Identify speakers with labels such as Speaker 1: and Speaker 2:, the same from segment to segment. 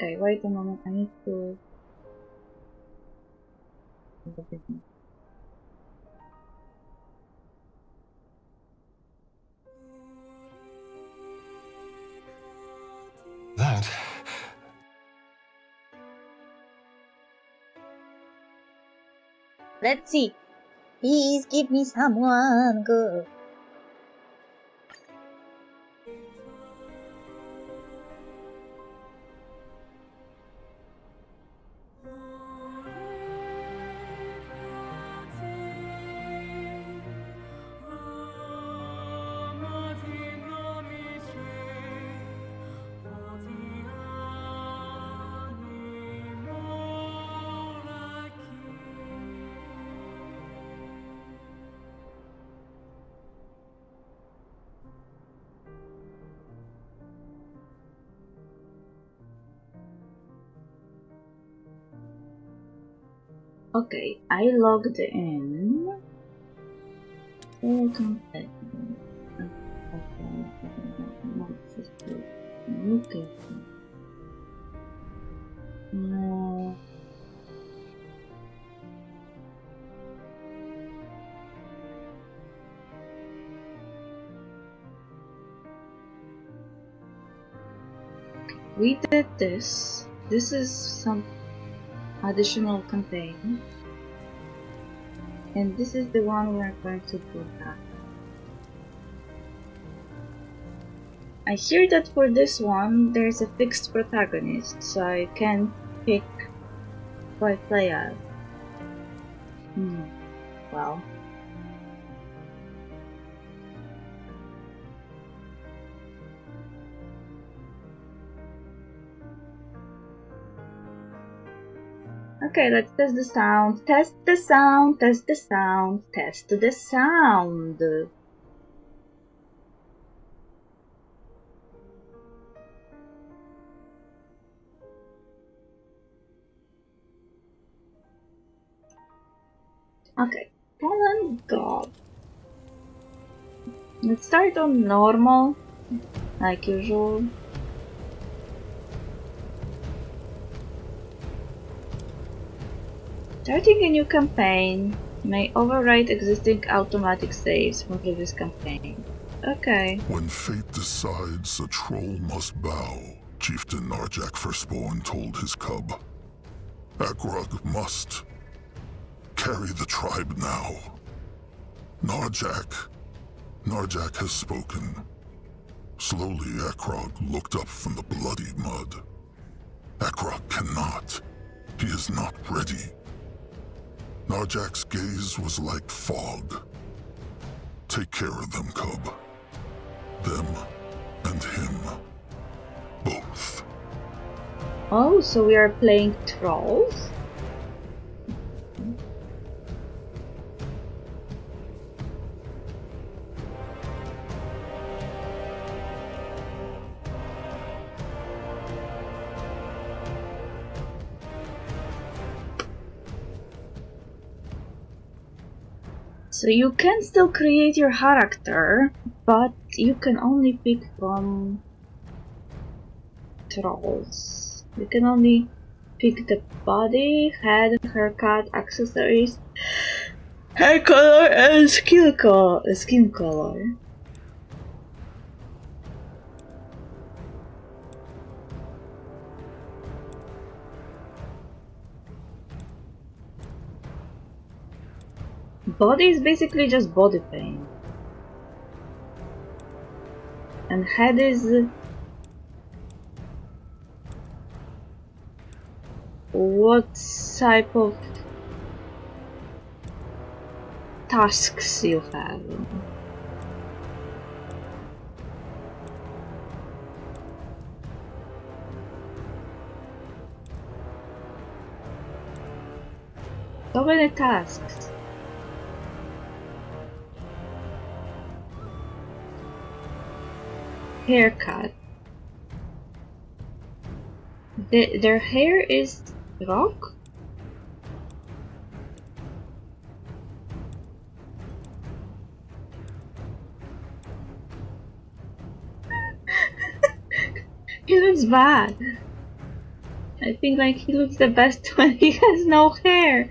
Speaker 1: Okay, wait a moment, I need to...
Speaker 2: That...
Speaker 3: Let's see. Please give me someone good.
Speaker 1: Okay, I logged in. Okay. We did this. This is some additional campaign. And this is the one we're going to do that. I hear that for this one there's a fixed protagonist, so I can pick who I play as. Well. Okay, let's test the sound. Test the sound, test the sound, test the sound. Okay, Talent God. Let's start on normal, like usual. Starting a new campaign may overwrite existing automatic saves from previous campaign. Okay.
Speaker 4: When fate decides a troll must bow, Chieftain Narjak Firstborn told his cub. Akrug must carry the tribe now. Narjak has spoken. Slowly, Akrug looked up from the bloody mud. Akrug cannot. He is not ready. Narjak's gaze was like fog. Take care of them, cub. Them and him. Both.
Speaker 1: Oh, so we are playing trolls? So you can still create your character, but you can only pick from trolls. You can only pick the body, head, haircut, accessories, hair color, and skin color. Body is basically just body paint. And head is what type of tasks you have. So many tasks. Haircut. Their hair is rock? It looks bad. I think like he looks the best when he has no hair.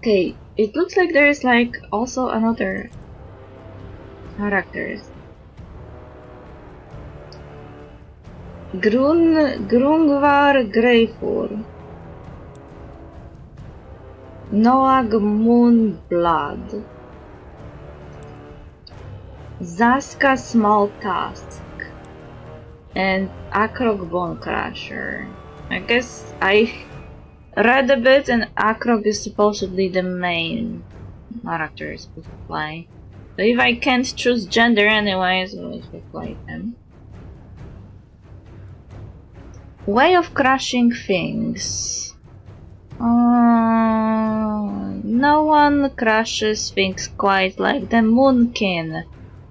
Speaker 1: Okay, it looks like there is like also another characters. Grungvar Greyfur, Noag Moonblood, Zaska Small Task, and Akrog Bone Crusher. I guess I read a bit, and Akrog is supposedly the main character to play. So if I can't choose gender anyways, I will play him. Way of crushing things. No one crushes things quite like the Moonkin.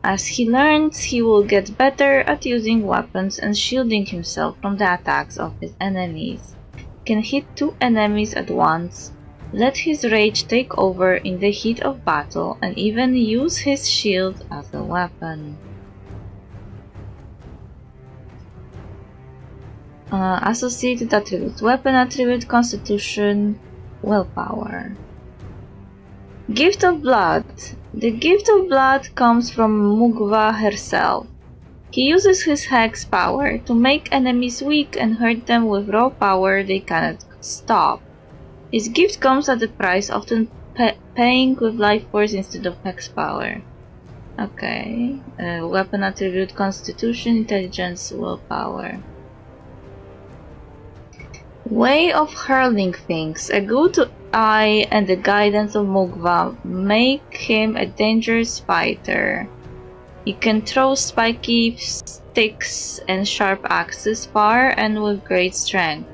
Speaker 1: As he learns, he will get better at using weapons and shielding himself from the attacks of his enemies. Can hit 2 enemies at once, let his rage take over in the heat of battle, and even use his shield as a weapon. Associated attributes: weapon attribute, constitution, willpower. Gift of blood. The gift of blood comes from Mugwa herself. He uses his hex power to make enemies weak and hurt them with raw power they cannot stop. His gift comes at a price, often paying with life force instead of hex power. Okay. Weapon attribute: constitution, intelligence, willpower. Way of hurling things. A good eye and the guidance of Mugwa make him a dangerous fighter. He can throw spiky sticks and sharp axes far and with great strength,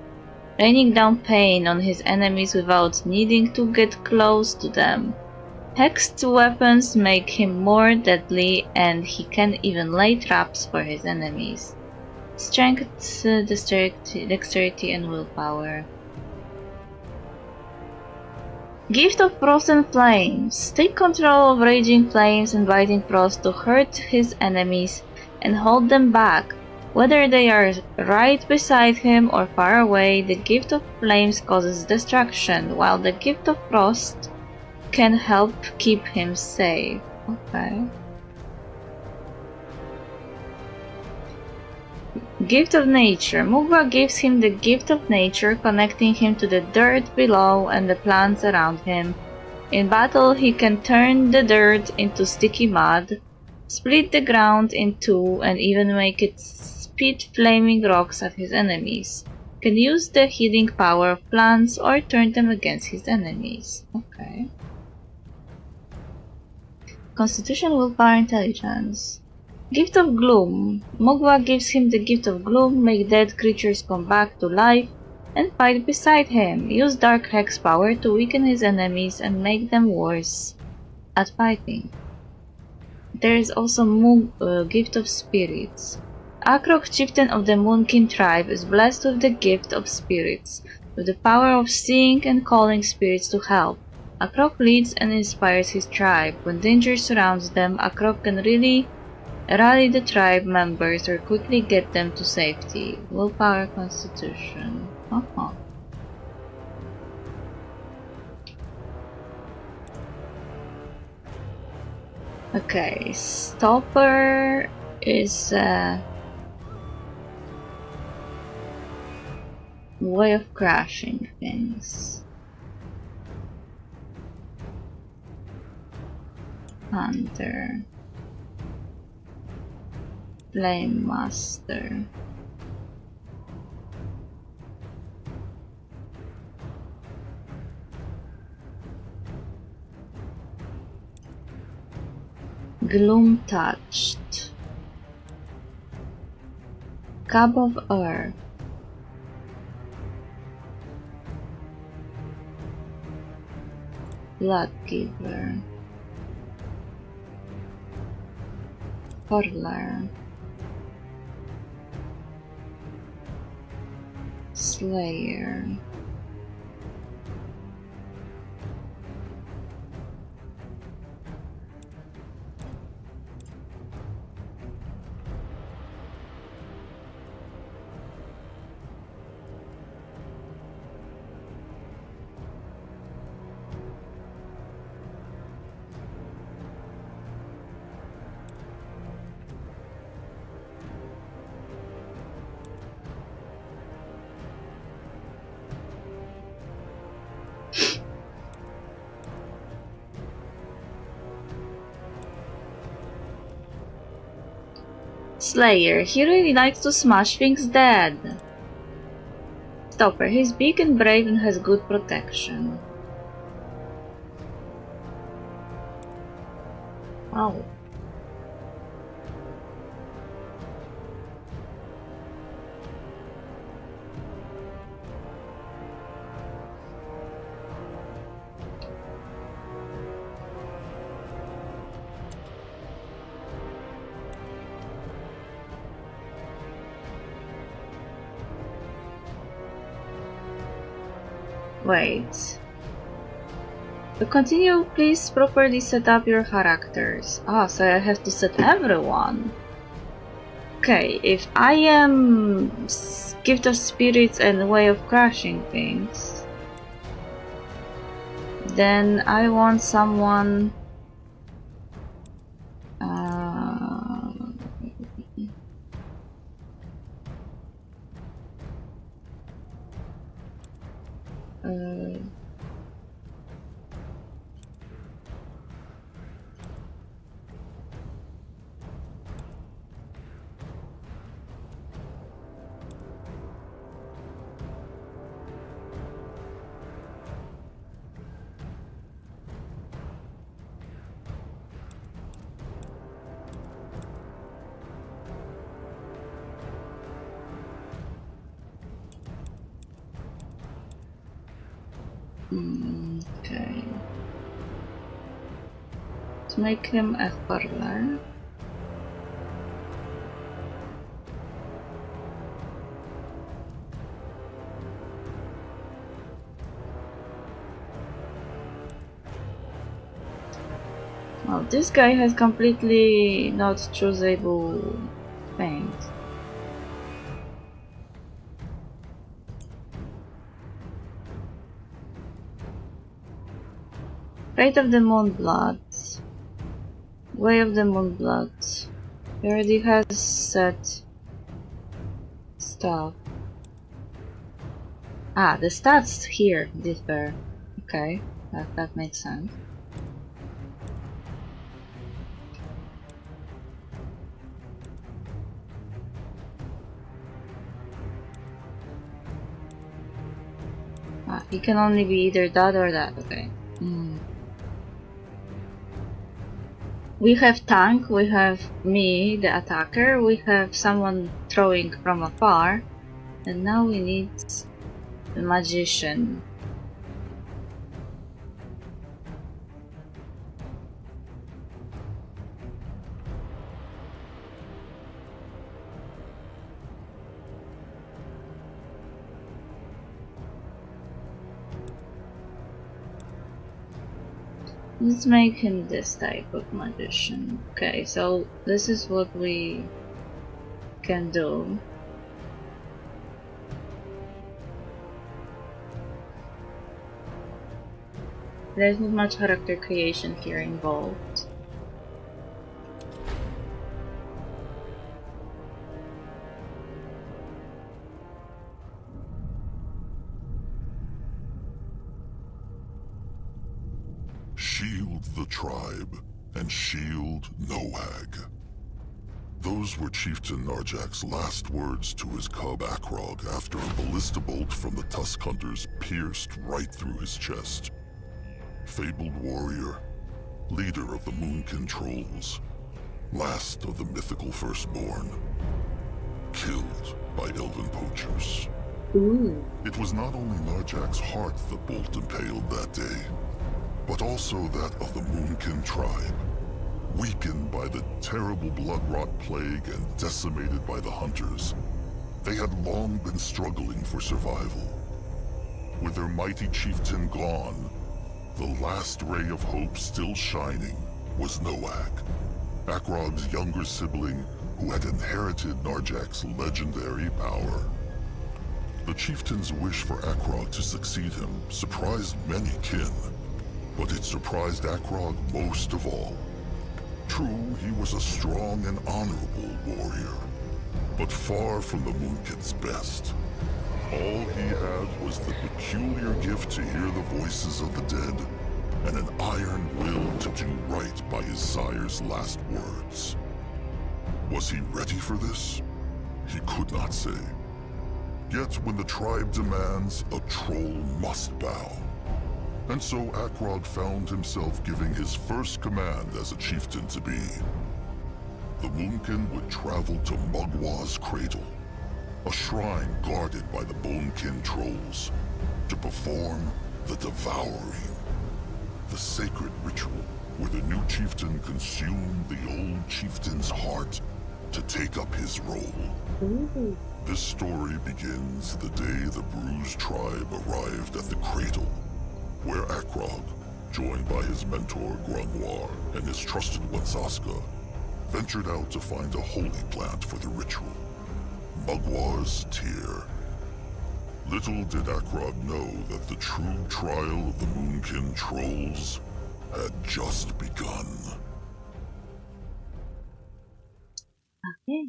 Speaker 1: raining down pain on his enemies without needing to get close to them. Hexed weapons make him more deadly, and he can even lay traps for his enemies. Strength, dexterity, and willpower. Gift of Frost and Flames. Take control of raging flames, inviting frost to hurt his enemies and hold them back. Whether they are right beside him or far away, the Gift of Flames causes destruction, while the Gift of Frost can help keep him safe. Okay. Gift of Nature. Mugwa gives him the Gift of Nature, connecting him to the dirt below and the plants around him. In battle, he can turn the dirt into sticky mud, split the ground in two, and even make it spit flaming rocks at his enemies. Can use the healing power of plants or turn them against his enemies. Okay. Constitution, Willpower, Intelligence. Gift of Gloom. Mugwa gives him the Gift of Gloom, make dead creatures come back to life and fight beside him. Use Dark Hex power to weaken his enemies and make them worse at fighting. There is also Gift of Spirits. Akrok, chieftain of the Moonkin tribe, is blessed with the Gift of Spirits, with the power of seeing and calling spirits to help. Akrok leads and inspires his tribe. When danger surrounds them, Akrok can rally the tribe members or quickly get them to safety. Willpower, Constitution. Okay, Stopper is a way of crashing things. Hunter. Flame Master. Gloom Touched. Cup of Earth. Blood Giver. Hurler. Slayer. Slayer. He really likes to smash things dead. Stopper. He's big and brave and has good protection. Oh. Wait. To continue, please properly set up your characters. Ah, so I have to set everyone. Okay, if I am Gift of Spirits and Way of Crashing Things, then I want someone... okay. Let's make him a hurler. Oh, this guy has completely not choosable things. Fate of the Moonblood. Way of the Moonblood. He already has set stuff. Ah, the stats here differ. Okay, that makes sense. Ah, he can only be either that or that, okay. We have tank, we have me, the attacker, we have someone throwing from afar, and now we need the magician. Let's make him this type of magician. Okay, so this is what we can do. There's not much character creation here involved.
Speaker 4: Shield the tribe, and shield Noag. Those were Chieftain Narjak's last words to his cub Akrog after a ballista bolt from the Tusk Hunters pierced right through his chest. Fabled warrior, leader of the Moonkin Trolls, last of the mythical firstborn, killed by elven poachers.
Speaker 1: Ooh.
Speaker 4: It was not only Narjak's heart the bolt impaled that day, but also that of the Moonkin tribe, weakened by the terrible blood-rot plague and decimated by the hunters. They had long been struggling for survival. With their mighty chieftain gone, the last ray of hope still shining was Noag, Akrog's younger sibling who had inherited Narjak's legendary power. The chieftain's wish for Akrog to succeed him surprised many kin, but it surprised Akrog most of all. True, he was a strong and honorable warrior, but far from the Moonkin's best. All he had was the peculiar gift to hear the voices of the dead, and an iron will to do right by his sire's last words. Was he ready for this? He could not say. Yet when the tribe demands, a troll must bow. And so Akrog found himself giving his first command as a chieftain to be. The Moonkin would travel to Mugwa's cradle, a shrine guarded by the Bonekin Trolls, to perform the Devouring, the sacred ritual where the new chieftain consumed the old chieftain's heart to take up his role.
Speaker 1: Ooh.
Speaker 4: This story begins the day the Bruised tribe arrived at the cradle, where Akrog, joined by his mentor Grunwar and his trusted one Saska, ventured out to find a holy plant for the ritual, Mugwar's Tear. Little did Akrog know that the true trial of the Moonkin Trolls had just begun.
Speaker 1: Okay.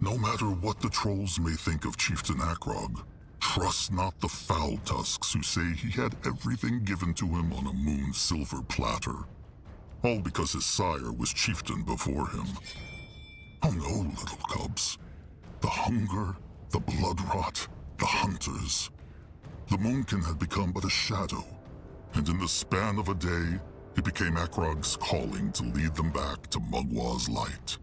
Speaker 4: No matter what the Trolls may think of Chieftain Akrog, trust not the foul tusks who say he had everything given to him on a moon silver platter. All because his sire was chieftain before him. Oh no, little cubs. The hunger, the blood rot, the hunters. The Moonkin had become but a shadow, and in the span of a day, it became Akrog's calling to lead them back to Mugwa's light.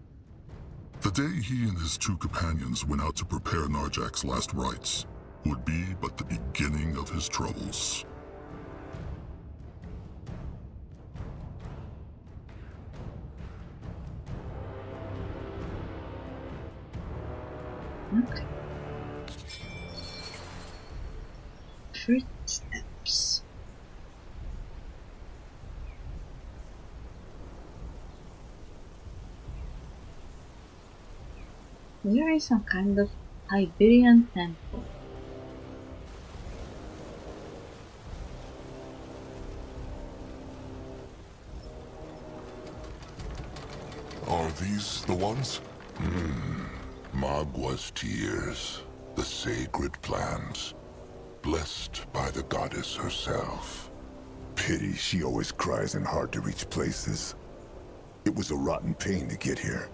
Speaker 4: The day he and his two companions went out to prepare Narjak's last rites would be but the beginning of his troubles.
Speaker 1: Okay. First steps. We are in some kind of Iberian temple.
Speaker 4: Are these the ones? Magwa's tears, the sacred plants, blessed by the goddess herself.
Speaker 2: Pity she always cries in hard-to-reach places. It was a rotten pain to get here.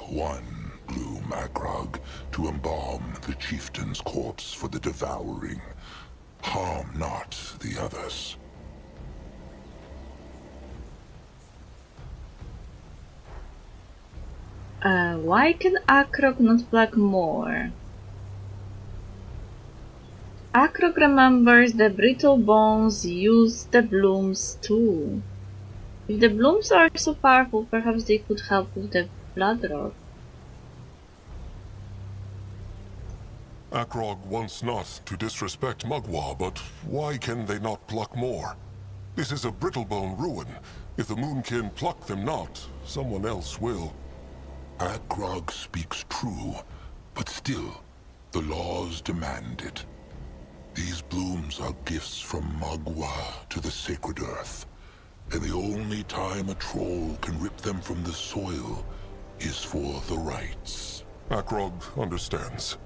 Speaker 4: One blew Magrog to embalm the chieftain's corpse for the devouring. Harm not the others.
Speaker 1: Why can Akrog not pluck more? Akrog remembers the brittle bones use the blooms too. If the blooms are so powerful, perhaps they could help with the blood rot.
Speaker 5: Akrog wants not to disrespect Magwa, but why can they not pluck more? This is a brittlebone ruin. If the Moonkin pluck them not, someone else will.
Speaker 4: Akrog speaks true, but still, the laws demand it. These blooms are gifts from Magwa to the sacred earth, and the only time a troll can rip them from the soil is for the rites.
Speaker 5: Akrog understands.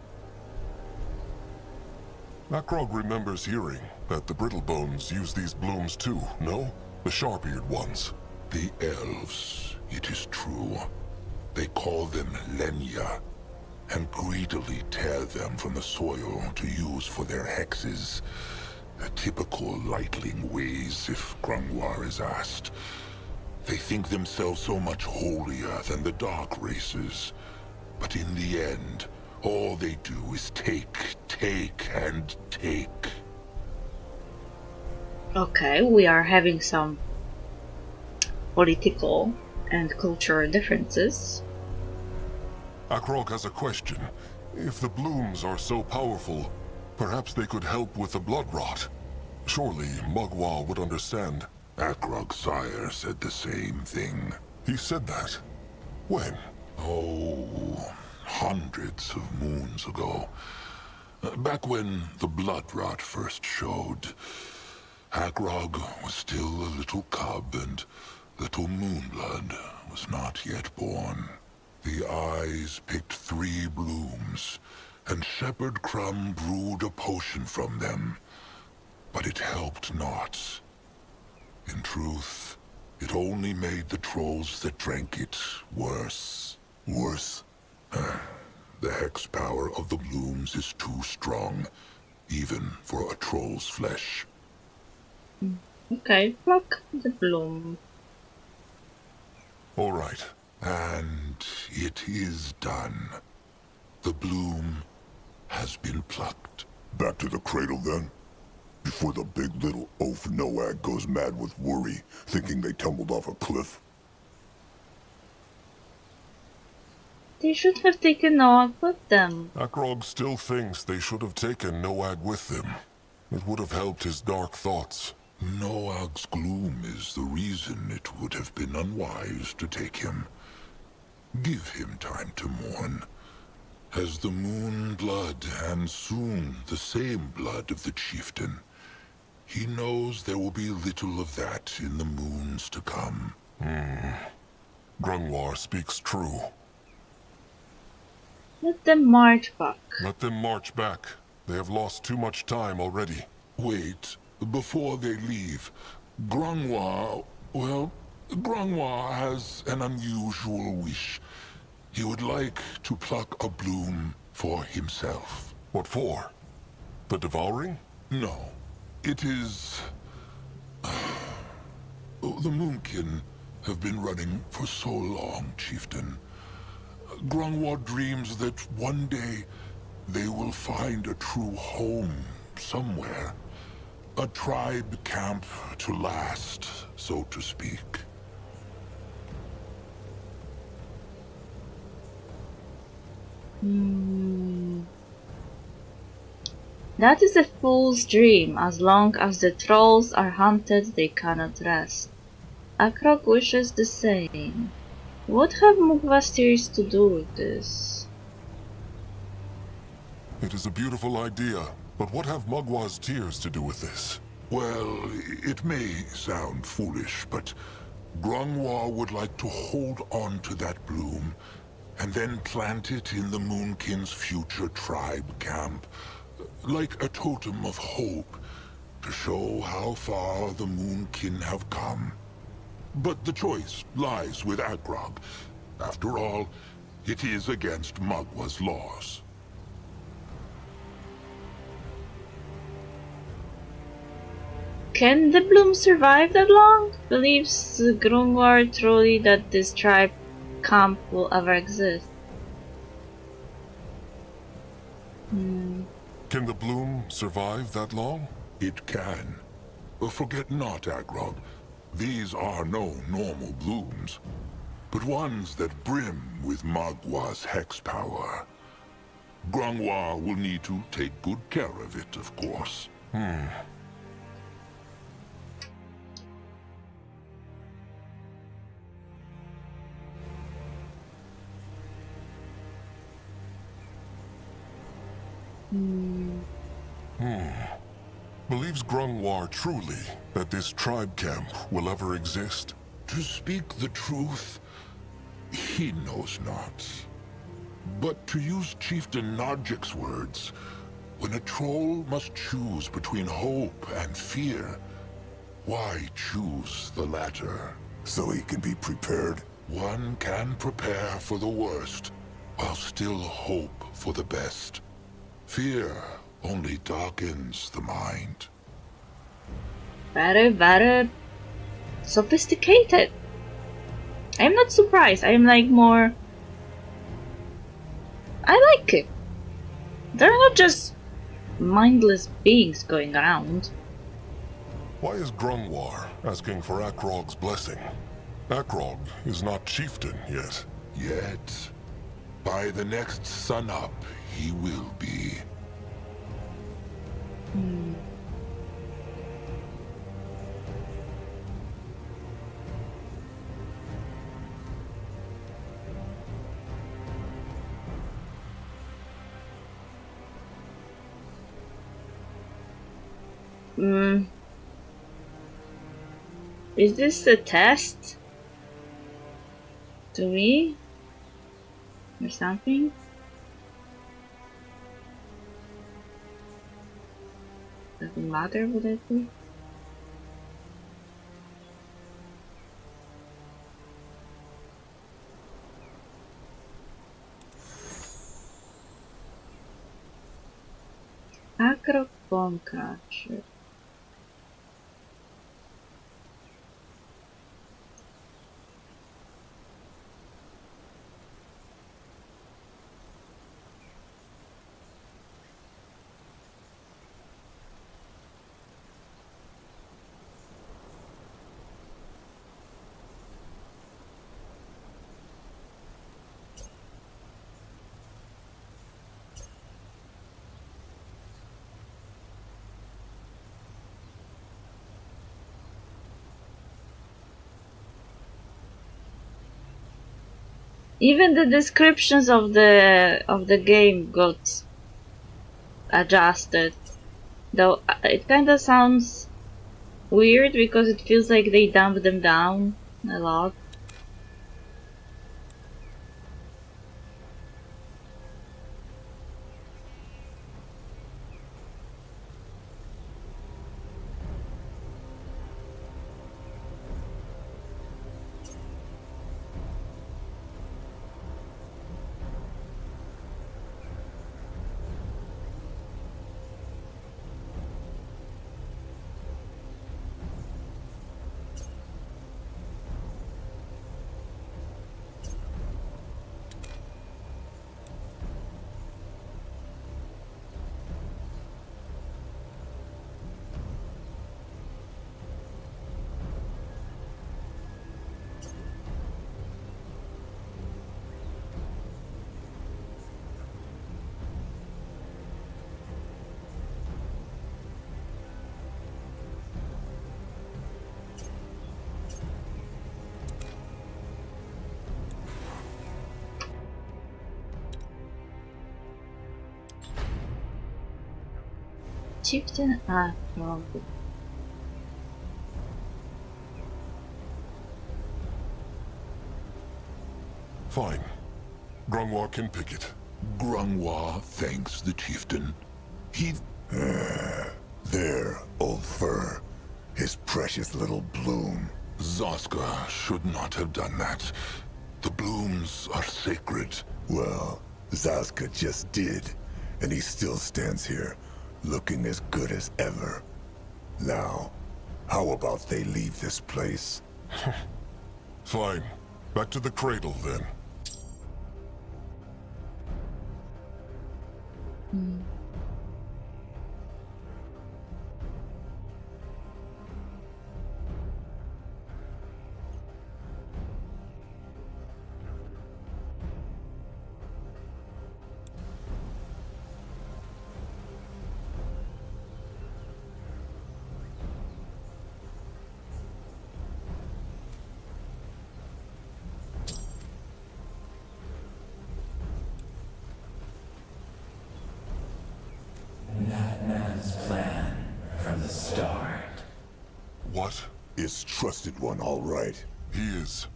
Speaker 5: Akrog remembers hearing that the Brittlebones use these blooms too, no? The sharp-eared ones.
Speaker 4: The elves, it is true. They call them Lenya, and greedily tear them from the soil to use for their hexes. Typical lightling ways, if Grungwar is asked. They think themselves so much holier than the dark races. But in the end, all they do is take, and take.
Speaker 1: Okay, we are having some political and cultural differences.
Speaker 5: Akrog has a question. If the blooms are so powerful, perhaps they could help with the blood rot. Surely Magwa would understand.
Speaker 4: Akrog's sire said the same thing.
Speaker 5: He said that? When?
Speaker 4: Oh, hundreds of moons ago. Back when the blood rot first showed. Akrog was still a little cub, and little Moonblood was not yet born. The eyes picked 3 blooms, and Shepherd Crumb brewed a potion from them. But it helped not. In truth, it only made the trolls that drank it worse.
Speaker 2: Worse?
Speaker 4: The hex power of the blooms is too strong, even for a troll's flesh.
Speaker 1: Okay, pluck the bloom.
Speaker 5: All right.
Speaker 4: And it is done. The bloom has been plucked.
Speaker 2: Back to the cradle then? Before the big little oaf Noag goes mad with worry, thinking they tumbled off a cliff.
Speaker 1: They should have taken Noah with them.
Speaker 5: Akrog still thinks they should have taken Noag with them. It would have helped his dark thoughts.
Speaker 4: Noag's gloom is the reason it would have been unwise to take him. Give him time to mourn. As the moon blood, and soon the same blood of the chieftain, he knows there will be little of that in the moons to come.
Speaker 5: Grungwar speaks true.
Speaker 1: Let them march back.
Speaker 5: Let them march back. They have lost too much time already.
Speaker 4: Wait, before they leave, Grungwar has an unusual wish. He would like to pluck a bloom for himself.
Speaker 5: What for? The devouring?
Speaker 4: No, it is... The Moonkin have been running for so long, Chieftain. Grungwar dreams that one day they will find a true home somewhere. A tribe camp to last, so to speak.
Speaker 1: That is a fool's dream. As long as the trolls are hunted, they cannot rest. Akrog wishes the same. What have Mugwa's tears to do with this?
Speaker 5: It is a beautiful idea, but what have Mugwa's tears to do with this?
Speaker 2: Well, it may sound foolish, but Grungwa would like to hold on to that bloom and then plant it in the Moonkin's future tribe camp, like a totem of hope, to show how far the Moonkin have come. But the choice lies with Agrog. After all, it is against Mugwa's laws.
Speaker 1: Can the bloom survive that long? Believes Grungwar truly that this tribe camp will ever exist?
Speaker 5: Can the bloom survive that long?
Speaker 2: It can. Forget not, Agrog. These are no normal blooms, but ones that brim with Magwa's hex power. Grungwa will need to take good care of it, of course.
Speaker 5: Believes Grungwar truly that this tribe camp will ever exist?
Speaker 2: To speak the truth, he knows not. But to use Chieftain Nargic's words, when a troll must choose between hope and fear, why choose the latter?
Speaker 4: So he can be prepared.
Speaker 2: One can prepare for the worst, while still hope for the best. Fear only darkens the mind.
Speaker 1: Very sophisticated. I'm not surprised. I'm like more... I like it. They're not just mindless beings going around.
Speaker 5: Why is Grungwar asking for Akrog's blessing? Akrog is not chieftain yet.
Speaker 2: Yet, by the next sunup, he will be.
Speaker 1: Is this a test? To me? Or something? Doesn't matter what I do. Acro bone crusher. Even the descriptions of the game got adjusted. Though it kinda sounds weird because it feels like they dumped them down a lot. Chieftain? Ah, wrong.
Speaker 5: Fine. Grungwa can pick it.
Speaker 2: Grungwa thanks the chieftain. He...
Speaker 4: There, old fur. His precious little bloom.
Speaker 2: Zaska should not have done that. The blooms are sacred.
Speaker 4: Well, Zaska just did, and he still stands here, looking as good as ever. Now, how about they leave this place?
Speaker 5: Fine. Back to the cradle, then.
Speaker 6: That man's plan from the start.
Speaker 5: What?
Speaker 4: Is Trusted One all right?
Speaker 5: He is.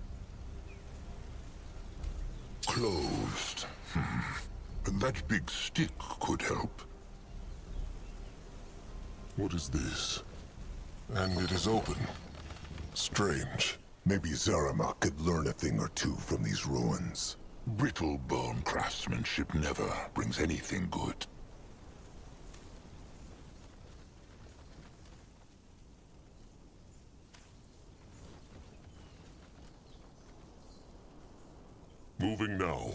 Speaker 2: Closed. That big stick could help.
Speaker 5: What is this? And it is open. Strange.
Speaker 4: Maybe Zaramak could learn a thing or two from these ruins.
Speaker 2: Brittle bone craftsmanship never brings anything good.
Speaker 5: Moving now.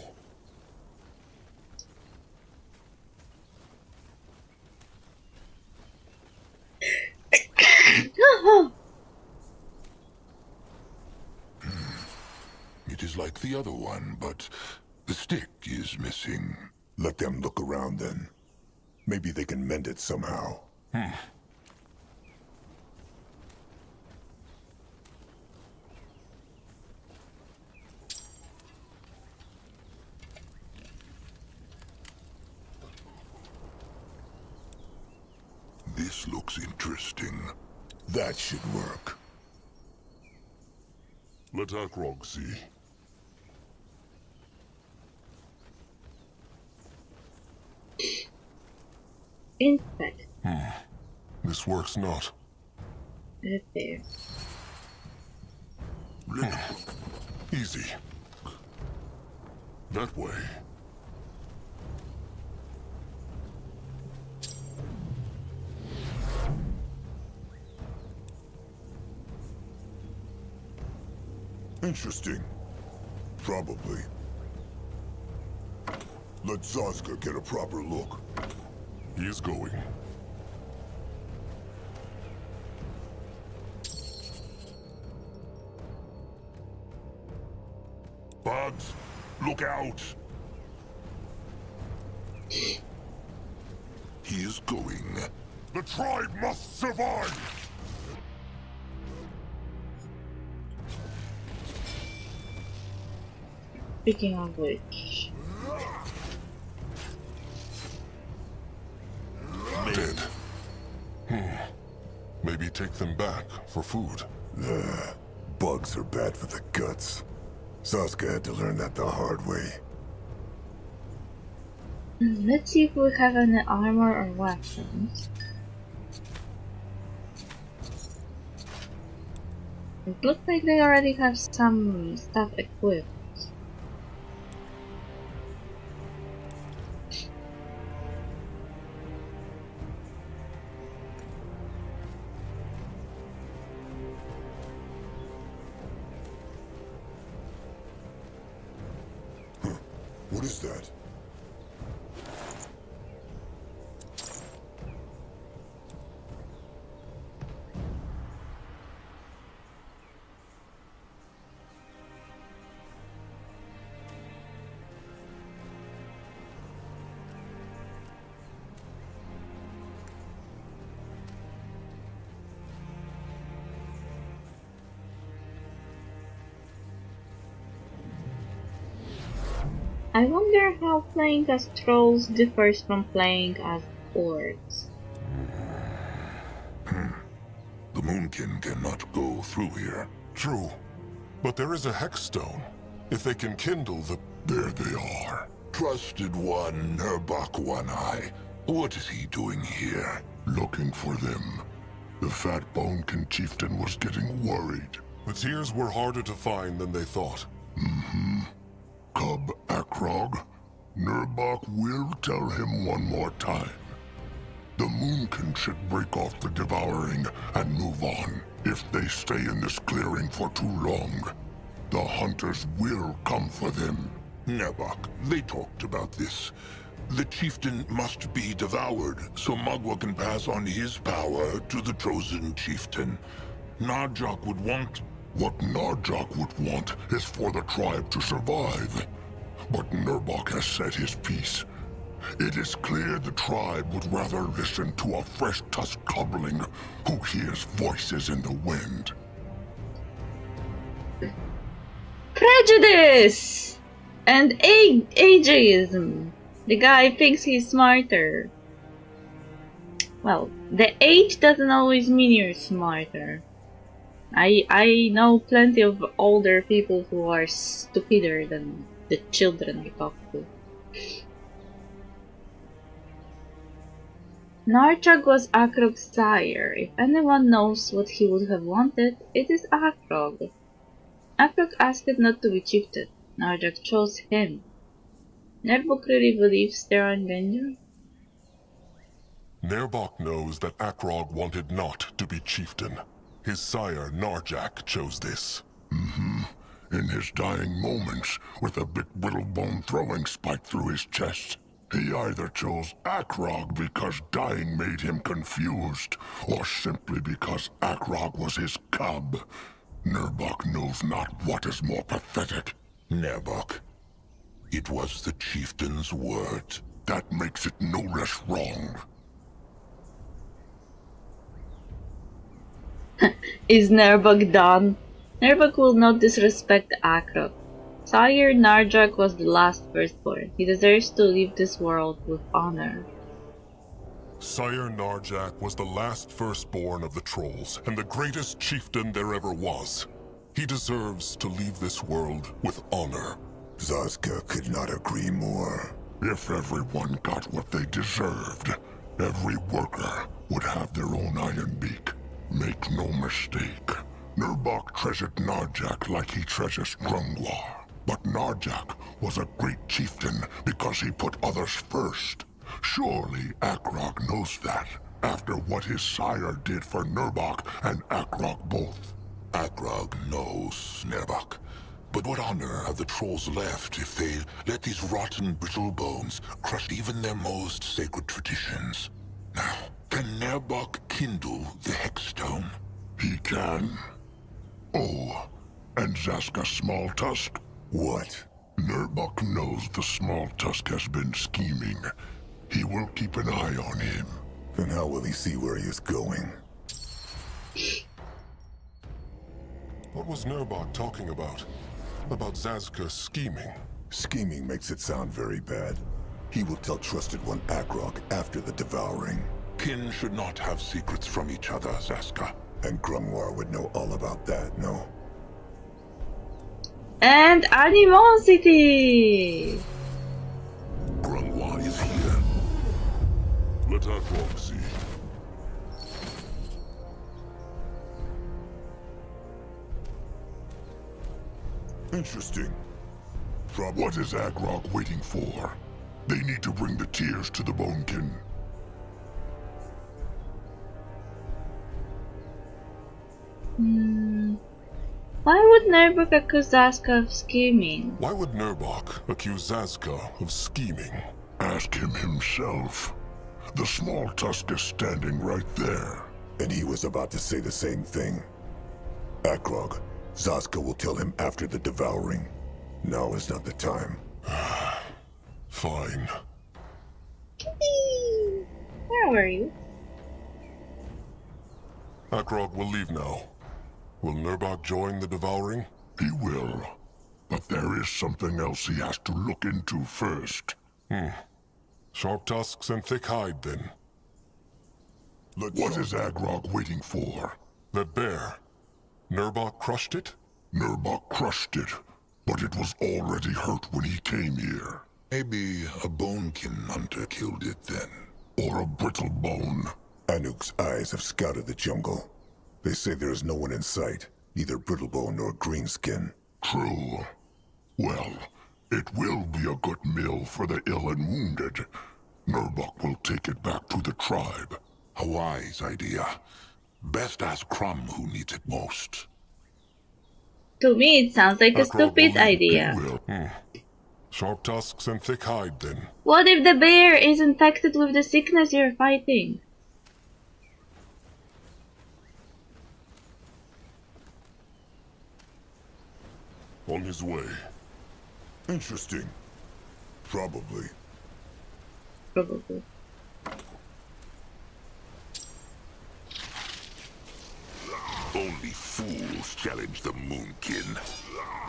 Speaker 2: It is like the other one, but the stick is missing.
Speaker 4: Let them look around then. Maybe they can mend it somehow.
Speaker 2: This looks interesting.
Speaker 4: That should work.
Speaker 5: Let Akrog see.
Speaker 1: Inspect.
Speaker 5: This works not.
Speaker 1: Repair.
Speaker 5: Easy. That way.
Speaker 4: Interesting. Probably. Let Zaska get a proper look.
Speaker 5: He is going.
Speaker 2: Bugs, look out! He is going.
Speaker 4: The tribe must survive!
Speaker 1: Speaking of which,
Speaker 5: Dead. Maybe take them back for food.
Speaker 4: Bugs are bad for the guts. Zaska had to learn that the hard way.
Speaker 1: let's see if we have any armor or weapons. It looks like they already have some stuff equipped.
Speaker 4: What is that?
Speaker 1: I wonder how playing as trolls differs from playing as orcs.
Speaker 2: Moonkin cannot go through here.
Speaker 5: True. But there is a hex stone. If they can kindle the...
Speaker 2: There they are. Trusted one, Nurbok One-Eye. What is he doing here?
Speaker 4: Looking for them. The fat Bonekin chieftain was getting worried.
Speaker 5: The tears were harder to find than they thought.
Speaker 4: Cub Akrog, Nurbok will tell him one more time. The Moonkin should break off the devouring and move on. If they stay in this clearing for too long, the hunters will come for them.
Speaker 2: Nurbok, they talked about this. The chieftain must be devoured, so Magua can pass on his power to the chosen chieftain. Narjok would want...
Speaker 4: What Narjok would want is for the tribe to survive. But Nurbok has said his piece. It is clear the tribe would rather listen to a fresh tusk cobbling who hears voices in the wind.
Speaker 1: Prejudice! And ageism. The guy thinks he's smarter. Well, the age doesn't always mean you're smarter. I know plenty of older people who are stupider than the children I talk to. Narchag was Akrog's sire. If anyone knows what he would have wanted, it is Akrog. Akrog asked not to be chieftain. Narchag chose him. Nerbok really believes they are in danger?
Speaker 5: Nerbok knows that Akrog wanted not to be chieftain. His sire, Narjak, chose this.
Speaker 4: In his dying moments, with a big brittle-bone throwing spike through his chest, he either chose Akrog because dying made him confused, or simply because Akrog was his cub. Nurbok knows not what is more pathetic.
Speaker 2: Nurbok, it was the chieftain's word.
Speaker 4: That makes it no less wrong.
Speaker 1: Is Nerbok done? Nerbok will not disrespect Akrog. Sire Narjak was the last firstborn. He deserves to leave this world with honor.
Speaker 5: Sire Narjak was the last firstborn of the trolls, and the greatest chieftain there ever was. He deserves to leave this world with honor.
Speaker 4: Zazka could not agree more. If everyone got what they deserved, every worker would have their own iron beak. Make no mistake, Nurbok treasured Narjak like he treasures Grungwar. But Narjak was a great chieftain because he put others first. Surely Akrog knows that, after what his sire did for Nurbok and Akrog both.
Speaker 2: Akrog knows, Nurbok. But what honor have the trolls left if they let these rotten, brittle bones crush even their most sacred traditions? Now, can Nurbok kindle the Hexstone?
Speaker 4: He can. Oh, and Zaska Small Tusk?
Speaker 2: What?
Speaker 4: Nurbok knows the Small Tusk has been scheming. He will keep an eye on him.
Speaker 7: Then how will he see where he is going?
Speaker 5: What was Nurbok talking about? About Zazka scheming?
Speaker 7: Scheming makes it sound very bad. He will tell Trusted One Akrog after the devouring.
Speaker 2: Kin should not have secrets from each other, Zaska.
Speaker 7: And Grungwar would know all about that, no?
Speaker 1: And animosity!
Speaker 2: Grungwar is here.
Speaker 5: Let Akrog see.
Speaker 7: Interesting.
Speaker 4: What is Akrog waiting for? They need to bring the tears to the Bonekin.
Speaker 1: Why would Nerbok accuse Zazka of scheming?
Speaker 5: Why would Nurbok accuse Zazka of scheming?
Speaker 4: Ask him himself. The Small Tusk is standing right there.
Speaker 7: And he was about to say the same thing. Akrog, Zazka will tell him after the devouring. Now is not the time.
Speaker 5: Fine.
Speaker 1: Where were you?
Speaker 5: Akrog will leave now. Will Nurbok join the devouring?
Speaker 4: He will. But there is something else he has to look into first.
Speaker 5: Sharp tusks and thick hide, then.
Speaker 4: What is Akrog waiting for?
Speaker 5: That bear. Nurbok crushed it?
Speaker 2: Nurbok crushed it, but it was already hurt when he came here. Maybe a bonekin hunter killed it then. Or a brittle bone.
Speaker 7: Anuk's eyes have scouted the jungle. They say there is no one in sight, neither Brittlebone nor Greenskin.
Speaker 2: True. Well, it will be a good meal for the ill and wounded. Nurbok will take it back to the tribe. A wise idea. Best ask Crumb who needs it most.
Speaker 1: To me, it sounds like a stupid idea.
Speaker 5: Sharp tusks and thick hide, then.
Speaker 1: What if the bear is infected with the sickness you're fighting?
Speaker 5: On his way.
Speaker 7: Interesting. Probably.
Speaker 1: Probably.
Speaker 2: Only fools challenge the Moonkin.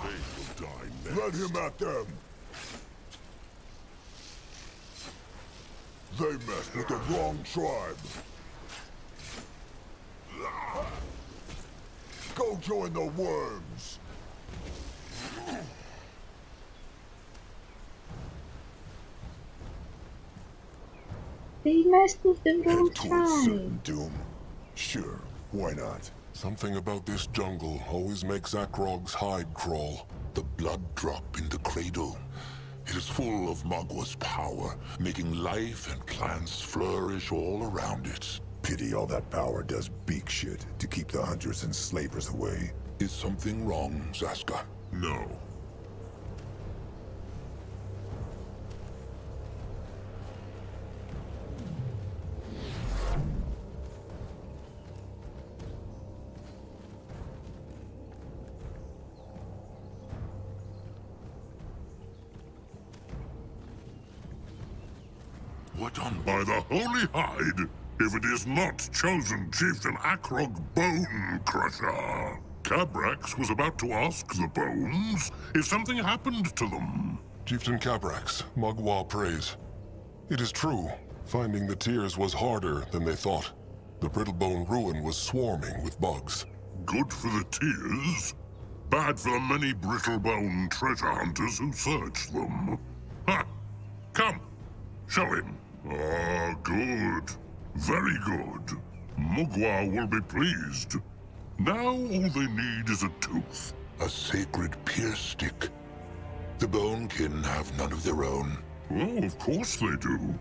Speaker 5: They will die next.
Speaker 7: Let him at them! They messed with the wrong tribe. Go join the worms!
Speaker 1: They messed with the wrong
Speaker 7: Head towards
Speaker 1: tribe.
Speaker 7: certain doom. Sure, why not?
Speaker 5: Something about this jungle always makes Akrog's hide crawl.
Speaker 2: The blood drop in the cradle. It is full of Magwa's power, making life and plants flourish all around it.
Speaker 7: Pity all that power does beak shit to keep the hunters and slavers away.
Speaker 2: Is something wrong, Zaska?
Speaker 5: No.
Speaker 2: What on...
Speaker 4: By the holy hide, if it is not chosen Chieftain Akrog Bone Crusher. Cabrax was about to ask the bones if something happened to them.
Speaker 5: Chieftain Cabrax, Magwa prays. It is true, finding the tears was harder than they thought. The Brittlebone ruin was swarming with bugs.
Speaker 4: Good for the tears, bad for the many Brittlebone treasure hunters who search them. Ha! Come, show him. Ah, good. Very good. Mugwa will be pleased. Now all they need is a tooth.
Speaker 2: A sacred pierce stick. The Bonekin have none of their own.
Speaker 4: Oh, of course they do.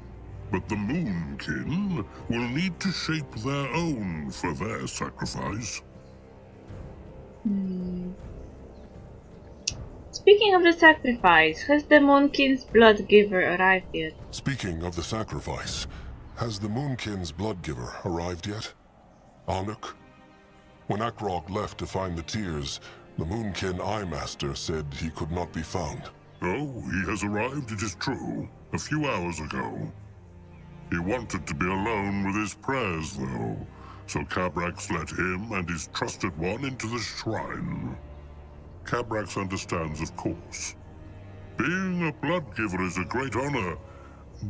Speaker 4: But the Moonkin will need to shape their own for their sacrifice.
Speaker 1: Speaking of the sacrifice, has the Moonkin's blood giver arrived yet?
Speaker 5: Speaking of the sacrifice, has the Moonkin's bloodgiver arrived yet? Anuk? When Akrog left to find the tears, the Moonkin Eye Master said he could not be found.
Speaker 4: Oh, he has arrived, it is true, a few hours ago. He wanted to be alone with his prayers, though, so Cabrax let him and his trusted one into the shrine. Cabrax understands, of course. Being a bloodgiver is a great honor,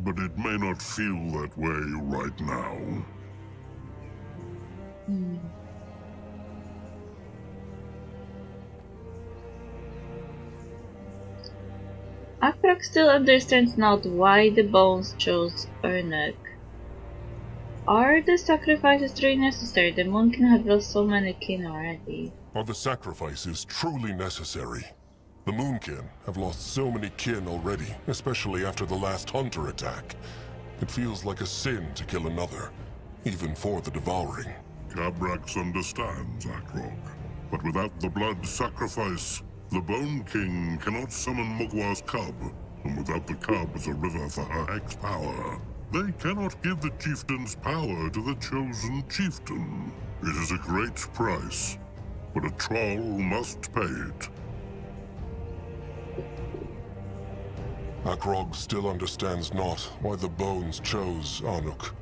Speaker 4: but it may not feel that way right now.
Speaker 1: Akrog still understands not why the bones chose Ernuk. Are the sacrifices really necessary? The Moonkin have lost so many kin already.
Speaker 5: Are the sacrifices truly necessary? The Moonkin have lost so many kin already, especially after the last hunter attack. It feels like a sin to kill another, even for the devouring.
Speaker 4: Cabrax understands, Akrog. But without the blood sacrifice, the Bone King cannot summon Mugwa's cub. And without the cub as a river for her hex power, they cannot give the chieftain's power to the chosen chieftain. It is a great price, but a troll must pay it.
Speaker 5: Akrog still understands not why the bones chose Anuk.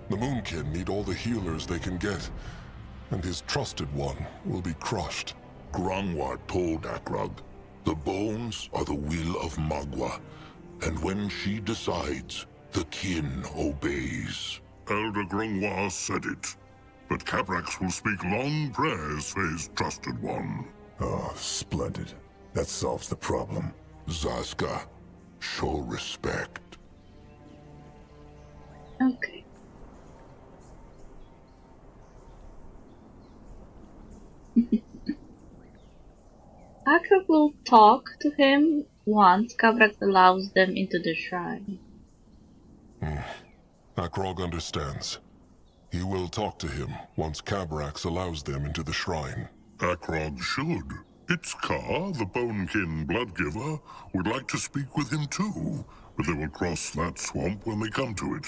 Speaker 5: The Moonkin need all the healers they can get, and his trusted one will be crushed.
Speaker 2: Grongwar told Akrog, the bones are the will of Magwa, and when she decides, the kin obeys.
Speaker 4: Elder Grongwar said it. but Cabrax will speak long prayers for his trusted one.
Speaker 7: Oh, splendid. That solves the problem.
Speaker 2: Zaska, show respect.
Speaker 1: Okay. Akrok will talk to him once Cabrax allows them into the shrine.
Speaker 5: Akrog understands. He will talk to him once Cabrax allows them into the shrine.
Speaker 4: Akrog should. Itzkar, the Bonekin Bloodgiver, would like to speak with him too, but they will cross that swamp when they come to it.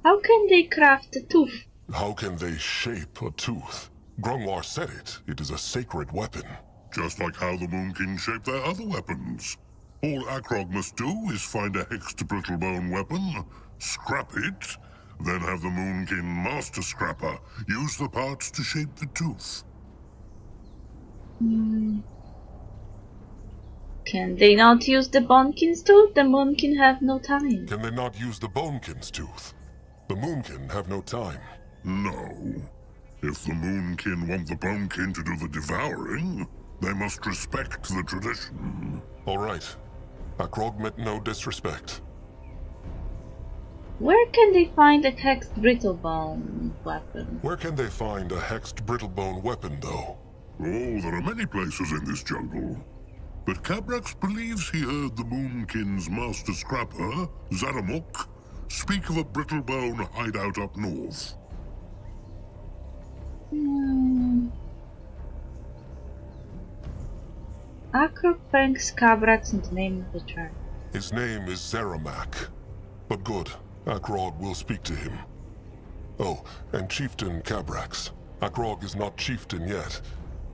Speaker 1: How can they craft a tooth?
Speaker 5: How can they shape a tooth? Grungwar said it. It is a sacred weapon.
Speaker 4: Just like how the Moonkin shape their other weapons. All Akrog must do is find a hexed brittlebone weapon, scrap it, then have the Moonkin Master Scrapper use the parts to shape the tooth.
Speaker 1: Can they not use the Bonkin's tooth? The Moonkin have no time.
Speaker 5: Can they not use the Bonekin's tooth? The Moonkin have no time.
Speaker 4: No. If the Moonkin want the Bonekin to do the devouring, they must respect the tradition.
Speaker 5: All right. Akrog meant no disrespect.
Speaker 1: Where can they find a hexed brittlebone weapon?
Speaker 5: Where can they find a hexed brittlebone weapon, though?
Speaker 4: Oh, there are many places in this jungle. But Cabrax believes he heard the Moonkin's master scrapper, Zaramuk, speak of a brittlebone hideout up north.
Speaker 1: Akrok thanks Cabrax in the name of the tribe.
Speaker 5: His name is Zeramak. But good, Akrog will speak to him. Oh, and Chieftain Cabrax. Akrog is not chieftain yet,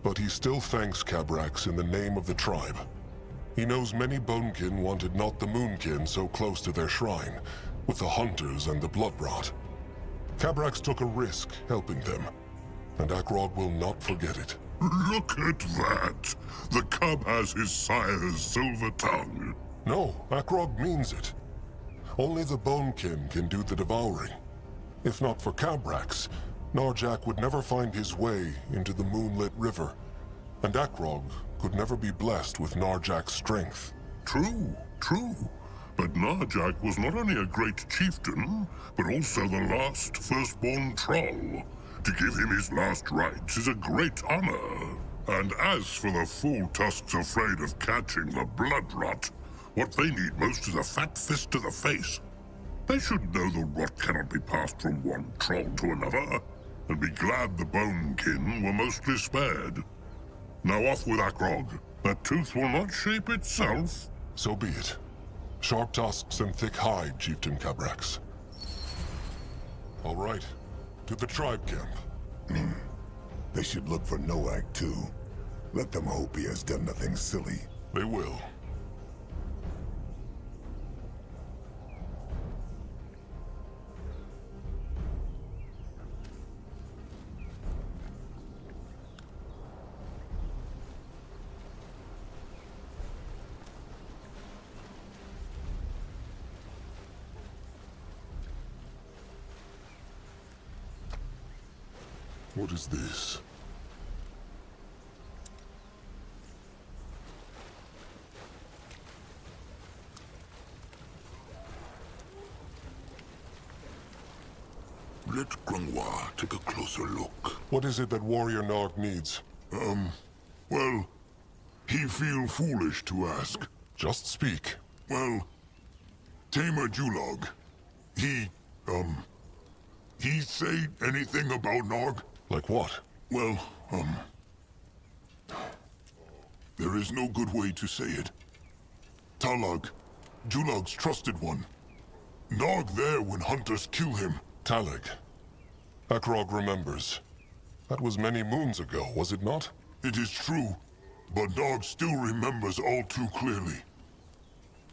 Speaker 5: but he still thanks Cabrax in the name of the tribe. He knows many Bonekin wanted not the Moonkin so close to their shrine, with the hunters and the blood rot. Cabrax took a risk helping them, and Akrog will not forget it.
Speaker 4: Look at that! The cub has his sire's silver tongue.
Speaker 5: No, Akrog means it. Only the Bonekin can do the devouring. If not for Cabrax, Narjak would never find his way into the moonlit river, and Akrog could never be blessed with Narjak's strength.
Speaker 4: True, true. But Narjak was not only a great chieftain, but also the last firstborn troll. To give him his last rites is a great honor. And as for the fool tusks afraid of catching the blood rot, what they need most is a fat fist to the face. They should know the rot cannot be passed from one troll to another, and be glad the Bonekin were mostly spared. Now off with Akrog. That tooth will not shape itself.
Speaker 5: So be it. Sharp tusks and thick hide, Chieftain Cabrax. All right. To the tribe camp.
Speaker 7: They should look for Noak, too. Let them hope he has done nothing silly.
Speaker 5: They will. What is this?
Speaker 2: Let Grungwar take a closer look.
Speaker 5: What is it that Warrior Nog needs?
Speaker 2: Well, he feel foolish to ask.
Speaker 5: Just speak.
Speaker 2: Well, Tamer Julog, he say anything about Nog?
Speaker 5: Like what?
Speaker 2: Well, there is no good way to say it. Talag, Julog's trusted one. Nog there when hunters kill him.
Speaker 5: Talig. Akrog remembers. That was many moons ago, was it not?
Speaker 2: It is true, but Nog still remembers all too clearly.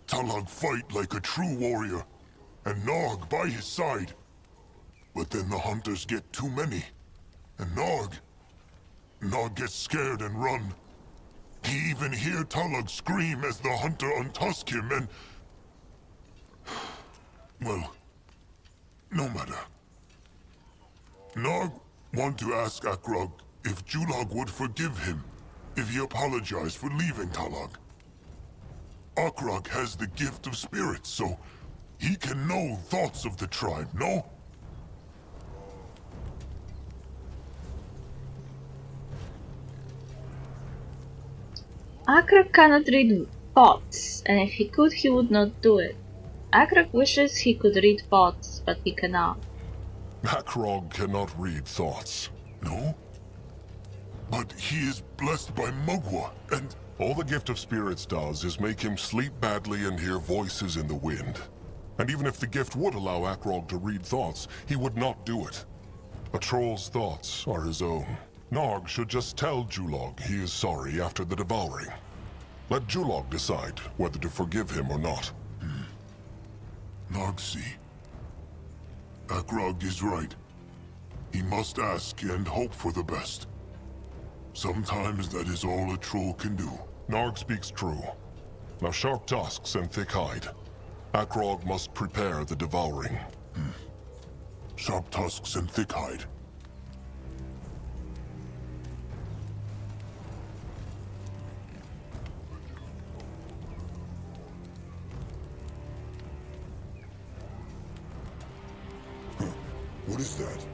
Speaker 2: Talag fight like a true warrior, and Nog by his side. But then the hunters get too many, and Nog gets scared and run. He even hear Talag scream as the hunter untusk him and... Well, no matter. Nog want to ask Akrog if Julog would forgive him if he apologized for leaving Talag. Akrog has the gift of spirits, so he can know thoughts of the tribe, no?
Speaker 1: Akrok cannot read thoughts, and if he could, he would not do it. Akrok wishes he could read thoughts, but he cannot.
Speaker 5: Akrog cannot read thoughts.
Speaker 2: No? But he is blessed by Mugwa, and
Speaker 5: All the Gift of Spirits does is make him sleep badly and hear voices in the wind. And even if the gift would allow Akrog to read thoughts, he would not do it. A troll's thoughts are his own. Nog should just tell Julog he is sorry after the devouring. Let Julog decide whether to forgive him or not.
Speaker 2: Nog see. Akrog is right. He must ask and hope for the best. Sometimes that is all a troll can do.
Speaker 5: Nog speaks true. Now sharp tusks and thick hide. Akrog must prepare the devouring.
Speaker 2: Sharp tusks and thick hide.
Speaker 7: What is that?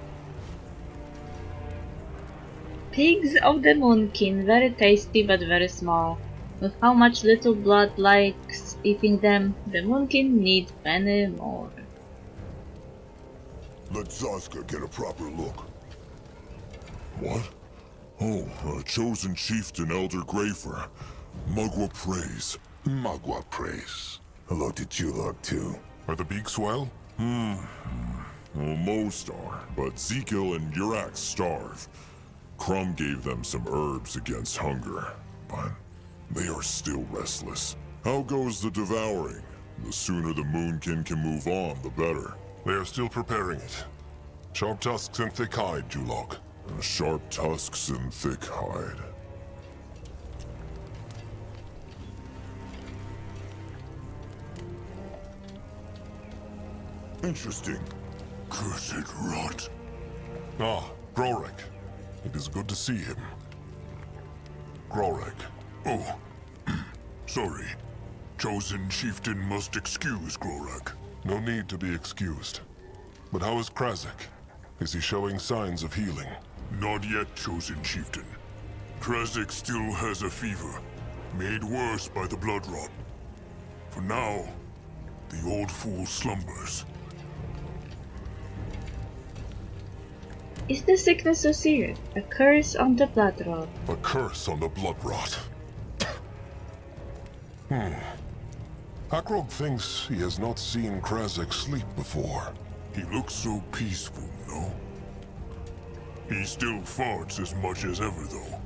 Speaker 1: Pigs of the Moonkin, very tasty but very small. With how much little blood likes eating them, the Moonkin need many more.
Speaker 7: Let Zaska get a proper look.
Speaker 4: What? Oh, chosen chieftain Elder Grafer. Mugwa praise.
Speaker 2: Mugwa praise.
Speaker 7: Hello to Julog, too.
Speaker 5: Are the beaks well?
Speaker 4: Well, most are, but Zekil and Urak starve. Crumb gave them some herbs against hunger, but they are still restless. How goes the devouring? The sooner the Moonkin can move on, the better.
Speaker 5: They are still preparing it. Sharp tusks and thick hide, Julog.
Speaker 4: Sharp tusks and thick hide.
Speaker 7: Interesting.
Speaker 2: Cursed rot.
Speaker 5: Ah, Grorek. It is good to see him. Grorek.
Speaker 2: Oh, sorry. Chosen chieftain must excuse Grorak.
Speaker 5: No need to be excused. But how is Krasik? Is he showing signs of healing?
Speaker 2: Not yet, chosen chieftain. Krasik still has a fever, made worse by the blood rot. For now, the old fool slumbers.
Speaker 1: Is the sickness so serious? A curse on the blood rot.
Speaker 5: A curse on the blood rot. Akrog thinks he has not seen Krasik sleep before.
Speaker 2: He looks so peaceful, no? He still farts as much as ever, though.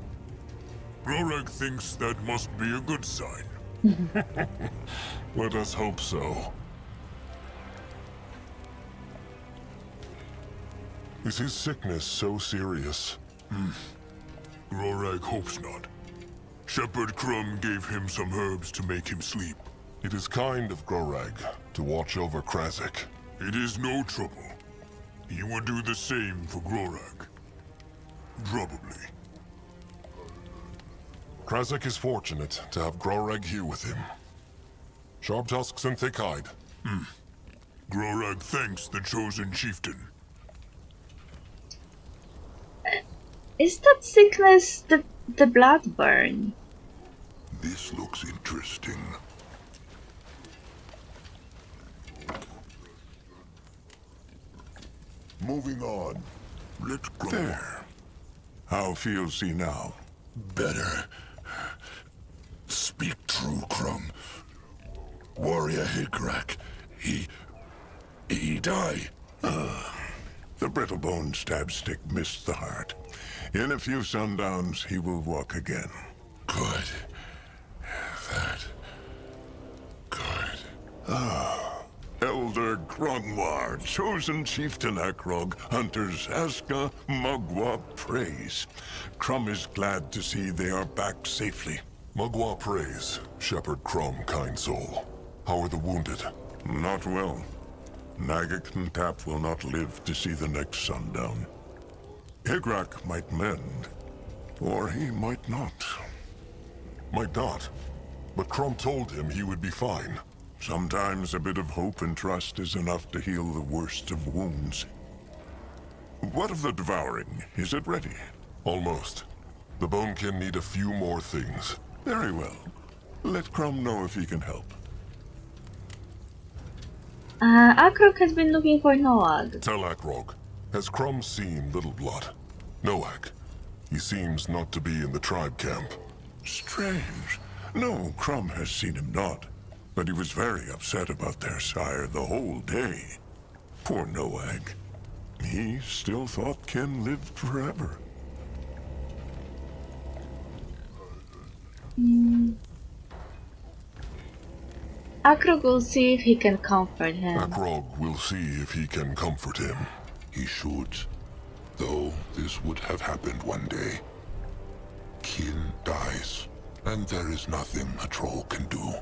Speaker 2: Grorak thinks that must be a good sign.
Speaker 5: Let us hope so. Is his sickness so serious?
Speaker 2: Grorak hopes not. Shepherd Crumb gave him some herbs to make him sleep.
Speaker 5: It is kind of Grorag to watch over Krasik.
Speaker 2: It is no trouble. He would do the same for Grorak. Probably.
Speaker 5: Krasik is fortunate to have Grorag here with him. Sharp tusks and thick hide.
Speaker 2: Grorak thanks the chosen chieftain.
Speaker 1: Is that sickness the blood burn?
Speaker 2: This looks interesting.
Speaker 7: Moving on.
Speaker 2: Let Grumble.
Speaker 7: There. How feels he now?
Speaker 2: Better. Speak true, Crumb.
Speaker 7: Warrior Higrak. He died. The brittle-bone stab stick missed the heart. In a few sundowns, he will walk again.
Speaker 2: Good. That. Good.
Speaker 7: Elder Grungwar, chosen chieftain Akrog, hunters Aska, Mugwa praise. Crumb is glad to see they are back safely.
Speaker 5: Mugwa praise, Shepherd Crumb, kind soul. How are the wounded?
Speaker 7: Not well. Nagak and Tap will not live to see the next sundown. Igrak might mend, or he might not.
Speaker 5: Might not. But Crumb told him he would be fine.
Speaker 7: Sometimes a bit of hope and trust is enough to heal the worst of wounds. What of the devouring? Is it ready?
Speaker 5: Almost. The Bonekin need a few more things.
Speaker 7: Very well. Let Crumb know if he can help.
Speaker 1: Akrok has been looking for Noag.
Speaker 5: Tell Akrog, has Crumb seen Little Blood? Noak. He seems not to be in the tribe camp.
Speaker 7: Strange. No, Crumb has seen him not. But he was very upset about their sire the whole day. Poor Noag. He still thought Ken lived forever.
Speaker 1: Akrok will see if he can comfort him.
Speaker 5: Akrog will see if he can comfort him.
Speaker 2: He should. Though this would have happened one day. Kin dies, and there is nothing a troll can do.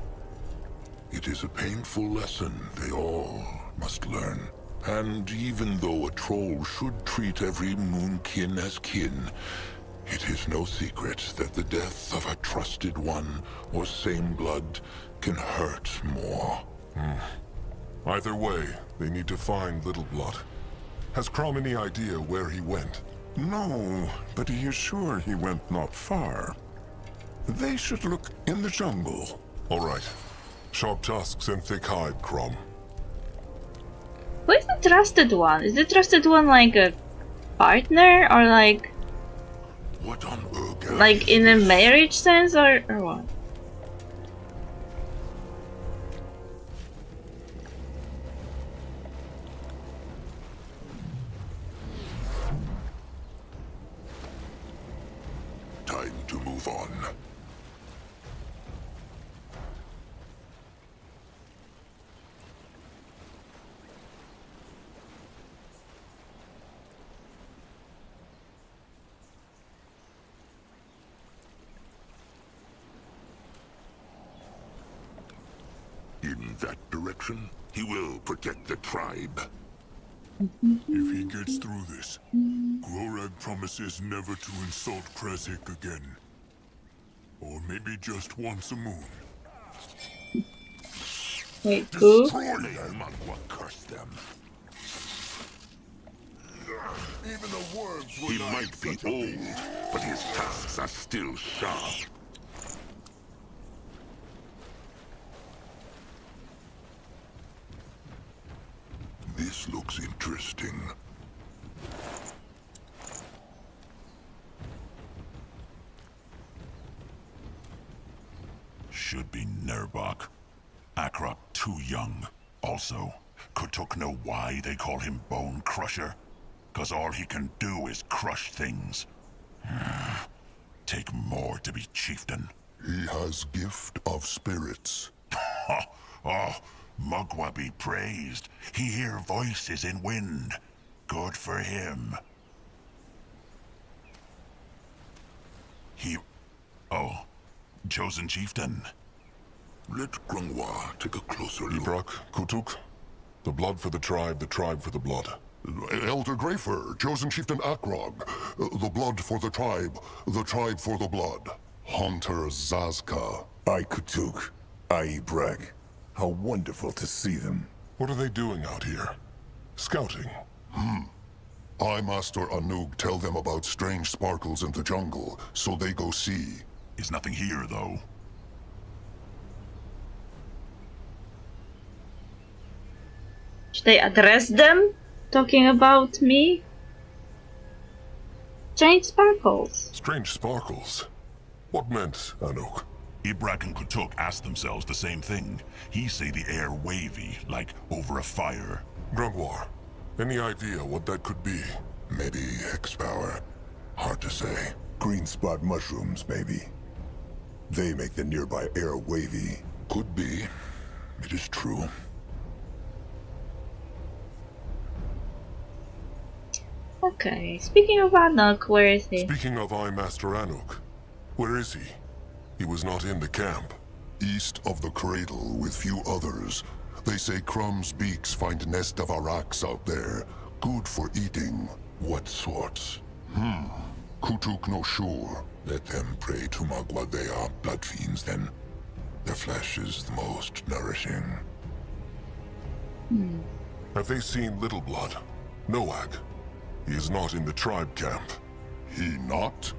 Speaker 2: It is a painful lesson they all must learn. And even though a troll should treat every moonkin as kin, it is no secret that the death of a trusted one or same blood can hurt more.
Speaker 5: Either way, they need to find Little Blood. Has Crumb any idea where he went?
Speaker 7: No, but he is sure he went not far. They should look in the jungle.
Speaker 5: All right. Sharp tusks and thick hide, Crumb.
Speaker 1: Who is the trusted one? Is the trusted one like a partner or like
Speaker 2: What on earth?
Speaker 1: like in a marriage sense or what?
Speaker 2: Time to move on. In that direction, he will protect the tribe.
Speaker 4: If he gets through this, Glorag promises never to insult Krezik again. Or maybe just once a moon.
Speaker 1: Wait, who?
Speaker 2: Destroy them. What curse them?
Speaker 4: Even the worms
Speaker 2: He might be old, but his tusks are still sharp. This looks interesting.
Speaker 8: Should be Nerbok. Akrok too young. Also, Kutuk know why they call him Bone Crusher? 'Cause all he can do is crush things. Take more to be chieftain.
Speaker 4: He has gift of spirits.
Speaker 8: Oh, Mugwa be praised. He hear voices in wind. Good for him. Oh, chosen chieftain.
Speaker 2: Let Grungwa take a closer look.
Speaker 5: Ibrak, Kutuk. The blood for the tribe for the blood.
Speaker 4: Elder Greyfur, chosen chieftain Akrog. The blood for the tribe for the blood. Hunter Zazka.
Speaker 9: I Kutuk. I Ibrak. How wonderful to see them.
Speaker 5: What are they doing out here? Scouting.
Speaker 4: I Master Anug tell them about strange sparkles in the jungle, so they go see.
Speaker 8: Is nothing here, though.
Speaker 1: Should I address them? Talking about me? Strange sparkles.
Speaker 5: Strange sparkles. What meant, Anuk?
Speaker 8: Ibrak and Kutuk asked themselves the same thing. He say the air wavy, like over a fire.
Speaker 5: Grungwar, any idea what that could be?
Speaker 2: Maybe Hex power. Hard to say.
Speaker 9: Green spot mushrooms, maybe. They make the nearby air wavy.
Speaker 2: Could be. It is true.
Speaker 1: Okay, speaking of Anuk, where is he?
Speaker 5: Speaking of I Master Anuk, where is he? He was not in the camp.
Speaker 4: East of the cradle with few others. They say Crumb's beaks find nest of araks out there. Good for eating.
Speaker 2: What sorts? Kutuk no sure. Let them pray to Magua. They are blood fiends, then. Their flesh is the most nourishing.
Speaker 5: Have they seen Little Blood? Noag. He is not in the tribe camp.
Speaker 4: He not?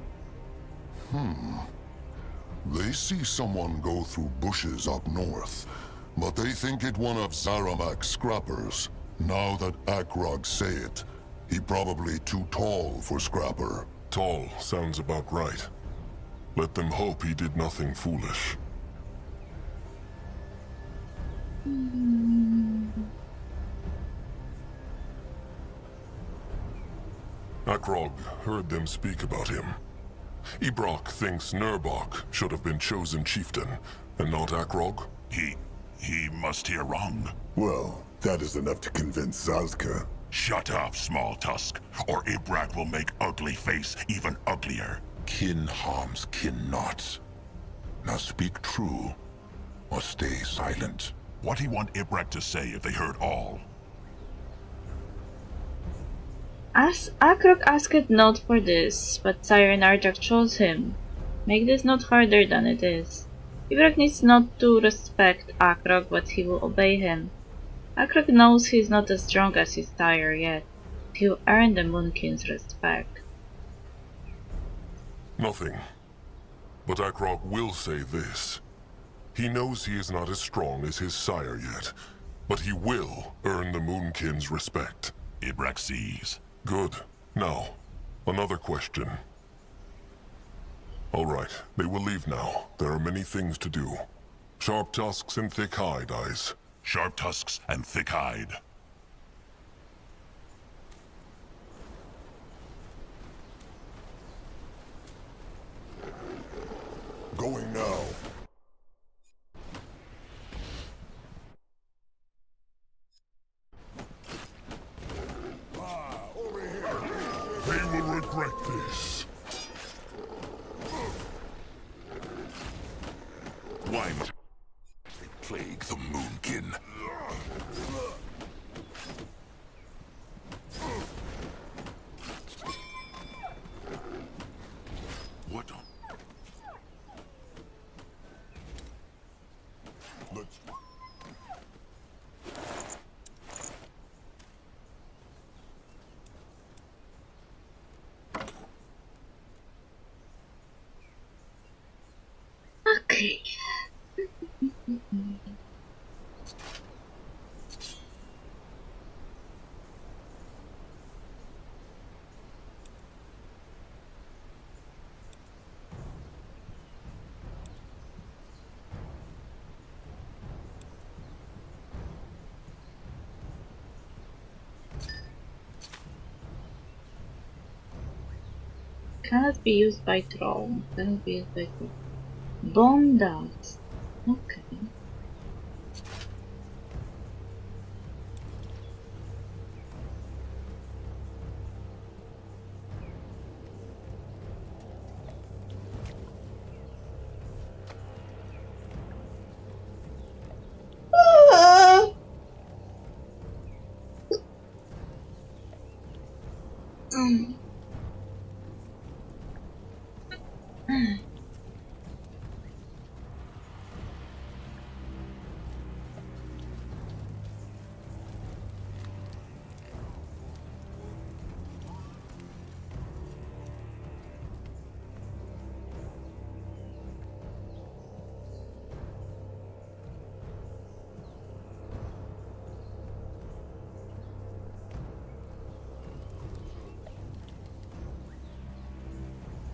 Speaker 4: They see someone go through bushes up north, but they think it one of Zaramak's scrappers. Now that Akrog say it, he probably too tall for scrapper.
Speaker 5: Tall sounds about right. Let them hope he did nothing foolish. Akrog heard them speak about him. Ibrak thinks Nurbok should have been chosen chieftain, and not Akrog.
Speaker 8: He must hear wrong.
Speaker 4: Well, that is enough to convince Zazka.
Speaker 8: Shut up, small tusk, or Ibrak will make ugly face even uglier.
Speaker 2: Kin harms kin not. Now speak true, or stay silent.
Speaker 8: What he want Ibrak to say if they heard all?
Speaker 1: As Akrok asked not for this, but Siren Arjak chose him. Make this not harder than it is. Ibrak needs not to respect Akrok, but he will obey him. Akrok knows he is not as strong as his sire yet. He will earn the Moonkin's respect.
Speaker 5: Nothing. But Akrog will say this. He knows he is not as strong as his sire yet, but he will earn the Moonkin's respect.
Speaker 8: Ibrak sees.
Speaker 5: Good. Now, another question. All right, they will leave now. There are many things to do. Sharp tusks and thick-hide eyes.
Speaker 8: Sharp tusks and thick hide.
Speaker 4: Going now.
Speaker 2: They will regret this.
Speaker 8: Why must
Speaker 2: Plague the Moonkin.
Speaker 8: what?
Speaker 4: Let's...
Speaker 1: Okay. Cannot be used by troll. Cannot be used by troll. Bone dust. Okay.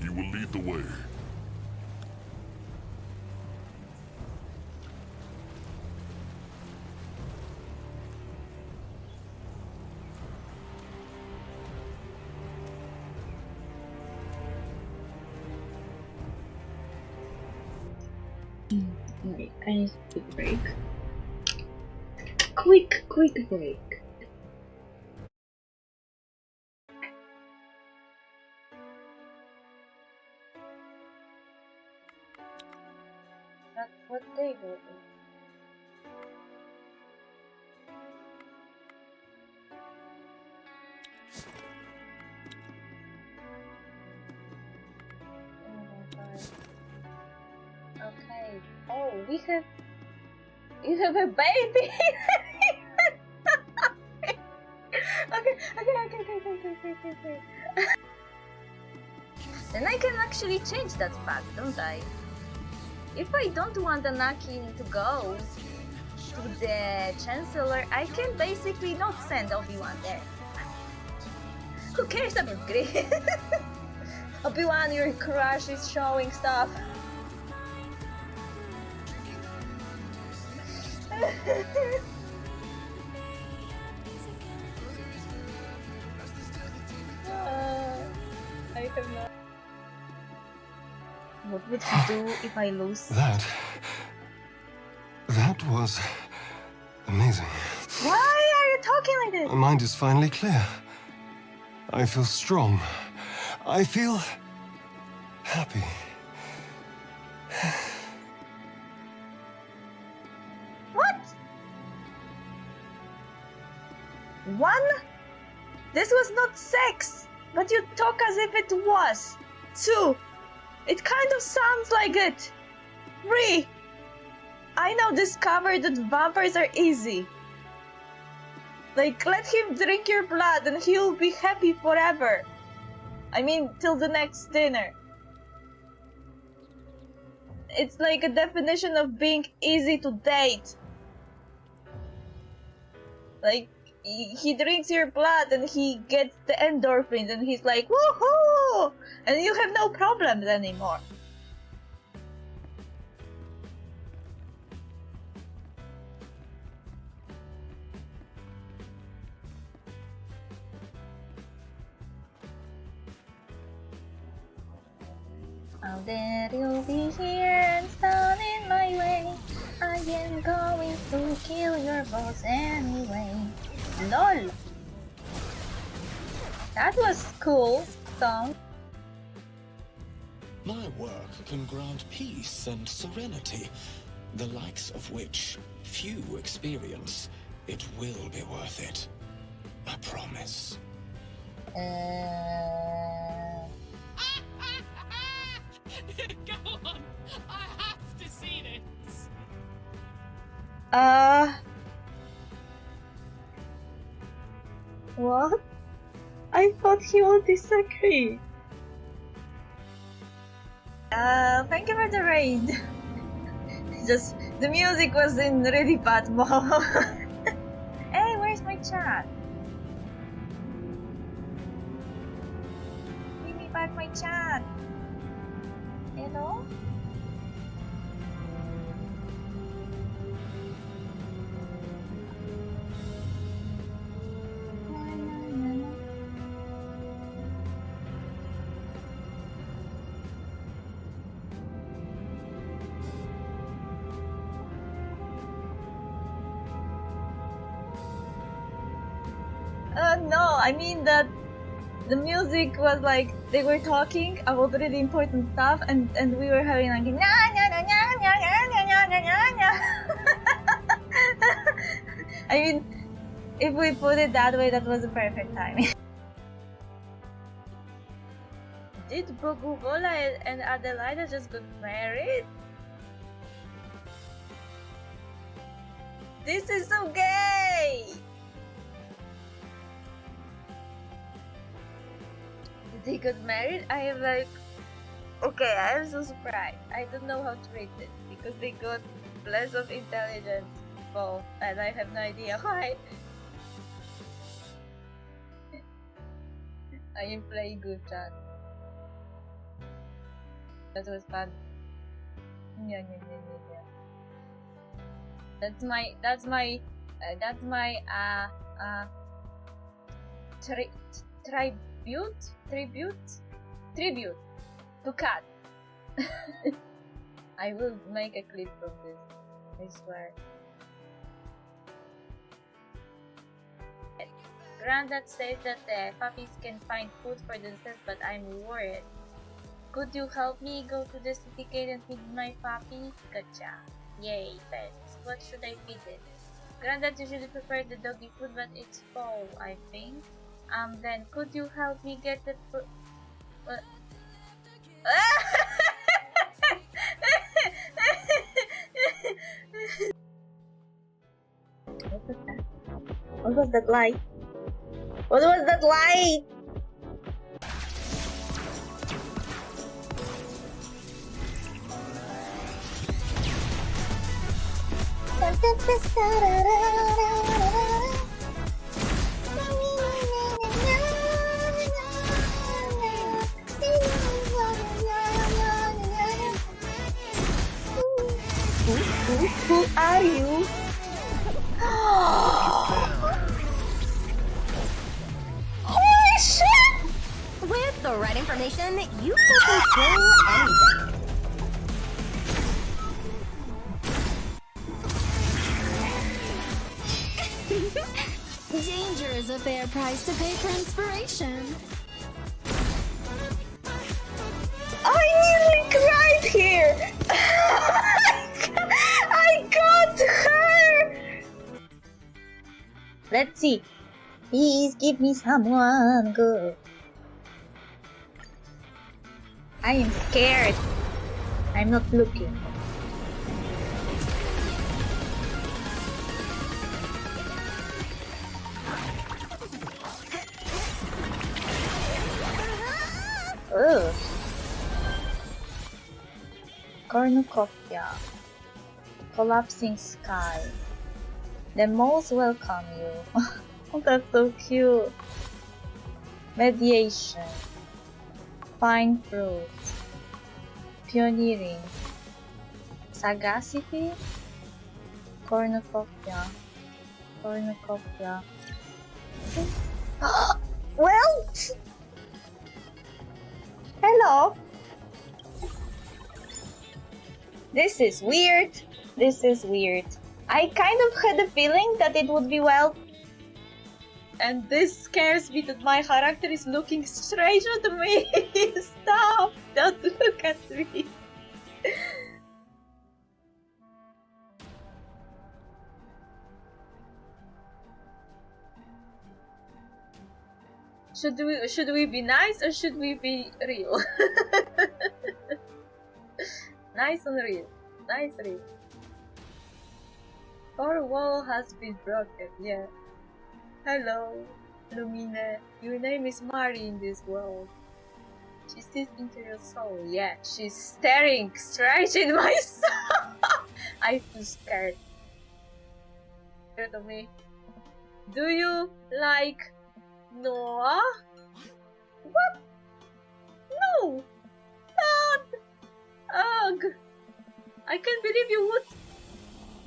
Speaker 5: You will lead the way.
Speaker 1: Wait, I need a quick break. Quick break. That's what they will do. Wait. Oh, we have. You have a baby. Okay. Then I can actually change that fact, don't I? If I don't want Anakin to go to the Chancellor, I can basically not send Obi-Wan there. Who cares about Grey? Obi-Wan, your crush is showing stuff. I have no. What would he do if I lose?
Speaker 10: That was amazing.
Speaker 1: Why are you talking like this?
Speaker 10: My mind is finally clear. I feel strong. I feel happy.
Speaker 1: What? 1? This was not sex, but you talk as if it was. 2. It kind of sounds like it. 3. I now discovered that vampires are easy. Like, let him drink your blood and he'll be happy forever. I mean, till the next dinner. It's like a definition of being easy to date. Like, he drinks your blood and he gets the endorphins and he's like, woohoo! And you have no problems anymore. How dare you be here and stand in my way? I am going to kill your boss anyway. LOL! That was cool, song.
Speaker 11: My work can grant peace and serenity, the likes of which few experience. It will be worth it. I promise.
Speaker 12: Go on! I have to see this!
Speaker 1: What? I thought he would disagree. Thank you for the raid. Just, the music was in really bad mode. Hey, where's my chat? Give me back my chat. Hello? No, I mean that the music was like they were talking about really important stuff, and we were having like I mean, if we put it that way, that was a perfect timing. Did Bogubola and Adelaida just got married? This is so gay! They got married? I am like, okay, I am so surprised. I don't know how to rate it because they got less of intelligence both, and I have no idea why. I am playing good chat. That was fun. Yeah. That's my tribute to Cat. I will make a clip from this, I swear. Granddad says that the puppies can find food for themselves, but I'm worried. Could you help me go to the city gate and feed my puppy? Gotcha. Yay, pets. What should I feed it? Granddad usually prefers the doggy food, but it's fall, I think. Then could you help me get the food?
Speaker 3: What was that light? What was that light? Who are you? Holy shit!
Speaker 13: With the right information, you can control anything.
Speaker 14: Danger is a fair price to pay for inspiration.
Speaker 3: I nearly cried here! I got her! Let's see. Please give me someone good. I am scared. I'm not looking. Ugh. Cornucopia. Collapsing sky. The moles welcome you. Oh, that's so cute. Mediation. Fine fruit. Pioneering. Sagacity. Cornucopia. Cornucopia. Well, hello. This is weird. This is weird. I kind of had a feeling that it would be well. And this scares me that my character is looking straight at me. Stop! Don't look at me. Should we be nice or should we be real? Nice and real. Nice real. Our wall has been broken, yeah. Hello, Lumine. Your name is Mari in this world. She sees into your soul, yeah. She's staring straight in my soul. I feel scared. Scared of me. Do you like Noah? What? No! God! Ugh! I can't believe you would.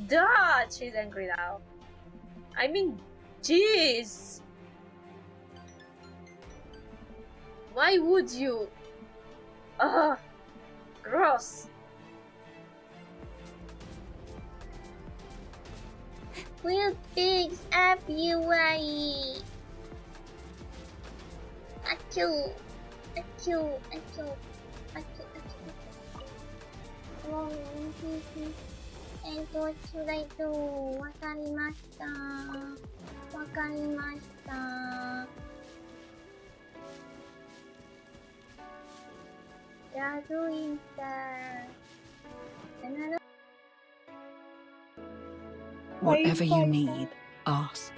Speaker 3: Dad! She's angry now. I mean, jeez! Why would you? Ugh! Gross! Will pigs everywhere. Achoo! Achoo! Achoo! Achoo! Achoo! And what should I do? わかりました。わかりました。They're doing that.
Speaker 15: Whatever you need, ask.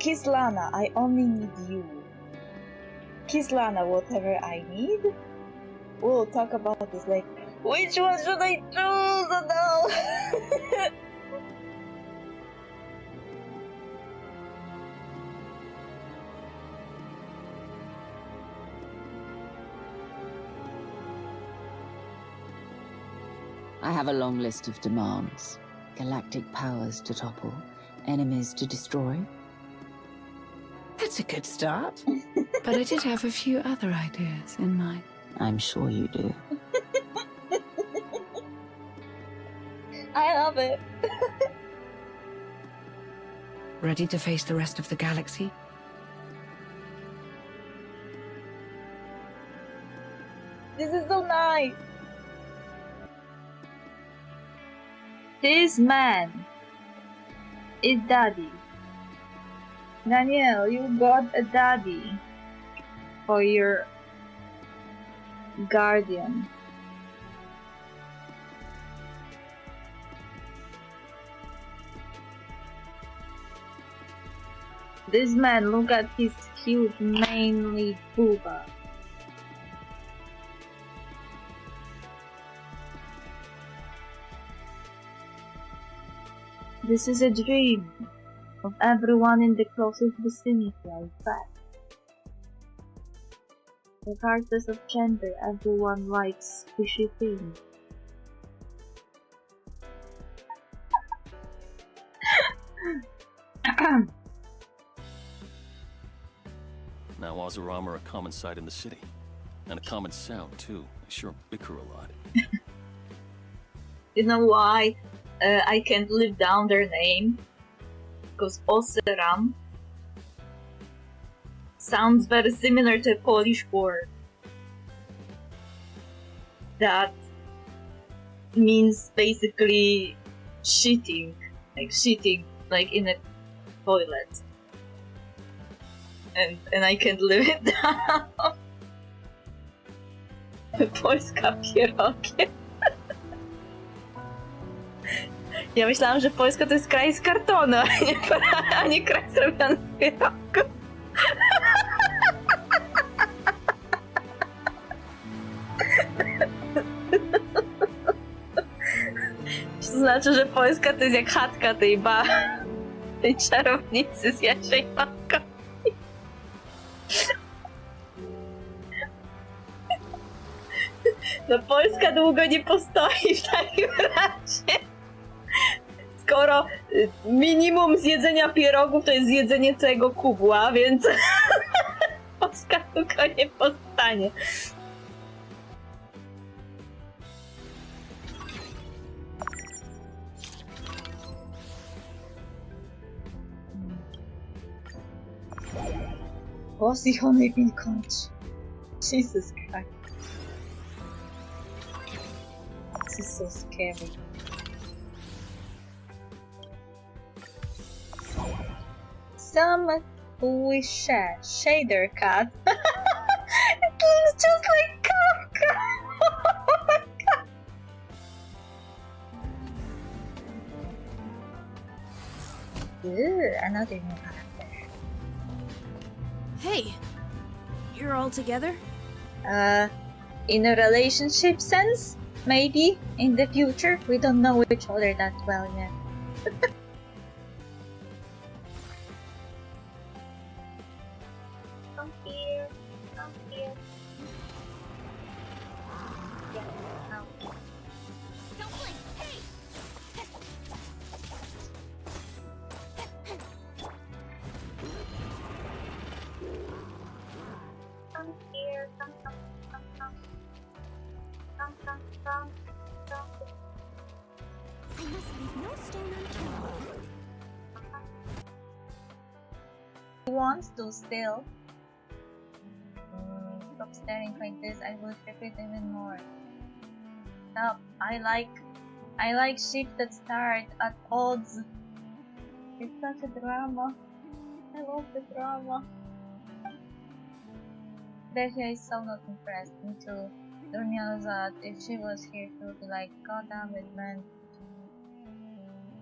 Speaker 3: Kislana, I only need you. Kislana, whatever I need? We'll talk about this later. Which one should I choose? No!
Speaker 16: I have a long list of demands. Galactic powers to topple, enemies to destroy.
Speaker 15: That's a good start. But I did have a few other ideas in mind.
Speaker 16: I'm sure you do.
Speaker 3: I love it.
Speaker 15: Ready to face the rest of the galaxy?
Speaker 3: This is so nice.
Speaker 1: This man is daddy. Daniel, you got a daddy for your guardian. This man, look at his huge manly booba. This is a dream of everyone in the closest vicinity, I bet. Regardless of gender, everyone likes squishy things.
Speaker 17: Now Ozurama are a common sight in the city. And a common sound, too. They sure bicker a lot.
Speaker 1: You know why I can't live down their name? Because Oseram sounds very similar to a Polish word that means basically shitting, like in a toilet. And I can't live it down. Polska pierogiem. Ja myślałam, że Polska to jest kraj z kartonu, a nie kraj zrobiony z pierogów. To znaczy, że Polska to jest jak chatka tej czarownicy z Jasiej Maka. No Polska długo nie postoi w takim razie. Skoro minimum zjedzenia pierogów to jest zjedzenie całego kubła, więc Polska długo nie powstanie. Bossy honey bean conch. Jesus Christ. This is so scary. Some wish shader cat. It looks just like Kafka. Oh my god. Ooh, another new character.
Speaker 14: Hey, you're all together?
Speaker 1: In a relationship sense? Maybe in the future. We don't know each other that well yet. Come here. Come here. Yeah, now. Come here. Come.
Speaker 14: I must leave no stone unturned.
Speaker 3: He wants to still. Stop staring like this. I will repeat even more. Stop. I like ships that start at odds. It's such a drama. I love the drama. Dehya is so not impressed. Me too. Durnia that if she was here, she would be like, God damn it, man.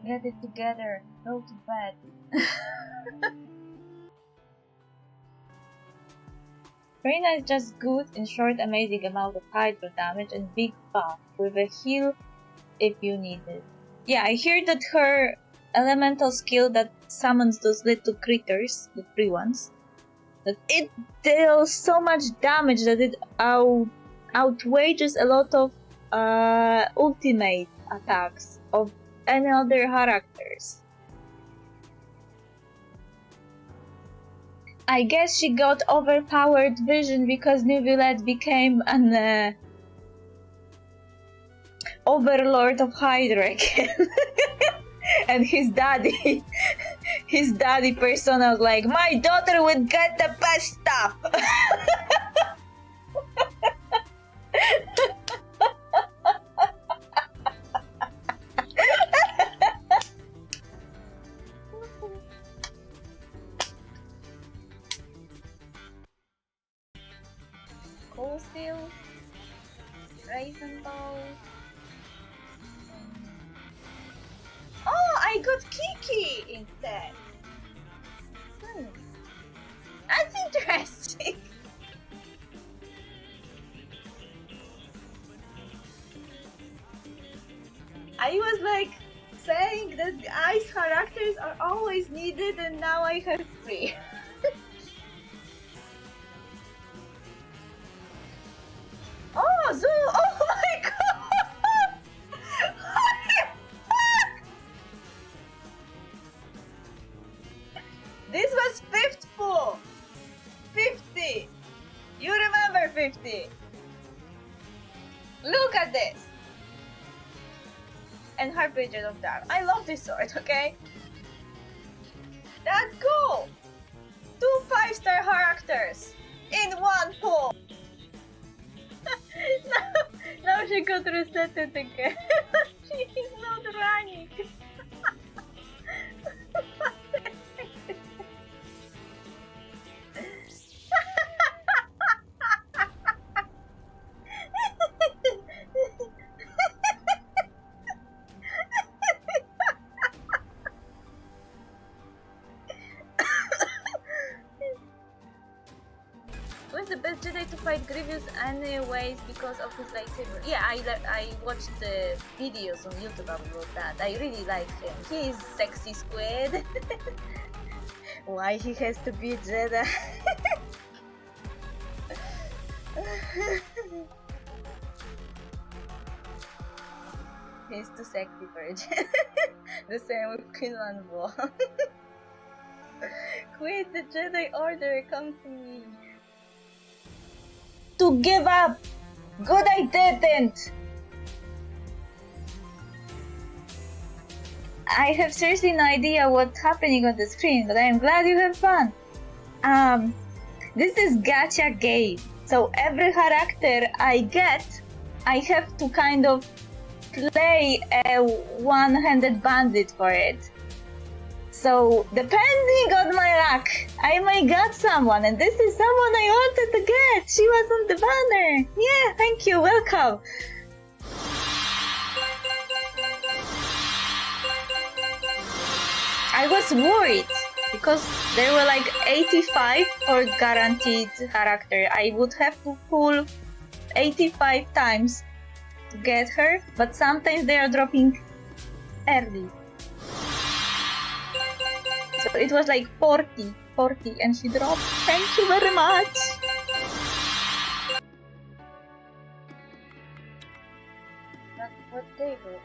Speaker 3: Get it together. Go to bed. Reina is just good in short amazing amount of hydro damage and big buff with a heal if you need it. Yeah, I hear that her elemental skill that summons those little critters, the free ones, that it deals so much damage that it outwages a lot of ultimate attacks of any other characters. I guess she got overpowered vision because Neuvillette became an overlord of Hydra again. And his daddy persona was like, my daughter would get the best stuff. Cool Steel, Ravenbow. Oh, I got Kiki instead. like saying that the ice characters are always needed and now I have 3. Oh, Zoo! Oh my god! Holy fuck! This was 5th pull! 50! You remember 50! Look at this! And Harbinger of Dark. I love this sword, okay? That's cool! 2 5-star characters in 1 pull! now she got resetted again. She is not running. Who's the best Jedi to fight Grievous anyways because of his lightsaber? Yeah, I watched the videos on YouTube about that. I really like him. He is sexy squid. Why he has to be a Jedi? He's too sexy for a Jedi. The same with Quinlan Wall. Quit the Jedi Order, come to me. To give up! Good, I didn't! I have seriously no idea what's happening on the screen, but I am glad you have fun. This is gacha game, so every character I get, I have to kind of play a one-handed bandit for it. So, depending on my luck, I may get someone, and this is someone I wanted to get! She was on the banner! Yeah, thank you, welcome! I was worried, because there were like 85 for guaranteed character. I would have to pull 85 times to get her, but sometimes they are dropping early. So it was like 40, and she dropped. Thank you very much! What day was it?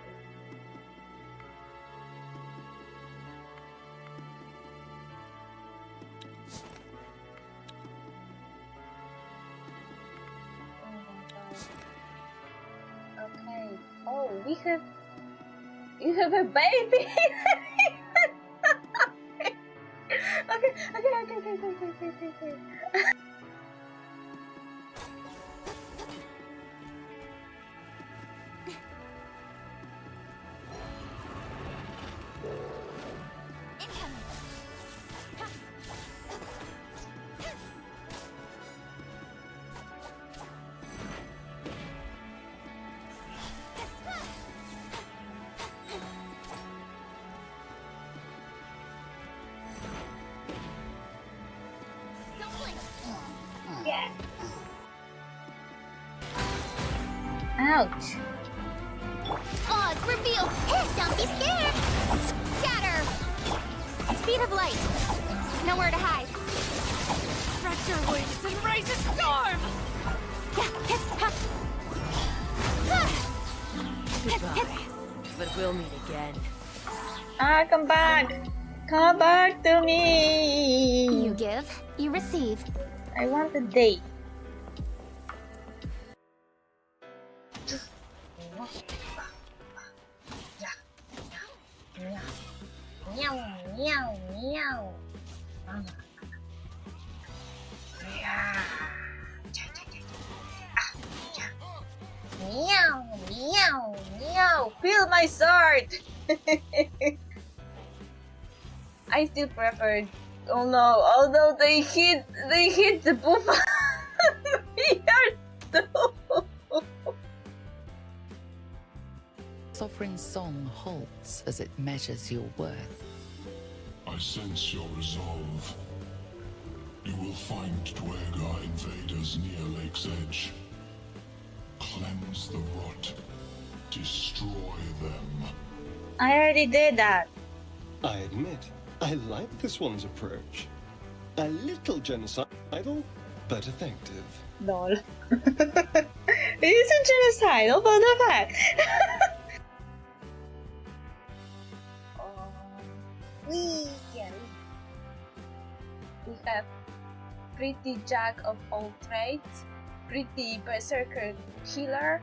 Speaker 3: Okay. Oh, you have a baby! Okay. Ouch.
Speaker 14: Oz, reveal! Don't be scared! Scatter! Speed of light. Nowhere to hide.
Speaker 12: Stretch your wings and raise a storm!
Speaker 15: Goodbye. But we'll meet again.
Speaker 1: Ah, come back! Come back to me!
Speaker 14: You give, you receive.
Speaker 1: I want a date. Meow. Meow. Feel my sword. I still prefer. Oh no! Although they hit the buff. We are so.
Speaker 18: Sovereign's song halts as it measures your worth.
Speaker 4: I sense your resolve. You will find Dwerga invaders near Lake's Edge. Cleanse the rot. Destroy them.
Speaker 3: I already did that.
Speaker 10: I admit, I like this one's approach. A little genocidal, but effective.
Speaker 3: Lol. It isn't genocidal, but the fact. Yeah. We have pretty jack of all trades, pretty berserker healer,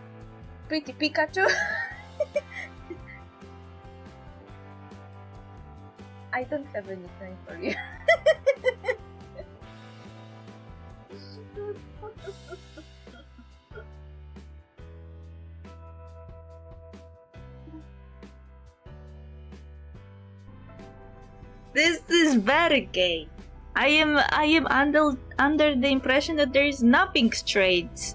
Speaker 3: pretty Pikachu. I don't have any time for you.
Speaker 1: This is very gay. I am under the impression that there is nothing straight.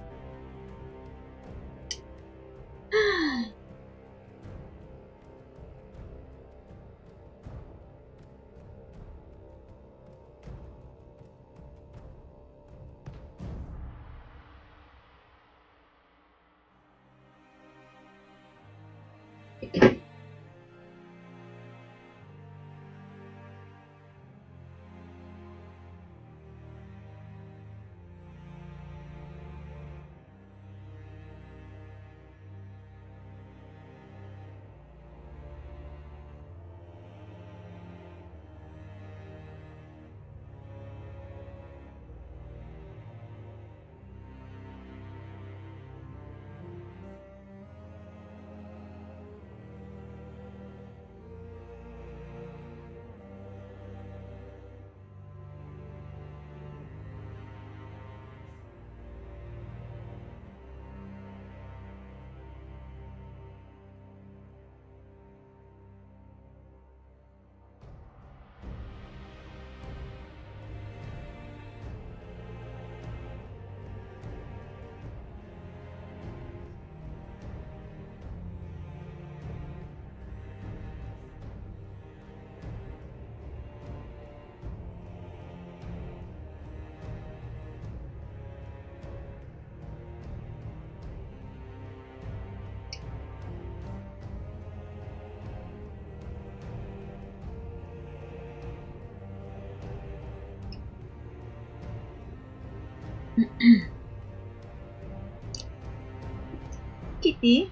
Speaker 1: Kitty,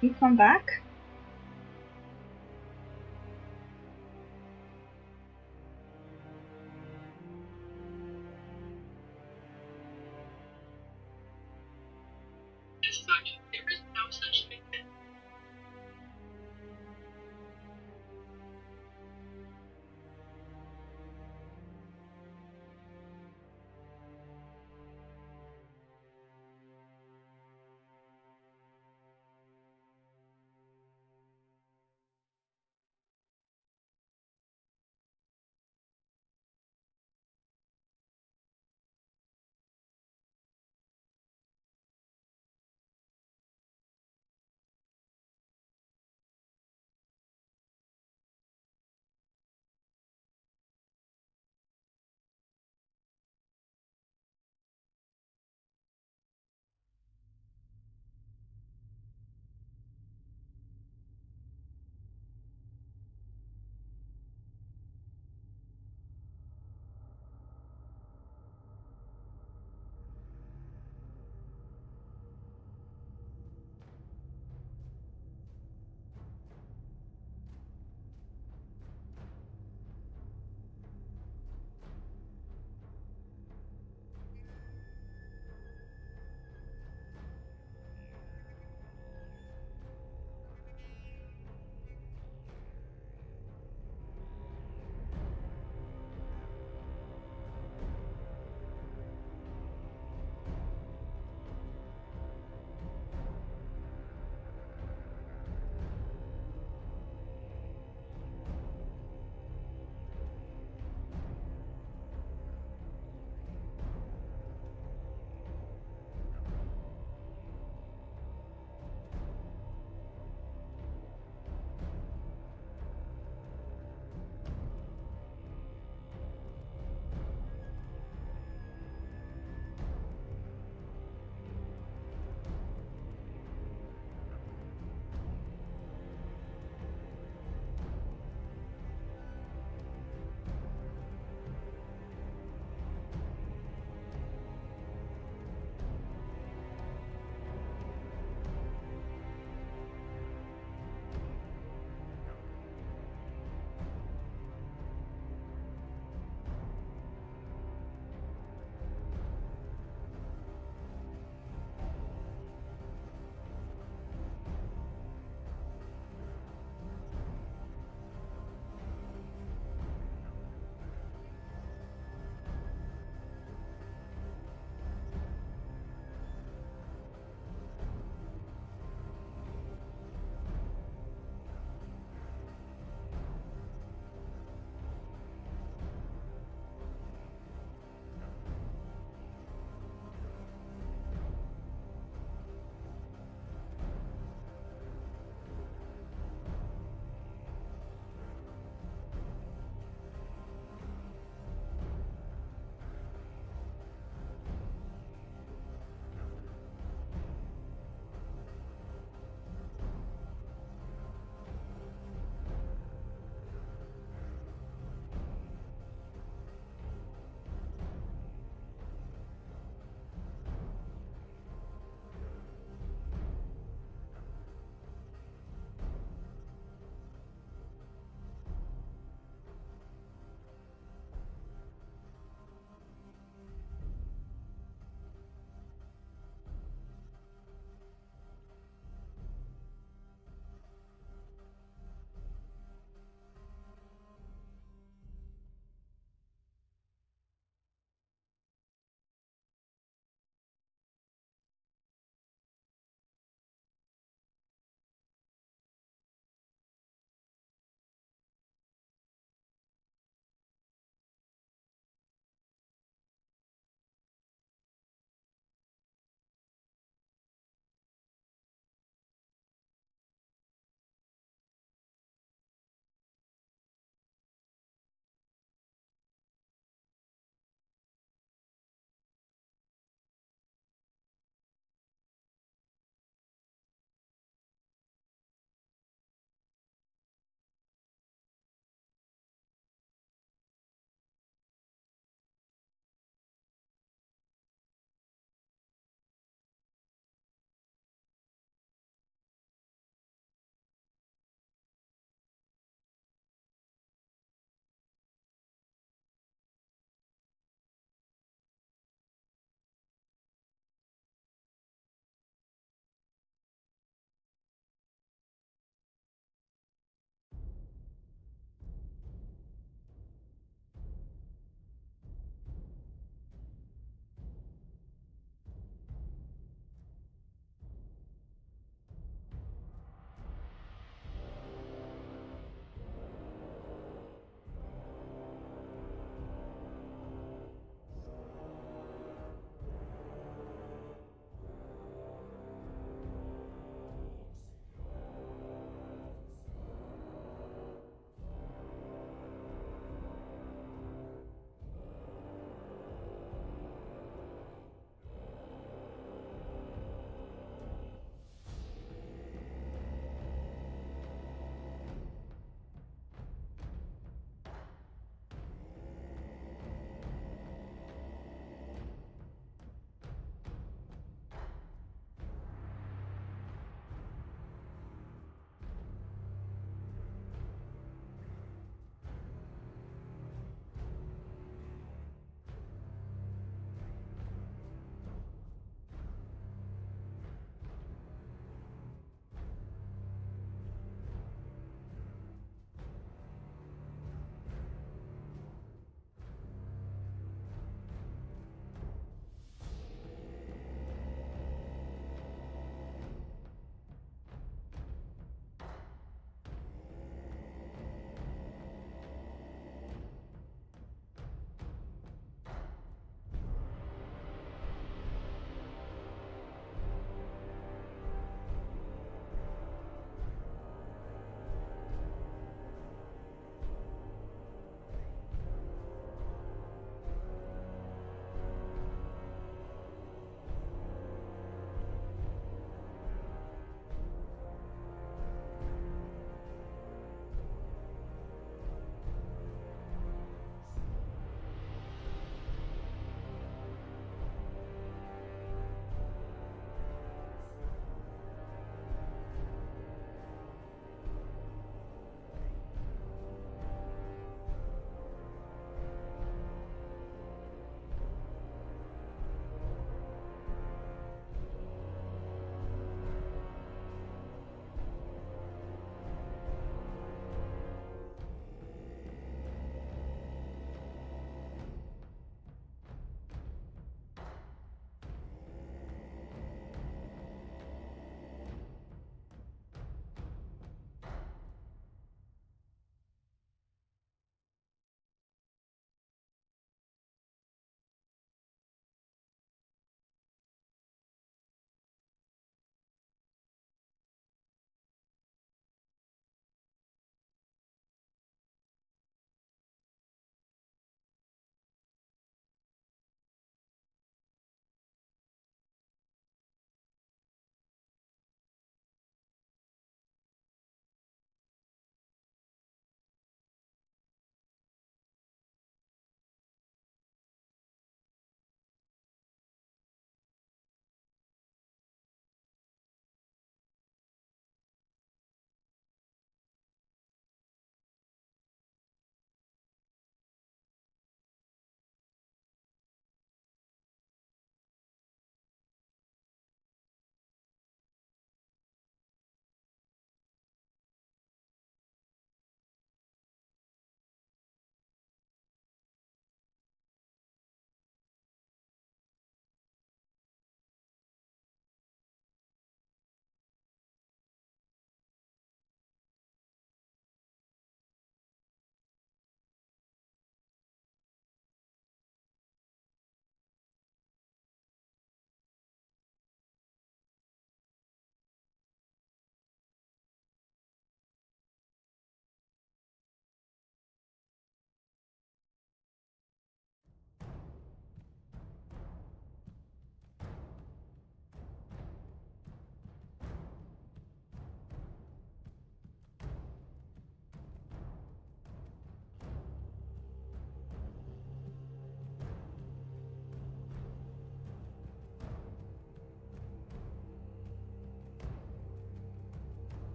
Speaker 1: you come back?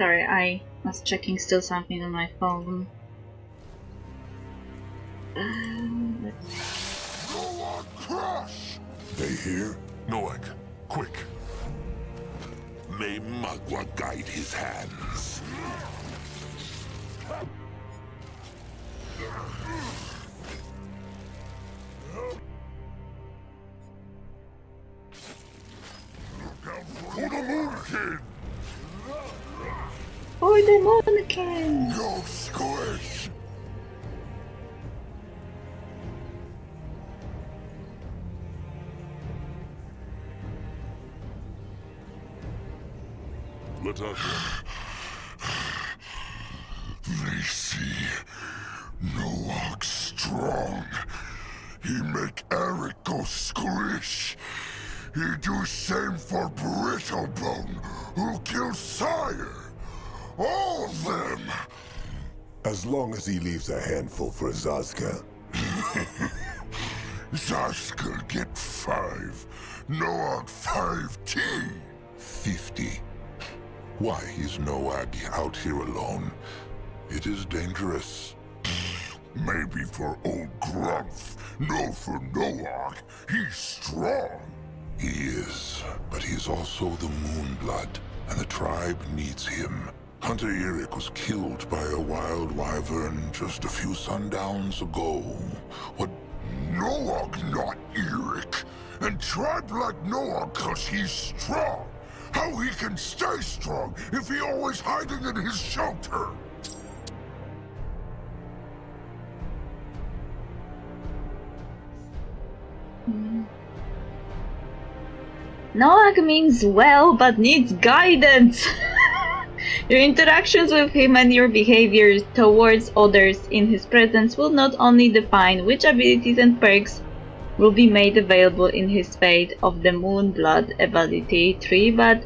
Speaker 1: Sorry, I was checking still something on my phone.
Speaker 2: They here?
Speaker 5: Noak, quick.
Speaker 2: May Magua guide his hands. For the Moonkin!
Speaker 1: For the Moonkin!
Speaker 2: Go squish!
Speaker 5: Let us.
Speaker 2: They see Noak strong. He make Eric go squish. He do same for Brittlebone, who killed Sire. All them.
Speaker 9: As long as he leaves a handful for Zazka.
Speaker 2: Zazka get 5. Noak 5T. 50. Why is Noak out here alone? It is dangerous. Maybe for old Grumph. No for Noak. He's strong. He is, but he's also the Moonblood, and the tribe needs him. Hunter Eric was killed by a wild wyvern just a few sundowns ago. What? Noak not Eric, and tribe like Noak cause he's strong. How he can stay strong if he always hiding in his shelter?
Speaker 1: Noak means well, but needs guidance. Your interactions with him and your behavior towards others in his presence will not only define which abilities and perks will be made available in his Fate of the Moonblood ability tree, but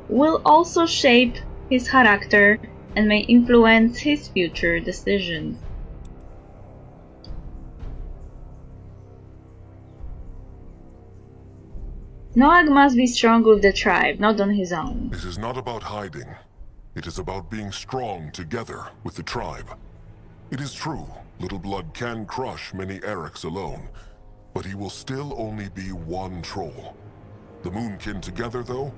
Speaker 1: will also shape his character and may influence his future decisions. Noak must be strong with the tribe, not on his own.
Speaker 5: This is not about hiding. It is about being strong together with the tribe. It is true, Little Blood can crush many Erics alone, but he will still only be one troll. The Moonkin together, though,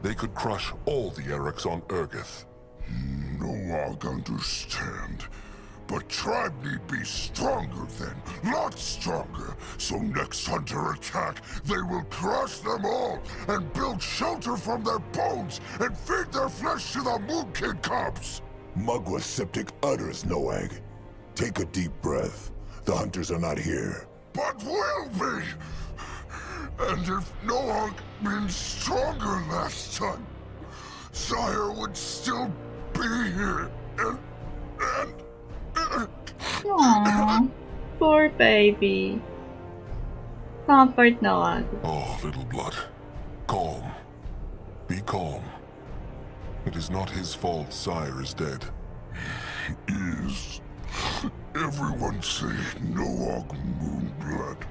Speaker 5: they could crush all the Erics on Urgith.
Speaker 2: Noak understand. But tribe need be stronger then, lots stronger. So next hunter attack, they will crush them all and build shelter from their bones and feed their flesh to the Moonkin cubs.
Speaker 9: Mugwa septic utters, Noag. Take a deep breath. The hunters are not here.
Speaker 2: But will be. And if Noak been stronger last time, Sire would still be here and
Speaker 1: Aww, poor baby. Comfort Noak.
Speaker 5: Oh, Little Blood. Calm. Be calm. It is not his fault Sire is dead.
Speaker 2: Is. Everyone say Noak Moonblood.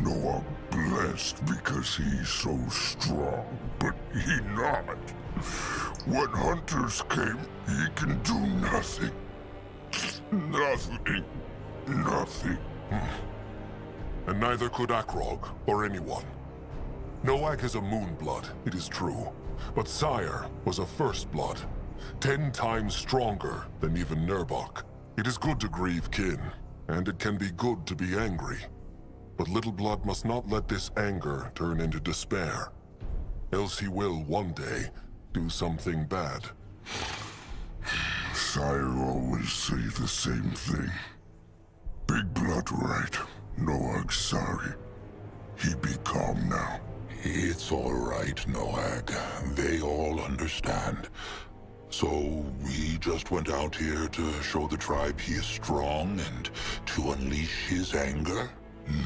Speaker 2: Noak blessed because he's so strong, but he not. When hunters came, he can do nothing. Nothing. Nothing.
Speaker 5: And neither could Akrog, or anyone. Noak is a Moonblood, it is true. But Sire was a First Blood, 10 times stronger than even Nurbok. It is good to grieve kin, and it can be good to be angry. But Little Blood must not let this anger turn into despair. Else he will, one day, do something bad.
Speaker 2: Sire always say the same thing. Big Blood right. Noak sorry. He be calm now. It's all right, Noak. They all understand. So we just went out here to show the tribe he is strong and to unleash his anger?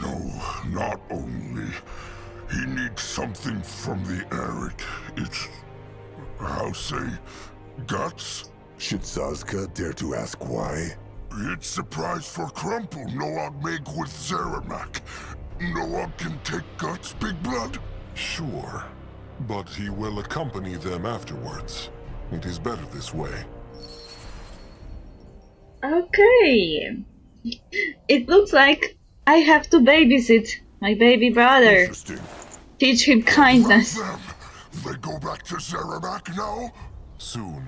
Speaker 2: No, not only. He needs something from the Eric. It's... how say... guts?
Speaker 9: Should Zazka dare to ask why?
Speaker 2: It's surprise for Crumple Noak make with Zeramak. Noak can take guts, Big Blood?
Speaker 5: Sure, but he will accompany them afterwards.
Speaker 4: It is better this way.
Speaker 1: Okay. It looks like I have to babysit my baby brother.
Speaker 2: Interesting.
Speaker 1: Teach him kindness.
Speaker 2: They go back to Zeramak now?
Speaker 4: Soon.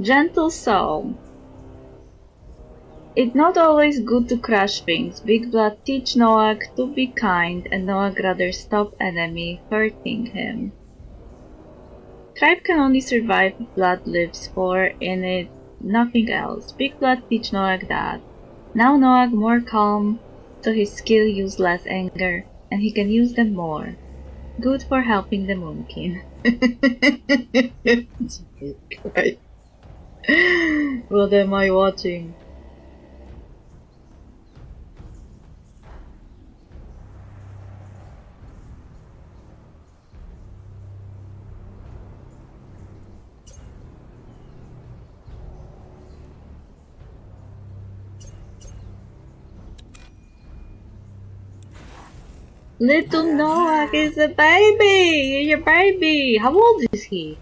Speaker 1: Gentle soul. It's not always good to crush things. Big Blood teach Noak to be kind, and Noak rather stop enemy hurting him. Tribe can only survive if blood lives for in it, nothing else. Big Blood teach Noak that. Now Noak more calm, so his skill use less anger, and he can use them more. Good for helping the Moonkin. Jesus Christ. What am I watching? Little Noak is a baby! He's a baby! How old is he?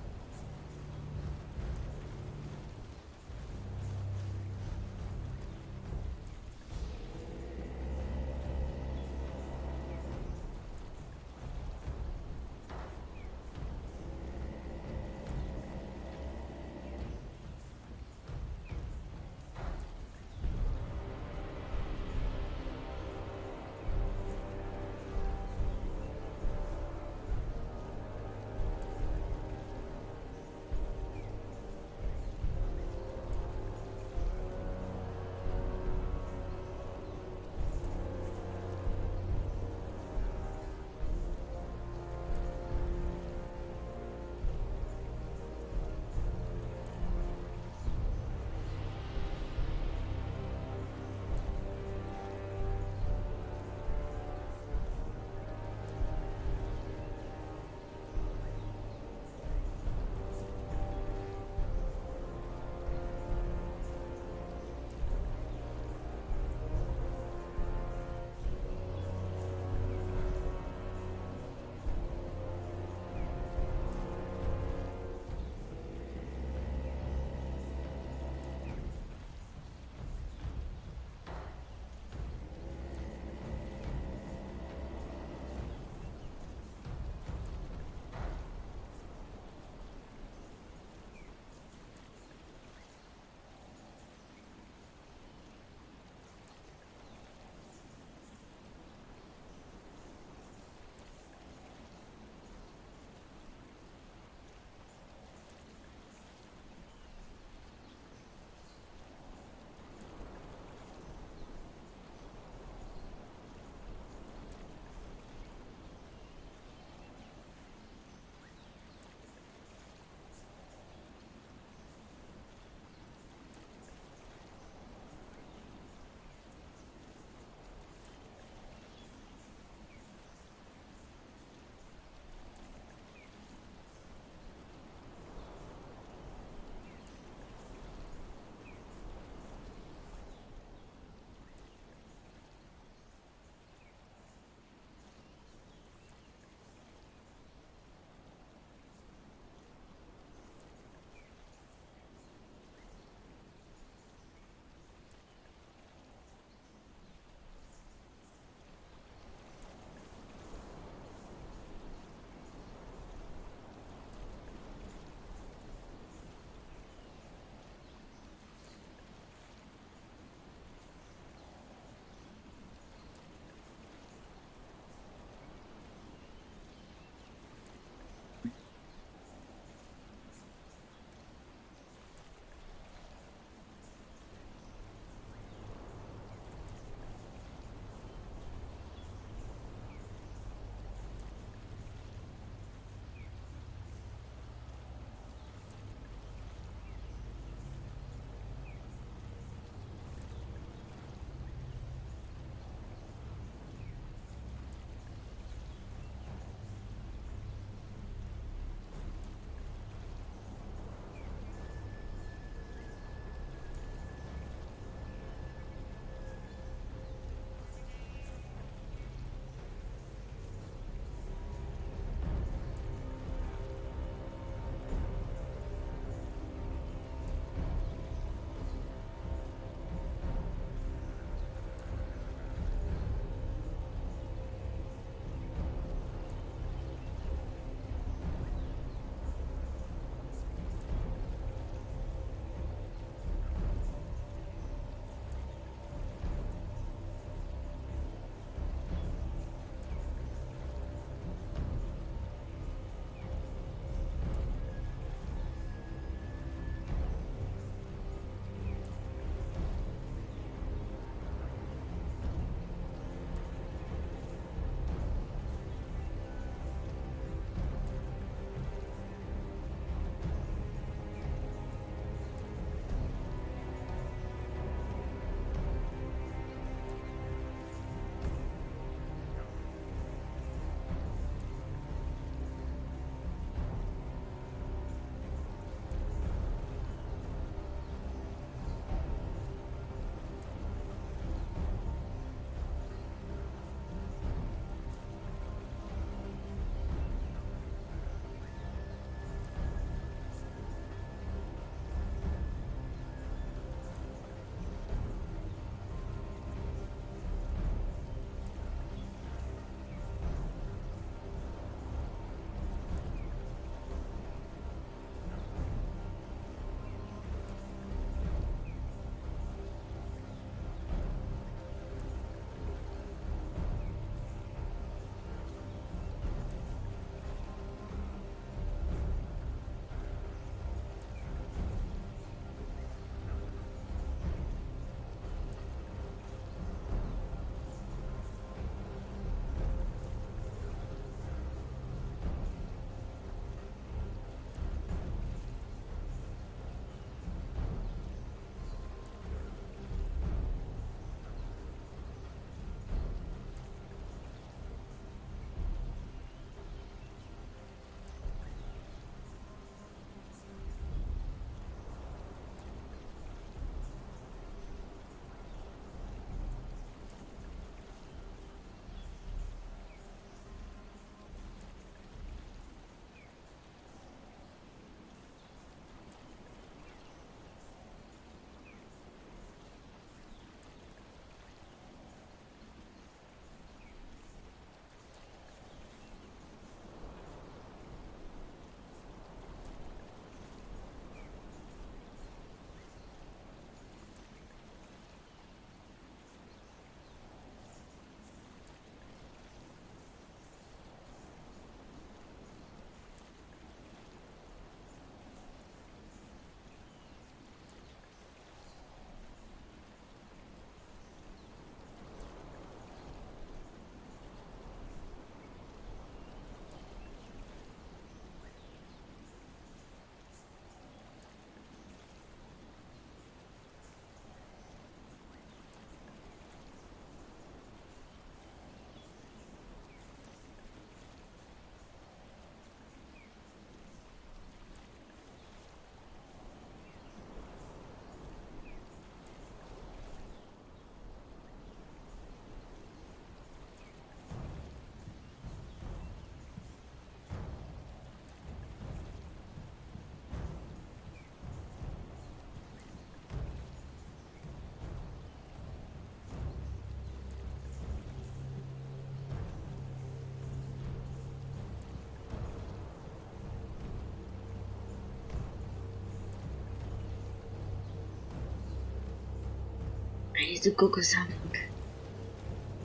Speaker 1: I need to Google something.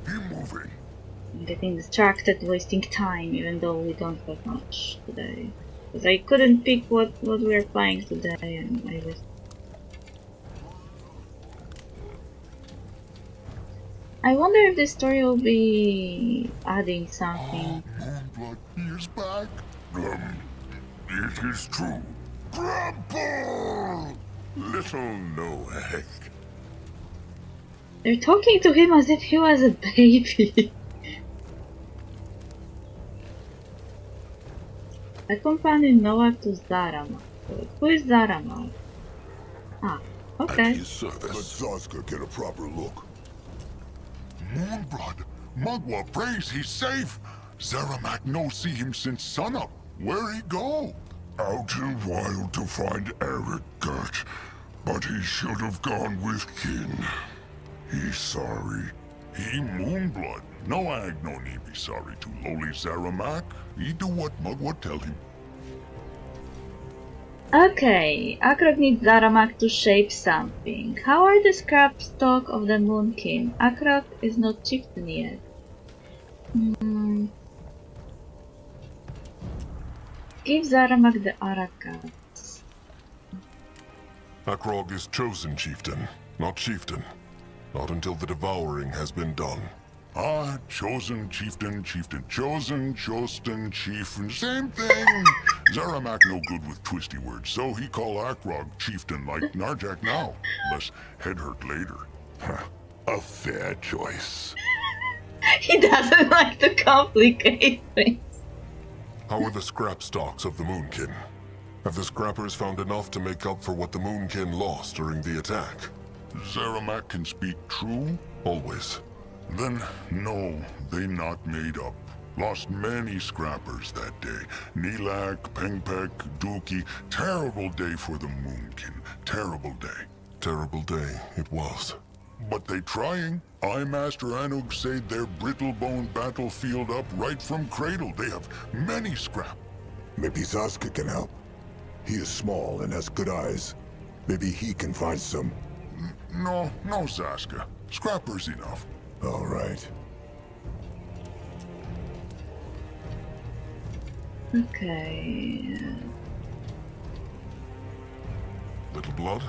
Speaker 2: Keep moving.
Speaker 1: I'm getting distracted, wasting time, even though we don't have much today. Because I couldn't pick what we're playing today, and I was... I wonder if this story will be adding something.
Speaker 2: Moonblood, he is back. It is true. Grumble! Little no-egg.
Speaker 1: They're talking to him as if he was a baby. Accompany Noah to Zaramak. Who is Zaramak? Ah, okay.
Speaker 2: At his service. Let Zazka get a proper look. Moonblood! Mugwa prays he's safe! Zaramak no see him since sunup. Where he go? Out in wild to find Eric Gert, but he should have gone with kin. He's sorry. He Moonblood. No ag no need be sorry to lowly Zaramak. He do what Mugwa tell him.
Speaker 1: Okay, Akrok needs Zaramak to shape something. How are the scrap stock of the Moonkin? Akrok is not chieftain yet. Give Zaramak the Arakats.
Speaker 5: Akrog is chosen chieftain, not chieftain. Not until the devouring has been done.
Speaker 2: Ah, chosen chieftain, chieftain chosen, chosen chieftain, same thing. Zaramak no good with twisty words, so he call Akrog chieftain like Narjak now, less head hurt later. A fair choice.
Speaker 1: He doesn't like to complicate things.
Speaker 5: How are the scrap stocks of the Moonkin? Have the scrappers found enough to make up for what the Moonkin lost during the attack?
Speaker 2: Zaramak can speak true?
Speaker 5: Always.
Speaker 2: Then, no, they not made up. Lost many scrappers that day. Nilak, Pengpek, Dookie. Terrible day for the Moonkin. Terrible day.
Speaker 5: Terrible day it was.
Speaker 2: But they trying. I, Master Anug, say their brittle-bone battlefield up right from cradle. They have many scrap.
Speaker 9: Maybe Zazka can help. He is small and has good eyes. Maybe he can find some.
Speaker 2: No, Zaska. Scrappers enough.
Speaker 9: All right.
Speaker 1: Okay.
Speaker 5: Little Blood?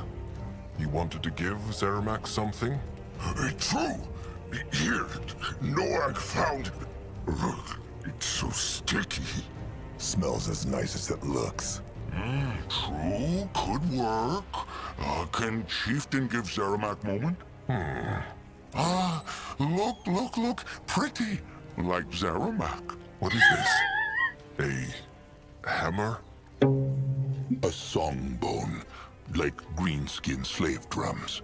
Speaker 5: You wanted to give Zaramak something?
Speaker 2: True. Here, Noak found... It's so sticky.
Speaker 9: Smells as nice as it looks.
Speaker 2: True, could work. Can Chieftain give Zaramak moment? Look, pretty. Like Zaramak.
Speaker 5: What is this? A hammer?
Speaker 2: A songbone, like greenskin slave drums.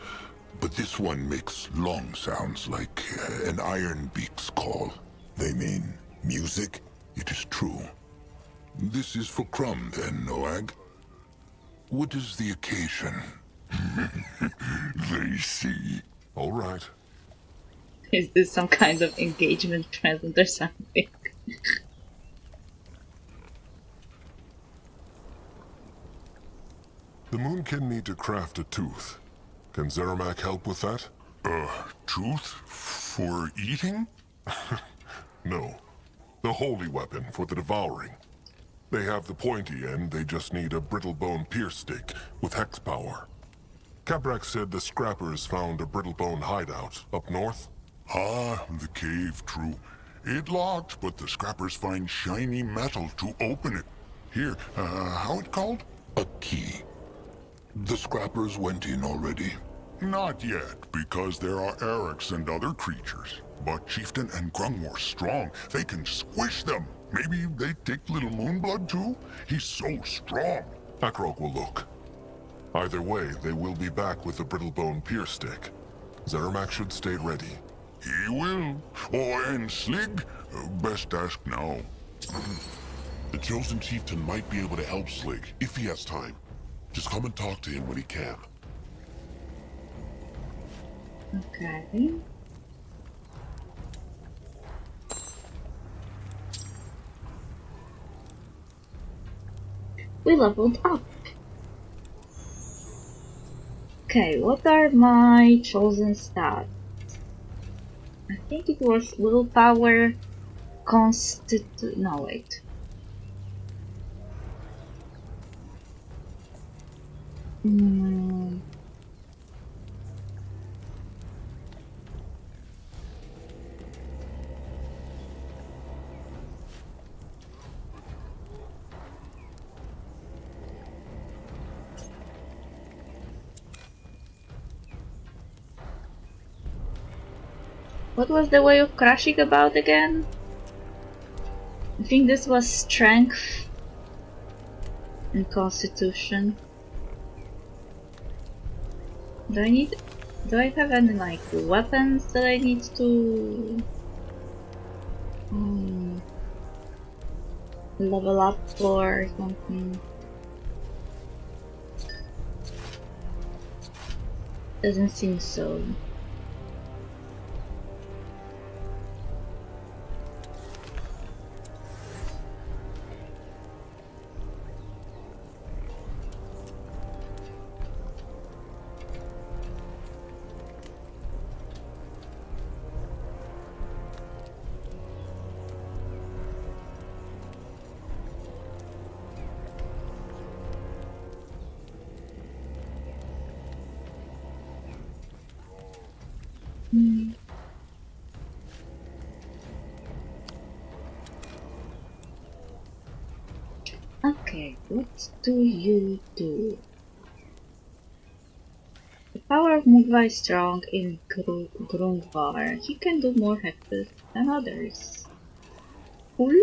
Speaker 2: But this one makes long sounds like an iron beak's call.
Speaker 9: They mean music?
Speaker 2: It is true. This is for Crumb then, Noag. What is the occasion? They see.
Speaker 5: All right.
Speaker 1: Is this some kind of engagement present or something?
Speaker 5: The Moonkin need to craft a tooth. Can Zaramak help with that?
Speaker 2: Tooth? For eating?
Speaker 5: No. The holy weapon for the devouring. They have the pointy end, they just need a brittle bone pierce stick with hex power. Kabrak said the scrappers found a brittle bone hideout up north.
Speaker 2: The cave, true. It locked, but the scrappers find shiny metal to open it. Here, how it called? A key. The scrappers went in already? Not yet, because there are Erics and other creatures. But Chieftain and Grungmore strong. They can squish them. Maybe they take little Moonblood too? He's so strong.
Speaker 5: Akrog will look. Either way, they will be back with the brittle bone pierce stick. Zaramak should stay ready.
Speaker 2: He will. Oh, and Slig? Best ask now.
Speaker 19: The chosen chieftain might be able to help Slig, if he has time. Just come and talk to him when he can.
Speaker 1: Okay. We leveled up. Okay, what are my chosen stats? I think it was willpower, no, wait. Hmm. What was the way of crashing about again? I think this was strength and constitution. Do I have any like weapons that I need to level up for or something? Doesn't seem so. Okay, what do you do? The power of Mugva is strong in Grungvar. He can do more hexes than others. Cool.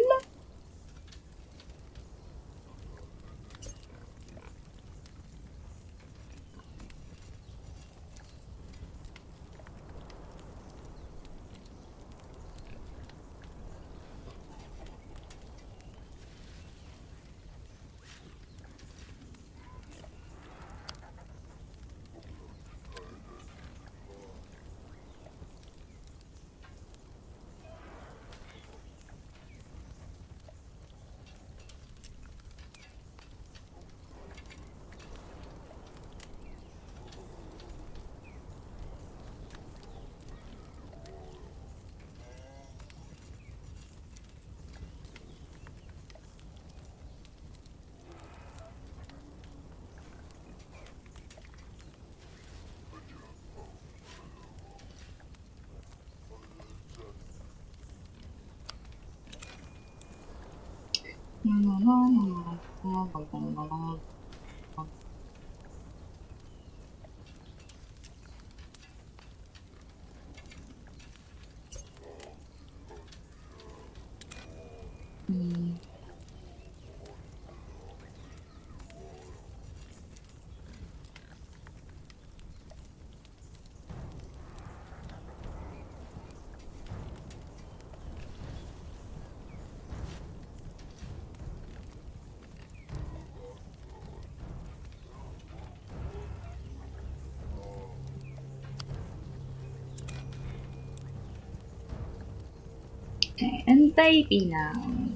Speaker 1: Okay, and baby now.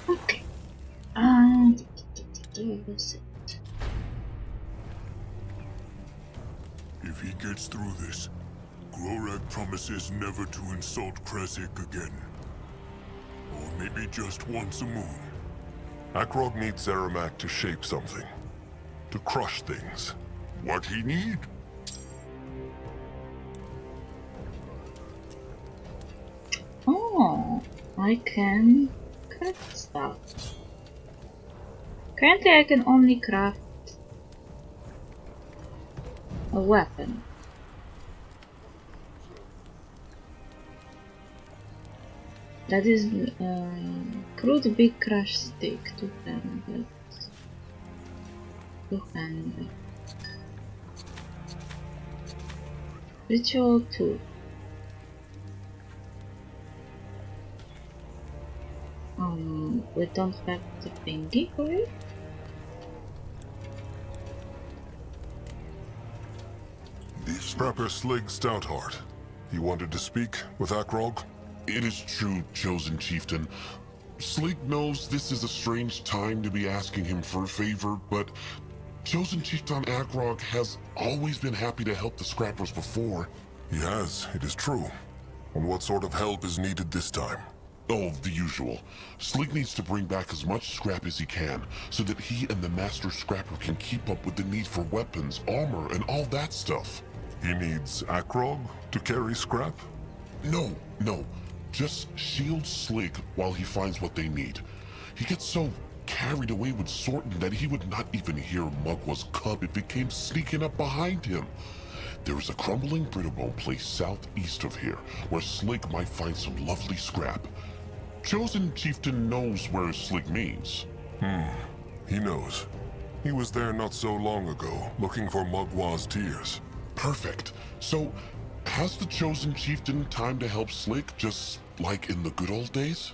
Speaker 1: Okay. And was it?
Speaker 7: If he gets through this, Glorak promises never to insult Kresik again. Or maybe just once a moon.
Speaker 4: Akrog needs Zeramak to shape something. To crush things.
Speaker 7: What he need?
Speaker 1: Oh, I can cut stuff. Currently I can only craft a weapon. That is crude big crush stick, two-handed. Ritual 2. We don't have the thingy for it.
Speaker 5: Scrapper Slig Stoutheart. You wanted to speak with Akrog?
Speaker 19: It is true, Chosen Chieftain. Slig knows this is a strange time to be asking him for a favor, but Chosen Chieftain Akrog has always been happy to help the Scrappers before.
Speaker 5: He has, it is true. And what sort of help is needed this time?
Speaker 19: Oh, the usual. Slig needs to bring back as much scrap as he can, so that he and the Master Scrapper can keep up with the need for weapons, armor, and all that stuff.
Speaker 5: He needs Akrog to carry scrap?
Speaker 19: No. Just shield Slig while he finds what they need. He gets so carried away with sorting that he would not even hear Mugwa's cub if it came sneaking up behind him. There is a crumbling brittlebone place southeast of here, where Slig might find some lovely scrap. Chosen Chieftain knows where Slig means.
Speaker 5: He knows. He was there not so long ago, looking for Mugwa's tears.
Speaker 19: Perfect. So, has the Chosen Chieftain time to help Slig, just like in the good old days?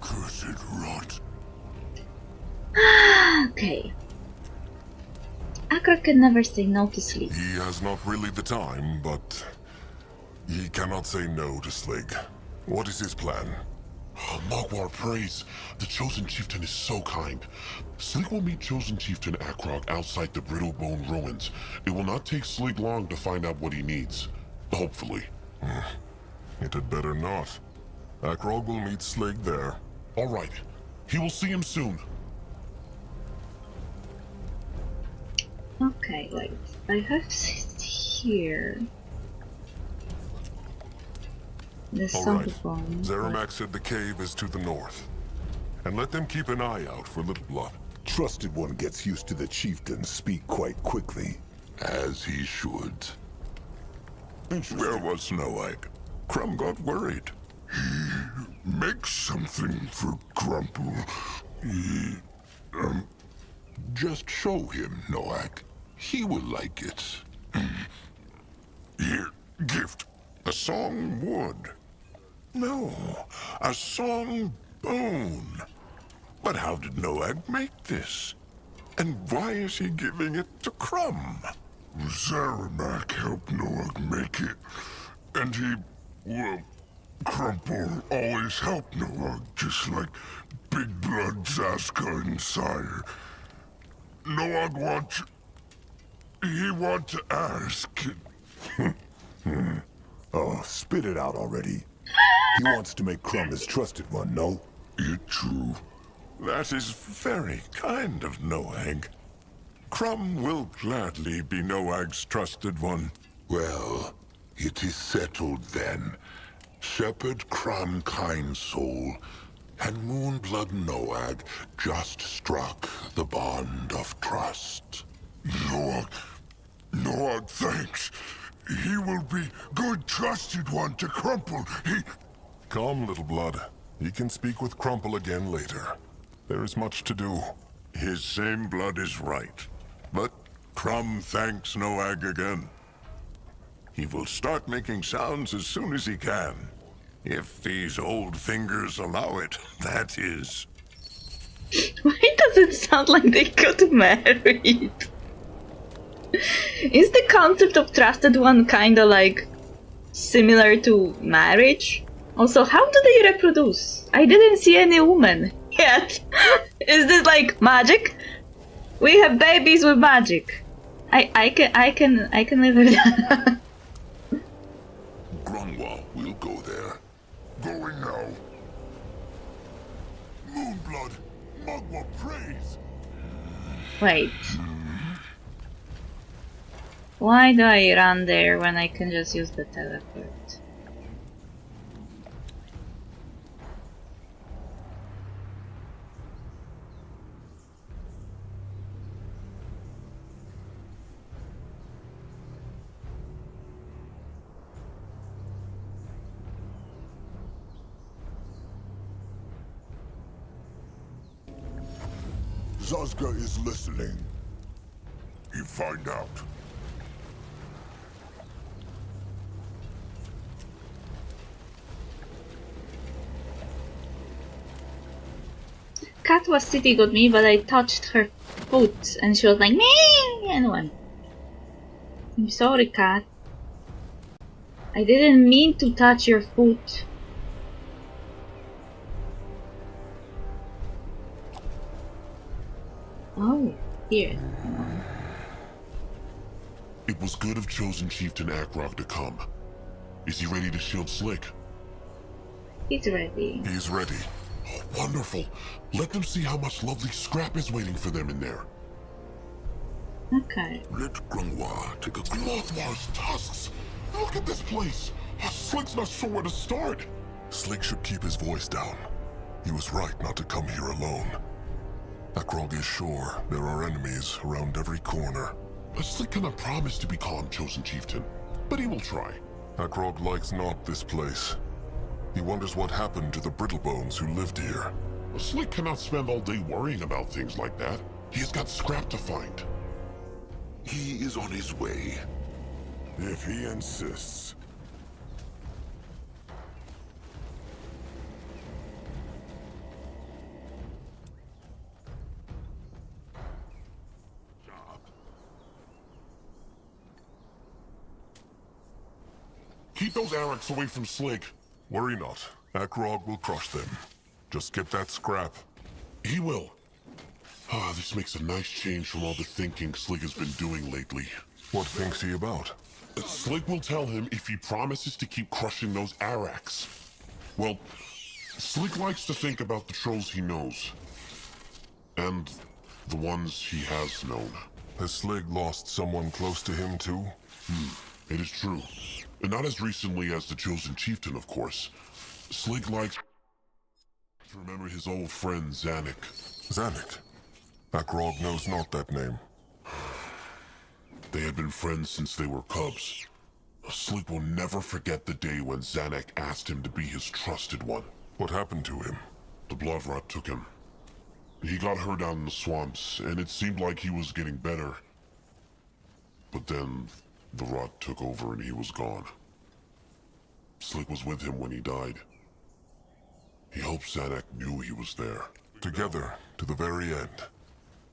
Speaker 19: Cursed rot.
Speaker 1: Okay. Akra can never say no to sleep.
Speaker 5: He has not really the time, but he cannot say no to Slig. What is his plan?
Speaker 19: Mogwar prays. The Chosen Chieftain is so kind. Slig will meet Chosen Chieftain Akrog outside the Brittlebone ruins. It will not take Slig long to find out what he needs. Hopefully.
Speaker 5: It had better not. Akrog will meet Slig there.
Speaker 19: All right. He will see him soon.
Speaker 1: Okay, wait. I have this here. The
Speaker 5: All right.
Speaker 1: Songbone.
Speaker 5: Zeramak said the cave is to the north. And let them keep an eye out for Little Blood.
Speaker 9: Trusted one gets used to the chieftain's speak quite quickly.
Speaker 2: As he should.
Speaker 7: Where was Noag? Crumb got worried.
Speaker 2: Make something for Crumple. Just show him, Noak. He will like it.
Speaker 7: Here, gift. A song wood. No, a song bone. But how did Noag make this? And why is he giving it to Crumb?
Speaker 2: Zeramak helped Noak make it. And he, well, Crumple always helped Noak, just like Big Blood, Zaska, and Sire. Noak he want to ask.
Speaker 9: Oh, spit it out already. He wants to make Crumb his trusted one, no?
Speaker 2: It's true.
Speaker 7: That is very kind of Noag. Crumb will gladly be Noag's trusted one.
Speaker 2: Well, it is settled then. Shepherd Crumb kind soul and Moonblood Noag just struck the bond of trust. Noag, thanks. He will be good trusted one to Crumple.
Speaker 5: Come, Little Blood. You can speak with Crumple again later. There is much to do.
Speaker 7: His same blood is right. But Crumb thanks Noag again. He will start making sounds as soon as he can. If these old fingers allow it, that is.
Speaker 1: Why does it sound like they got married? Is the concept of trusted one kinda like similar to marriage? Also, how do they reproduce? I didn't see any woman yet. Is this like magic? We have babies with magic. I can live with that.
Speaker 2: Grunwald will go there. Going now. Moonblood, Mugwa praise.
Speaker 1: Wait. Why do I run there when I can just use the teleport?
Speaker 2: Zazga is listening. You find out.
Speaker 1: Cat was sitting on me, but I touched her foot and she was like, "Meh!" and went. I'm sorry, Cat. I didn't mean to touch your foot. Oh, here.
Speaker 19: It was good of Chosen Chieftain Akrog to come. Is he ready to shield Slick?
Speaker 1: He's ready.
Speaker 5: He's ready.
Speaker 19: Oh, wonderful. Let them see how much lovely scrap is waiting for them in there.
Speaker 1: Okay.
Speaker 2: Let Grunwa take a
Speaker 19: Mothmar's tusks! Look at this place! Slick's not sure where to start.
Speaker 5: Slick should keep his voice down. He was right not to come here alone. Akrog is sure there are enemies around every corner.
Speaker 19: Slick cannot promise to be calm, Chosen Chieftain, but he will try.
Speaker 5: Akrog likes not this place. He wonders what happened to the Brittlebones who lived here.
Speaker 19: Slick cannot spend all day worrying about things like that. He has got scrap to find.
Speaker 2: He is on his way.
Speaker 9: If he insists.
Speaker 19: Keep those Araks away from Slick.
Speaker 5: Worry not. Akrog will crush them. Just get that scrap.
Speaker 19: He will. Ah, this makes a nice change from all the thinking Slig has been doing lately.
Speaker 5: What thinks he about?
Speaker 19: Slig will tell him if he promises to keep crushing those Araks. Well, Slig likes to think about the trolls he knows. And the ones he has known.
Speaker 5: Has Slig lost someone close to him too?
Speaker 19: It is true. And not as recently as the Chosen Chieftain, of course. Slig likes to remember his old friend Zanuck.
Speaker 5: Zanuck? Akrog knows not that name.
Speaker 19: They had been friends since they were cubs. Slig will never forget the day when Zanuck asked him to be his trusted one.
Speaker 5: What happened to him?
Speaker 19: The blood rot took him. He got hurt out in the swamps, and it seemed like he was getting better. But then, the rot took over and he was gone. Slig was with him when he died. He hoped Zanuck knew he was there.
Speaker 5: Together, to the very end.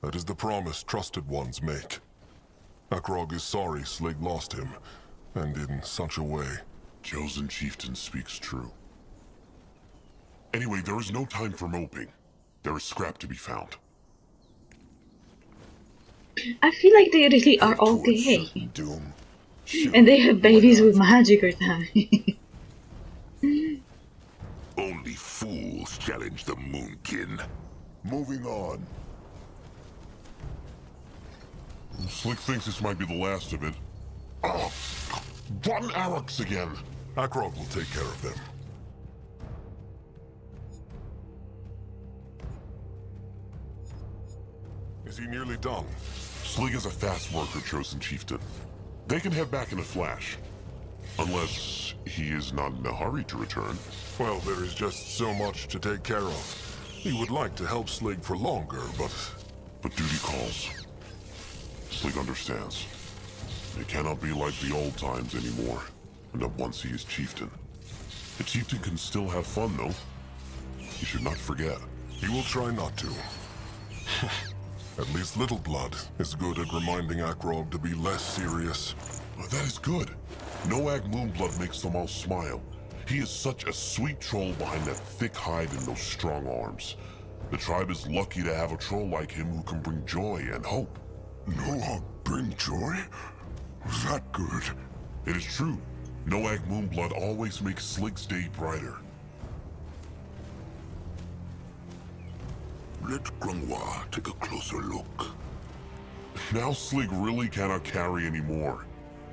Speaker 5: That is the promise trusted ones make. Akrog is sorry Slig lost him, and in such a way.
Speaker 19: Chosen Chieftain speaks true. Anyway, there is no time for moping. There is scrap to be found.
Speaker 1: I feel like they really are all gay.
Speaker 9: Doom.
Speaker 1: And they have babies with magic or something.
Speaker 2: Only fools challenge the Moonkin.
Speaker 9: Moving on.
Speaker 19: Slig thinks this might be the last of it. Oh, rotten Araks again.
Speaker 5: Akrog will take care of them. Is he nearly done?
Speaker 19: Slig is a fast worker, Chosen Chieftain. They can head back in a flash. Unless he is not in a hurry to return.
Speaker 5: Well, there is just so much to take care of. He would like to help Slig for longer, but...
Speaker 19: But duty calls. Slig understands. It cannot be like the old times anymore. Not once he is chieftain. The chieftain can still have fun, though. You should not forget.
Speaker 5: He will try not to. At least Little Blood is good at reminding Akrog to be less serious.
Speaker 19: Oh, that is good. Noag Moonblood makes them all smile. He is such a sweet troll behind that thick hide and those strong arms. The tribe is lucky to have a troll like him who can bring joy and hope.
Speaker 9: Noag bring joy? Was that good?
Speaker 19: It is true. Noag Moonblood always makes Slig's day brighter.
Speaker 2: Let Grunwa take a closer look.
Speaker 19: Now Slig really cannot carry anymore.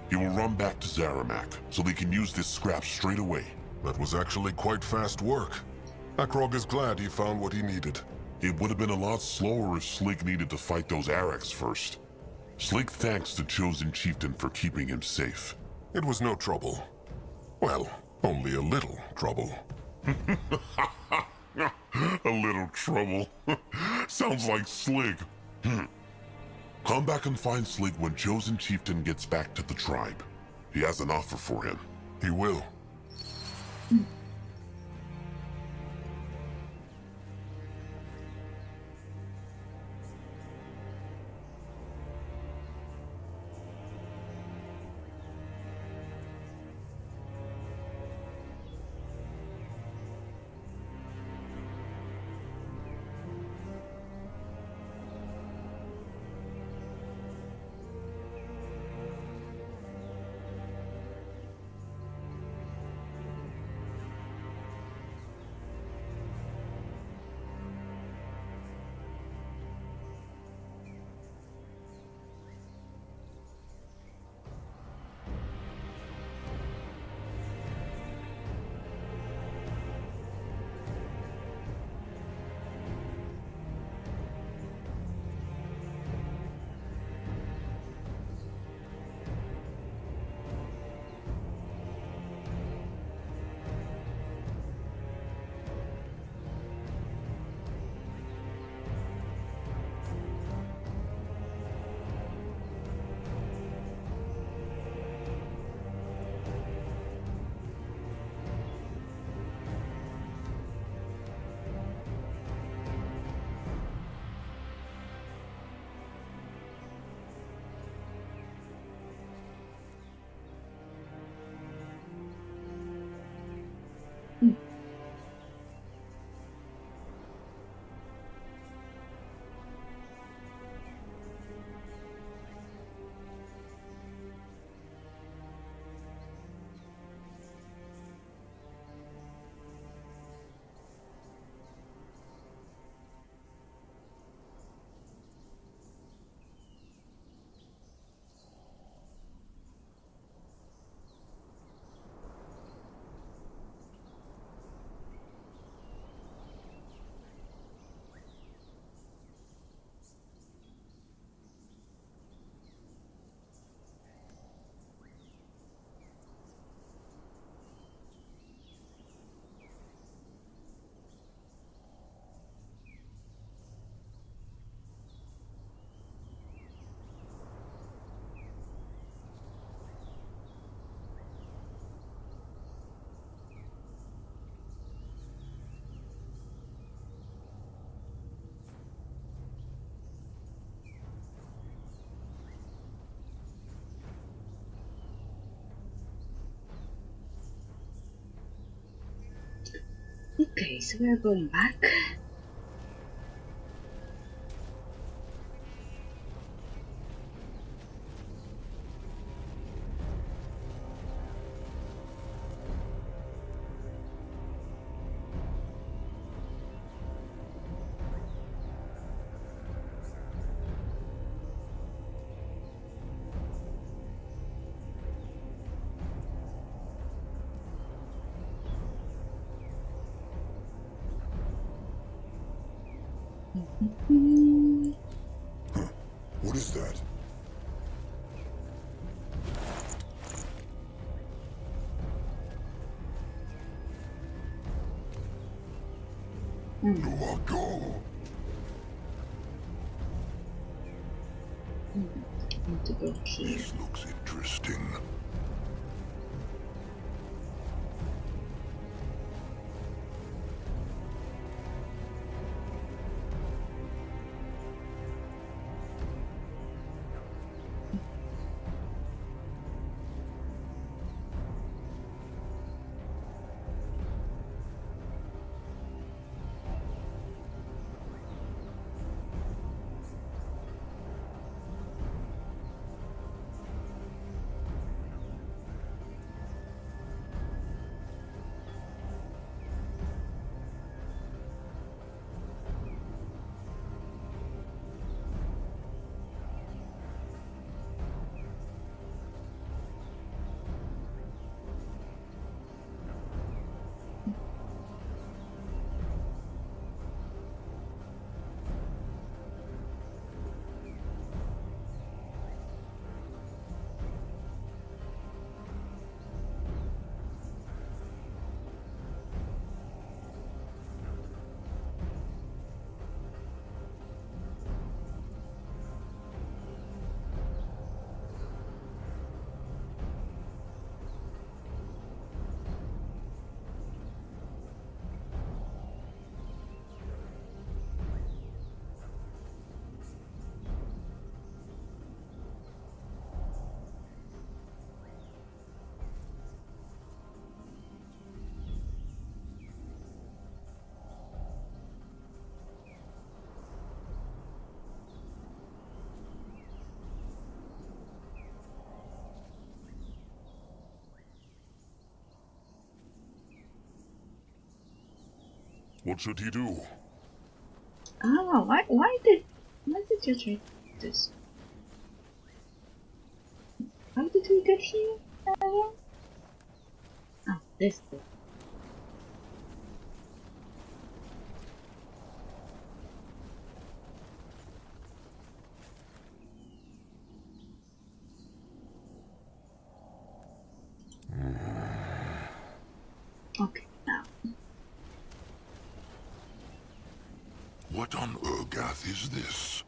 Speaker 19: He will run back to Zaramak, so they can use this scrap straight away.
Speaker 5: That was actually quite fast work. Akrog is glad he found what he needed.
Speaker 19: It would have been a lot slower if Slig needed to fight those Araks first. Slig thanks the Chosen Chieftain for keeping him safe.
Speaker 5: It was no trouble. Well, only a little trouble.
Speaker 19: A little trouble. Sounds like Slig. Come back and find Slig when Chosen Chieftain gets back to the tribe. He has an offer for him.
Speaker 5: He will.
Speaker 1: Okay, so we're going back.
Speaker 9: What is that?
Speaker 2: Go.
Speaker 1: Need to go here.
Speaker 2: This looks interesting.
Speaker 5: What should he do?
Speaker 1: Oh, why did you try this? How did we get here? Oh, this way. Okay, now.
Speaker 2: What on Urgath is this?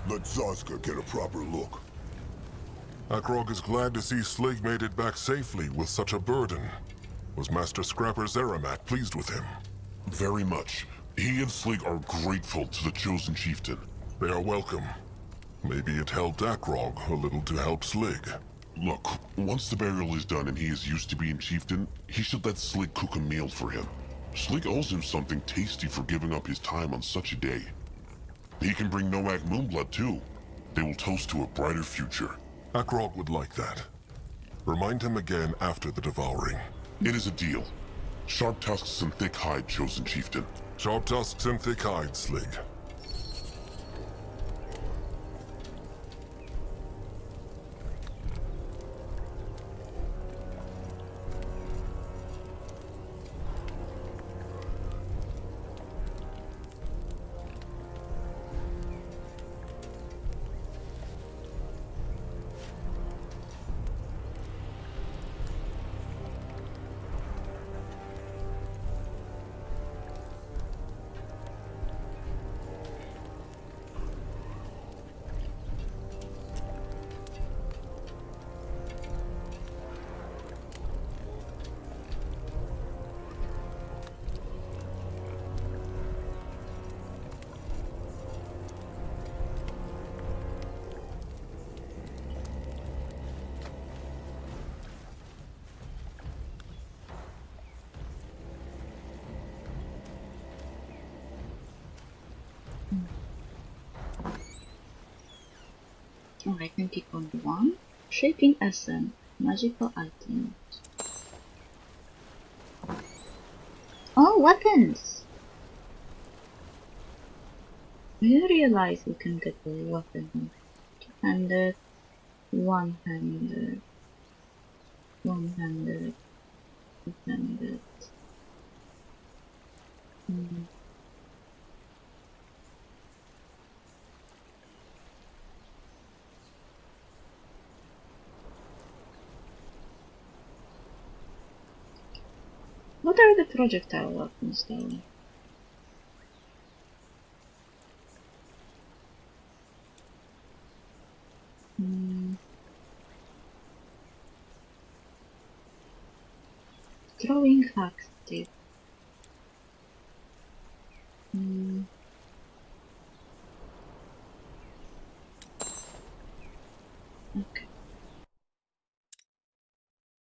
Speaker 9: Let Zazka get a proper look.
Speaker 5: Akrog is glad to see Slig made it back safely with such a burden. Was Master Scrapper Zeramat pleased with him?
Speaker 19: Very much. He and Slig are grateful to the chosen chieftain.
Speaker 5: They are welcome. Maybe it helped Akrog a little to help Slig.
Speaker 19: Look, once the burial is done and he is used to being chieftain, he should let Slig cook a meal for him. Slig owes him something tasty for giving up his time on such a day. He can bring Noag Moonblood too. They will toast to a brighter future.
Speaker 5: Akrog would like that. Remind him again after the devouring.
Speaker 19: It is a deal. Sharp tusks and thick hide, chosen chieftain.
Speaker 5: Sharp tusks and thick hide, Slig.
Speaker 1: Oh, I can click on one. Shaping Essence. Magical items. Oh, weapons! I didn't realize you can get a weapon. Two-handed, one-handed, one-handed, two-handed. What are the projectile weapons though? Throwing hack stick. Okay.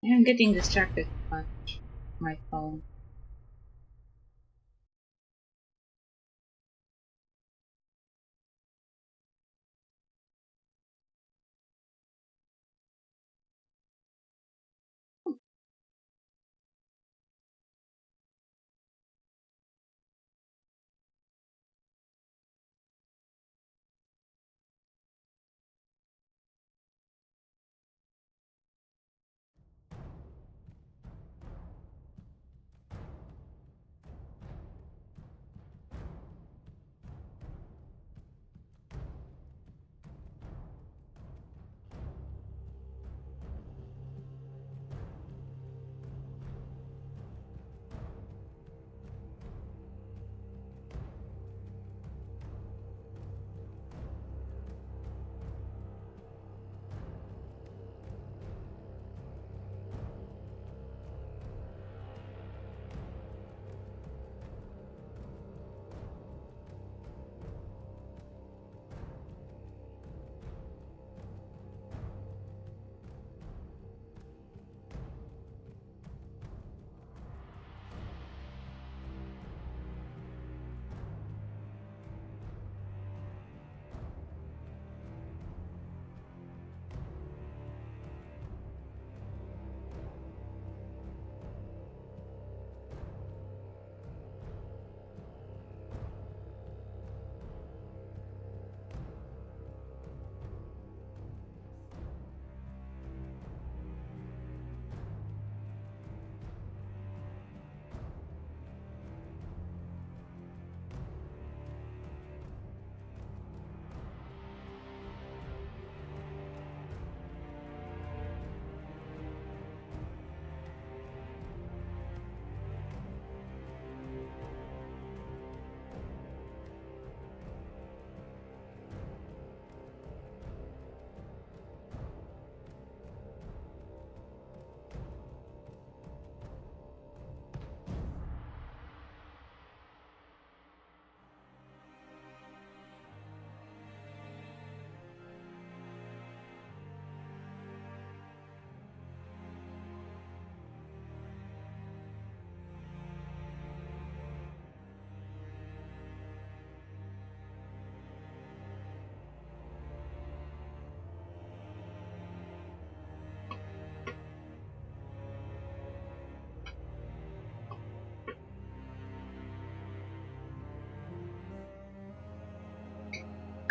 Speaker 1: I'm getting distracted by my phone.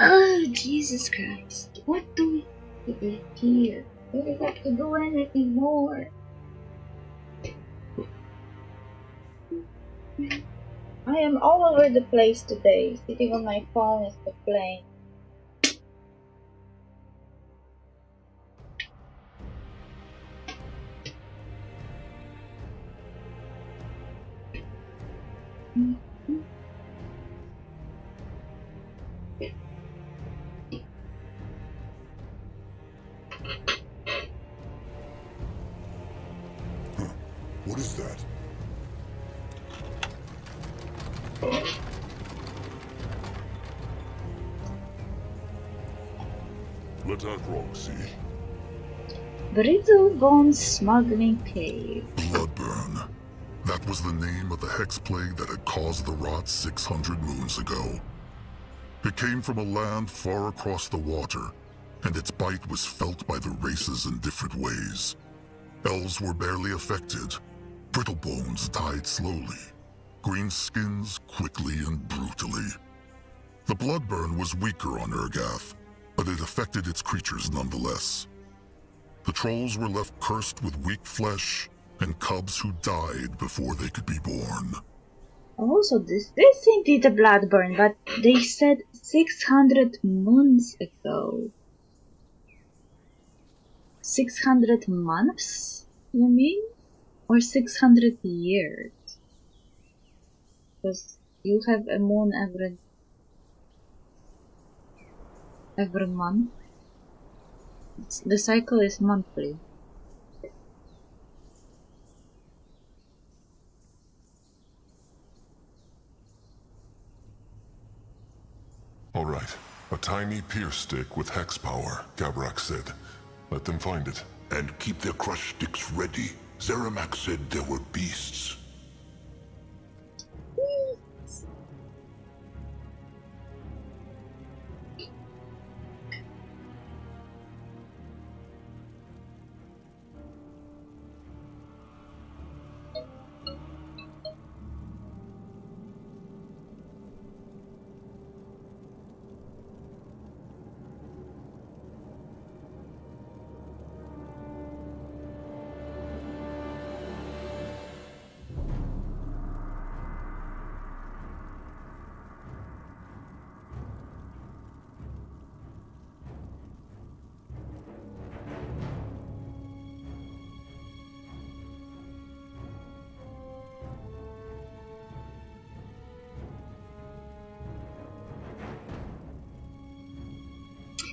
Speaker 1: Oh, Jesus Christ. What do we do here? Do we have to do anything more? I am all over the place today, sitting on my phone instead of playing.
Speaker 9: What is that?
Speaker 4: Let Akrog see.
Speaker 1: Brittle Bone Smuggling Cave.
Speaker 4: Bloodburn. That was the name of the hex plague that had caused the rot 600 moons ago. It came from a land far across the water, and its bite was felt by the races in different ways. Elves were barely affected. Brittle bones died slowly. Green skins quickly and brutally. The bloodburn was weaker on Urgath, but it affected its creatures nonetheless. The trolls were left cursed with weak flesh and cubs who died before they could be born.
Speaker 1: Also, this indeed a bloodburn, but they said 600 months ago. 600 months, you mean? Or 600 years? Because you have a moon every month. The cycle is monthly.
Speaker 5: All right. A tiny pierce stick with hex power, Gabrak said. Let them find it.
Speaker 2: And keep their crush sticks ready. Zeramak said there were beasts.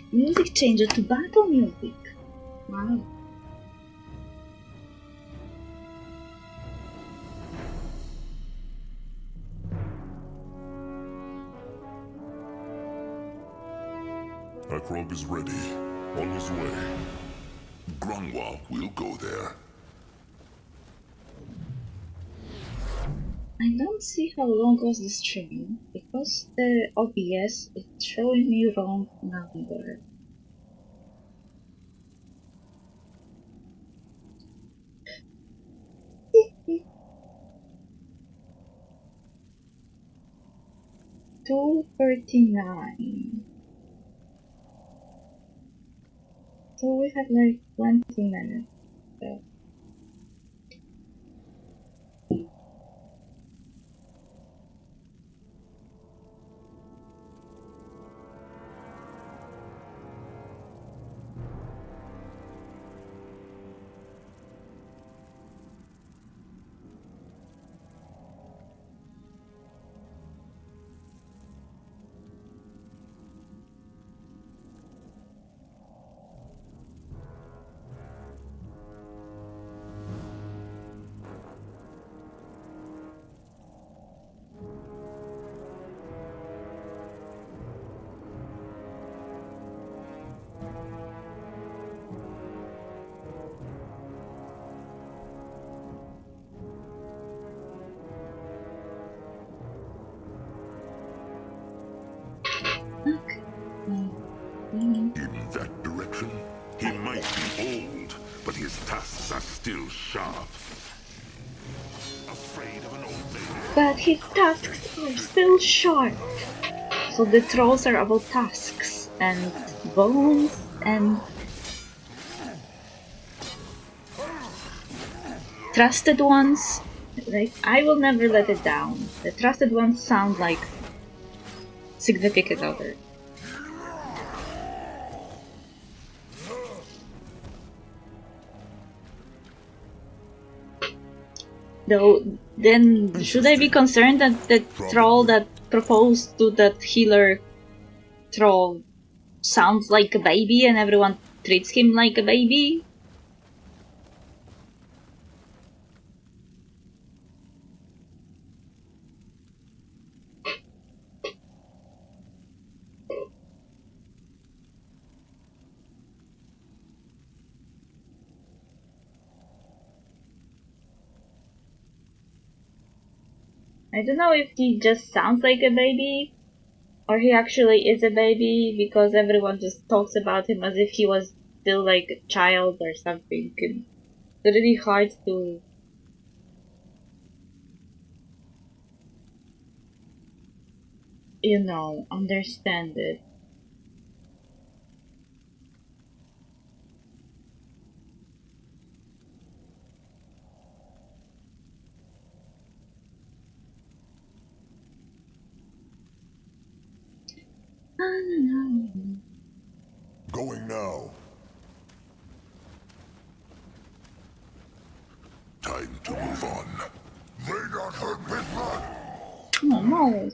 Speaker 1: Music changer to battle music. Wow.
Speaker 4: Akrog is ready. On his way.
Speaker 2: Grungwa will go there.
Speaker 1: I don't see how long was the stream, because the OBS is showing me wrong number. $2:39. So we have like 20 minutes. So.
Speaker 2: In that direction, he might be old, but his tusks are still sharp. Afraid of an old lady?
Speaker 1: But his tusks are still sharp. So the trolls are about tusks and bones and trusted ones. Like, I will never let it down. The trusted ones sound like significant other. Though, then should I be concerned that the troll that proposed to that healer troll sounds like a baby and everyone treats him like a baby? I don't know if he just sounds like a baby, or he actually is a baby, because everyone just talks about him as if he was still like a child or something. It's really hard to... you know, understand it.
Speaker 9: Going now.
Speaker 2: Time to move on. May not hurt me, blood.
Speaker 1: Oh no.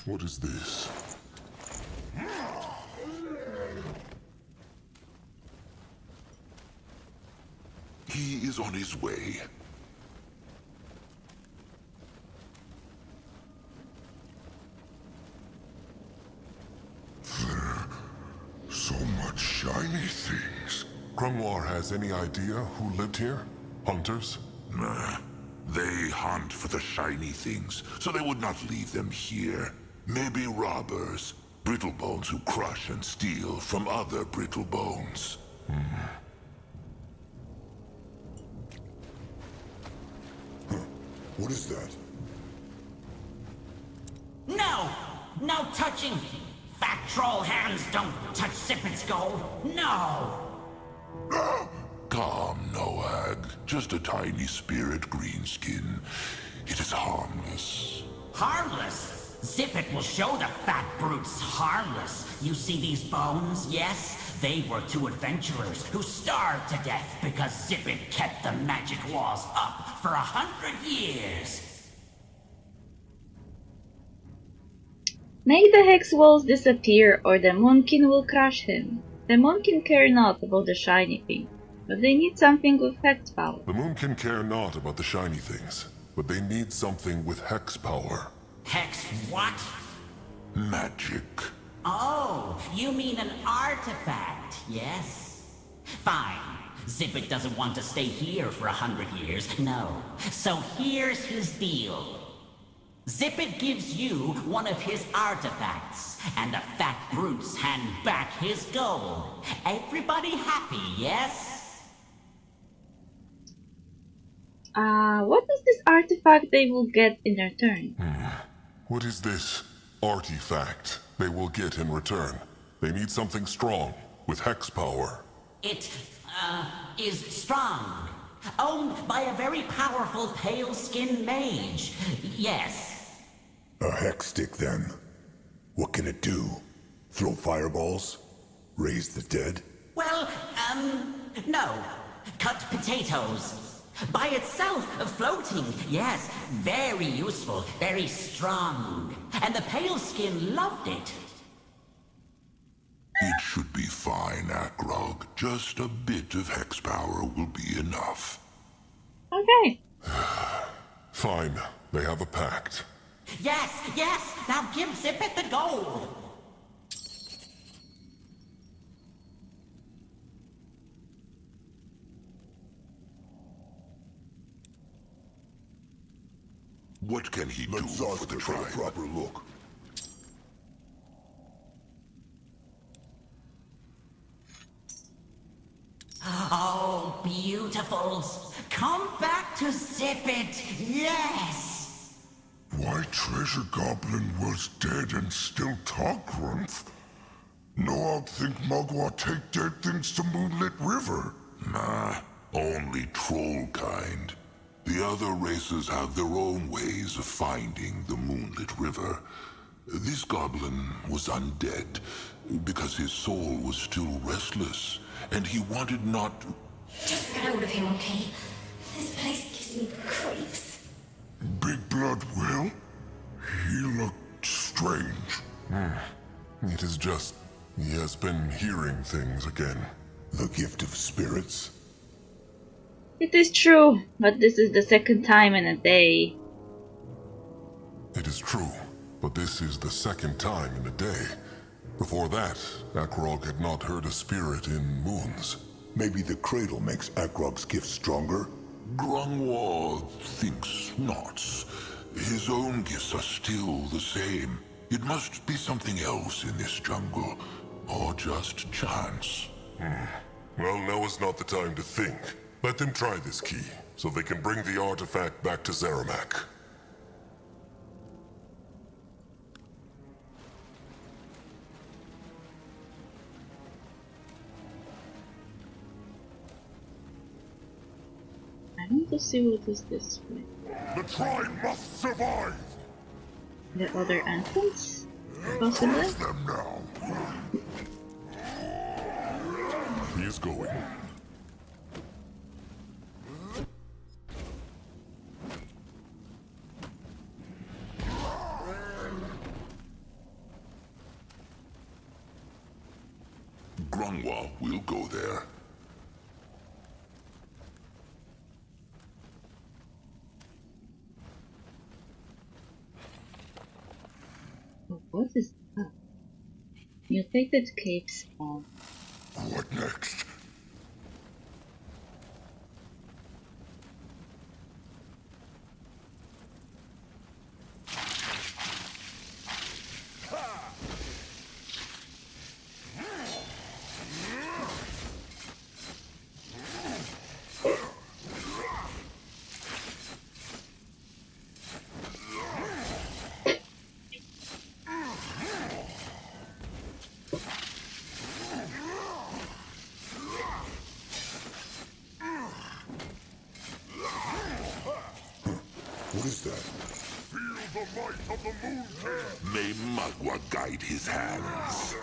Speaker 5: What is this?
Speaker 2: He is on his way.
Speaker 5: So much shiny things. Grimoire has any idea who lived here? Hunters?
Speaker 2: Nah. They hunt for the shiny things, so they would not leave them here. Maybe robbers. Brittle bones who crush and steal from other brittle bones.
Speaker 9: What is that?
Speaker 20: No! No touching! Fat troll hands don't touch Zippet's gold! No!
Speaker 2: Calm, Noag. Just a tiny spirit greenskin. It is harmless.
Speaker 20: Harmless? Zippet will show the fat brutes harmless. You see these bones, yes? They were two adventurers who starved to death because Zippet kept the magic walls up for 100 years.
Speaker 1: Make the hex walls disappear or the Moonkin will crush him. The Moonkin care not about the shiny thing, but they need something with hex power.
Speaker 5: The Moonkin care not about the shiny things, but they need something with hex power.
Speaker 20: Hex what?
Speaker 2: Magic.
Speaker 20: Oh, you mean an artifact, yes? Fine. Zippet doesn't want to stay here for 100 years, no. So here's his deal. Zippet gives you one of his artifacts, and the fat brutes hand back his gold. Everybody happy, yes?
Speaker 1: What is this artifact they will get in return?
Speaker 5: What is this artifact they will get in return? They need something strong, with hex power.
Speaker 20: It, is strong. Owned by a very powerful pale-skinned mage. Yes.
Speaker 9: A hex stick, then. What can it do? Throw fireballs? Raise the dead?
Speaker 20: Well, no. Cut potatoes. By itself, floating, yes. Very useful, very strong. And the pale skin loved it.
Speaker 2: It should be fine, Akrog. Just a bit of hex power will be enough.
Speaker 1: Okay.
Speaker 5: Fine. They have a pact.
Speaker 20: Yes, yes! Now give Zippet the gold!
Speaker 2: What can he do for the tribe?
Speaker 9: Take a proper look.
Speaker 20: Oh, beautifuls! Come back to Zippet, yes!
Speaker 2: White Treasure Goblin was dead and still talk, Grumph? No, I'd think Mugwort take dead things to Moonlit River. Nah, only troll kind. The other races have their own ways of finding the Moonlit River. This goblin was undead because his soul was still restless, and he wanted not to...
Speaker 14: Just get out of here, okay? This place gives me the creeps.
Speaker 2: Big Blood will? He looked strange.
Speaker 5: It is just... he has been hearing things again.
Speaker 9: The gift of spirits?
Speaker 1: It is true, but this is the second time in a day.
Speaker 5: It is true, but this is the second time in a day. Before that, Akrog had not heard a spirit in moons.
Speaker 9: Maybe the cradle makes Akrog's gift stronger?
Speaker 2: Grungwald thinks not. His own gifts are still the same. It must be something else in this jungle, or just chance.
Speaker 5: Well, now is not the time to think. Let them try this key, so they can bring the artifact back to Zaramak.
Speaker 1: I want to see what is this way.
Speaker 2: The tribe must survive!
Speaker 1: The other entrance? Possibly?
Speaker 2: Them now.
Speaker 5: He is going.
Speaker 2: Grungwa will go there.
Speaker 1: What is that? Mutated cave spawn.
Speaker 2: What next?
Speaker 9: What is that?
Speaker 2: Feel the might of the Moon King! May Mugwa guide his hands.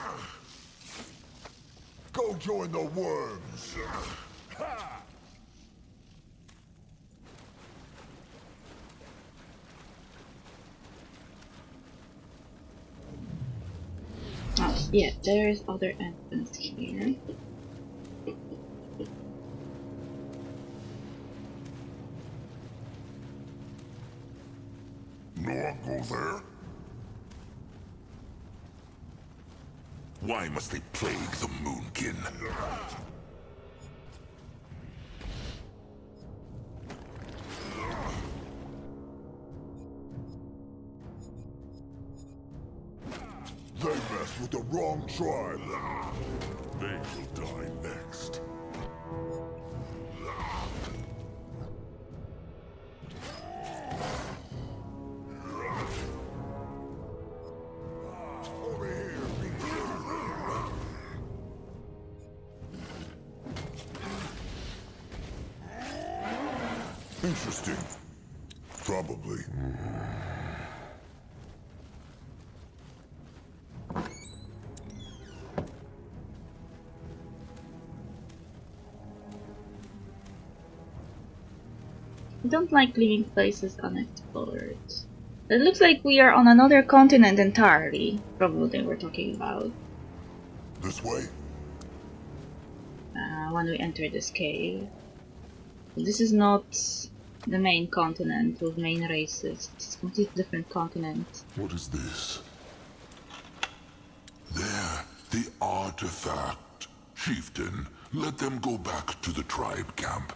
Speaker 9: Go join the worms!
Speaker 1: Oh, yeah, there is other entrance here.
Speaker 2: No one go there? Why must they plague the Moonkin?
Speaker 9: They mess with the wrong tribe.
Speaker 2: They will die next.
Speaker 9: Over here, interesting. Probably.
Speaker 1: I don't like leaving places unexplored. It looks like we are on another continent entirely, from what they were talking about.
Speaker 9: This way?
Speaker 1: When we enter this cave. This is not the main continent with main races. It's a completely different continent.
Speaker 5: What is this?
Speaker 2: There, the artifact. Chieftain, let them go back to the tribe camp.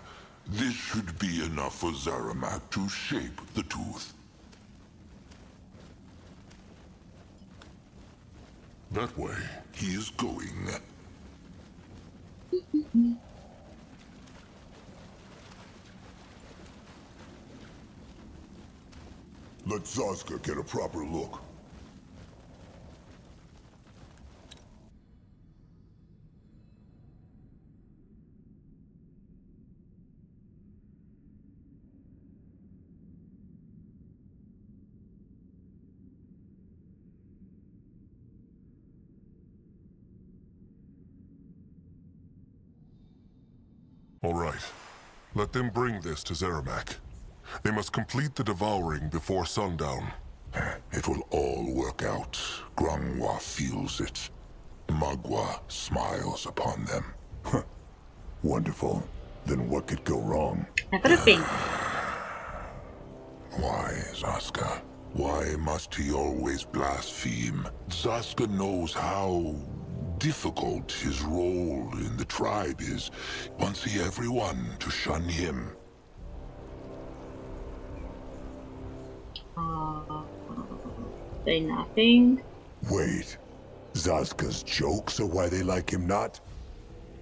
Speaker 2: This should be enough for Zaramak to shape the tooth.
Speaker 5: That way.
Speaker 2: He is going.
Speaker 9: Let Zazka get a proper look.
Speaker 5: All right. Let them bring this to Zeramak. They must complete the devouring before sundown.
Speaker 2: It will all work out. Grungwa feels it. Magua smiles upon them.
Speaker 9: Wonderful. Then what could go wrong?
Speaker 1: Everything.
Speaker 2: Why, Zaska? Why must he always blaspheme? Zaska knows how difficult his role in the tribe is. Wants he everyone to shun him.
Speaker 1: Say nothing.
Speaker 9: Wait. Zazka's jokes are why they like him not?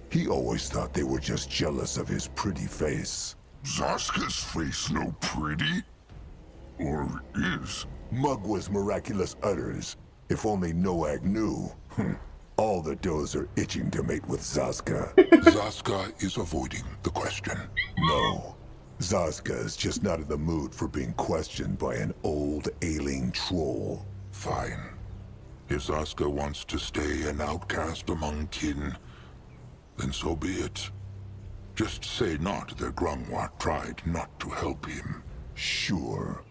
Speaker 9: He always thought they were just jealous of his pretty face.
Speaker 7: Zaska's face no pretty? Or is?
Speaker 9: Mugwa's miraculous utters. If only Noag knew. All the does are itching to mate with Zazka.
Speaker 2: Zaska is avoiding the question.
Speaker 9: No. Zazka is just not in the mood for being questioned by an old, ailing troll.
Speaker 2: Fine. If Zaska wants to stay an outcast among kin, then so be it. Just say not that Grungwa tried not to help him.
Speaker 9: Sure.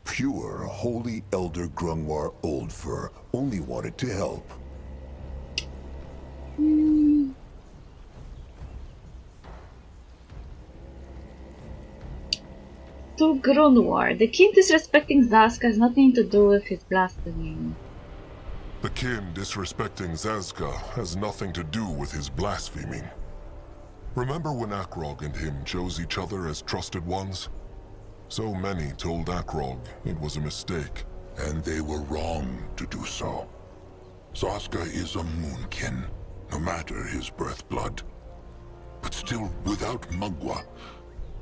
Speaker 9: Pure, holy Elder Grungwar Oldfur only wanted to help.
Speaker 1: To Grunwar, the king disrespecting Zazka has nothing to do with his blasphemy.
Speaker 5: The kin disrespecting Zazka has nothing to do with his blaspheming. Remember when Akrog and him chose each other as trusted ones? So many told Akrog it was a mistake.
Speaker 2: And they were wrong to do so. Zazka is a moonkin, no matter his birth blood. But still, without Mugwa,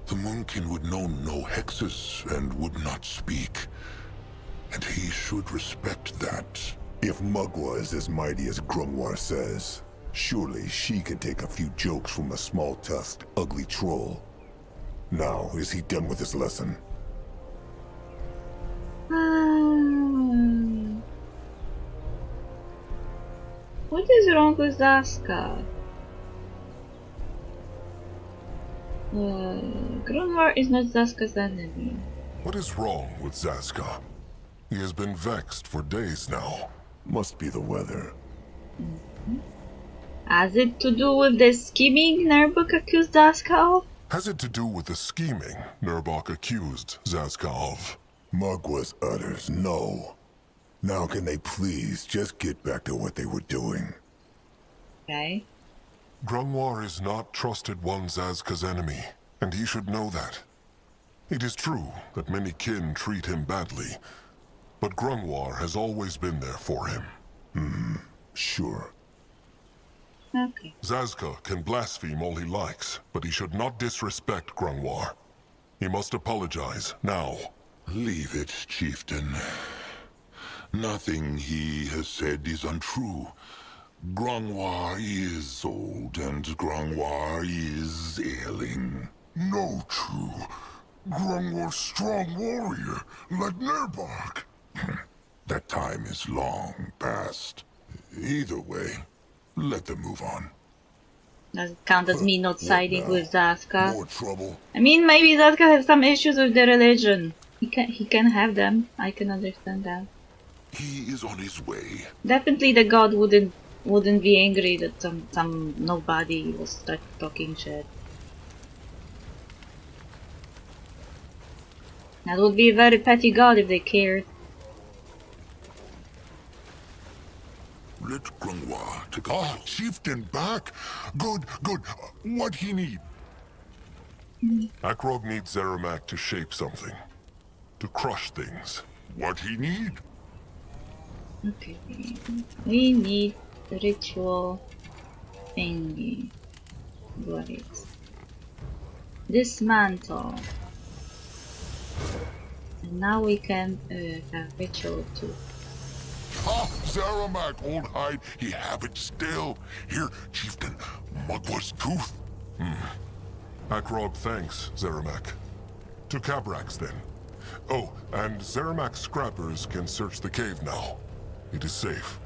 Speaker 2: the moonkin would know no hexes and would not speak. And he should respect that.
Speaker 9: If Mugwa is as mighty as Grungwar says, surely she can take a few jokes from a small-tusked, ugly troll. Now, is he done with his lesson?
Speaker 1: What is wrong with Zazka? Grunwar is not Zazka's enemy.
Speaker 5: What is wrong with Zazka? He has been vexed for days now.
Speaker 9: Must be the weather.
Speaker 1: Has it to do with the scheming Nerbuk accused Zazka of?
Speaker 5: Has it to do with the scheming Nerbok accused Zazka of?
Speaker 9: Mugwa's utters, no. Now can they please just get back to what they were doing?
Speaker 1: Okay.
Speaker 5: Grungwar is not trusted one Zazka's enemy, and he should know that. It is true that many kin treat him badly, but Grungwar has always been there for him.
Speaker 9: Sure.
Speaker 1: Okay.
Speaker 5: Zazka can blaspheme all he likes, but he should not disrespect Grungwar. He must apologize, now.
Speaker 2: Leave it, chieftain. Nothing he has said is untrue. Grungwar is old, and Grungwar is ailing.
Speaker 7: No true. Grungwar's strong warrior, like Nerbok.
Speaker 2: That time is long past. Either way, let them move on.
Speaker 1: Does it count as me not siding with Zazka?
Speaker 9: More trouble.
Speaker 1: I mean, maybe Zazka has some issues with the religion. He can have them. I can understand that.
Speaker 2: He is on his way.
Speaker 1: Definitely the god wouldn't be angry that some nobody was talking shit. That would be a very petty god if they cared.
Speaker 2: Let Grungwar take
Speaker 7: Ah, chieftain back. Good. What he need?
Speaker 5: Akrog needs Zeramak to shape something. To crush things.
Speaker 7: What he need?
Speaker 1: Okay. We need the ritual thingy. Right. Dismantle. And now we can have ritual too.
Speaker 2: Ah, Zaramak, old hide, he have it still. Here, chieftain, Mugwa's tooth.
Speaker 5: Akrog thanks, Zaramak. To Cabrax, then. Oh, and Zaramak's scrappers can search the cave now. It is safe.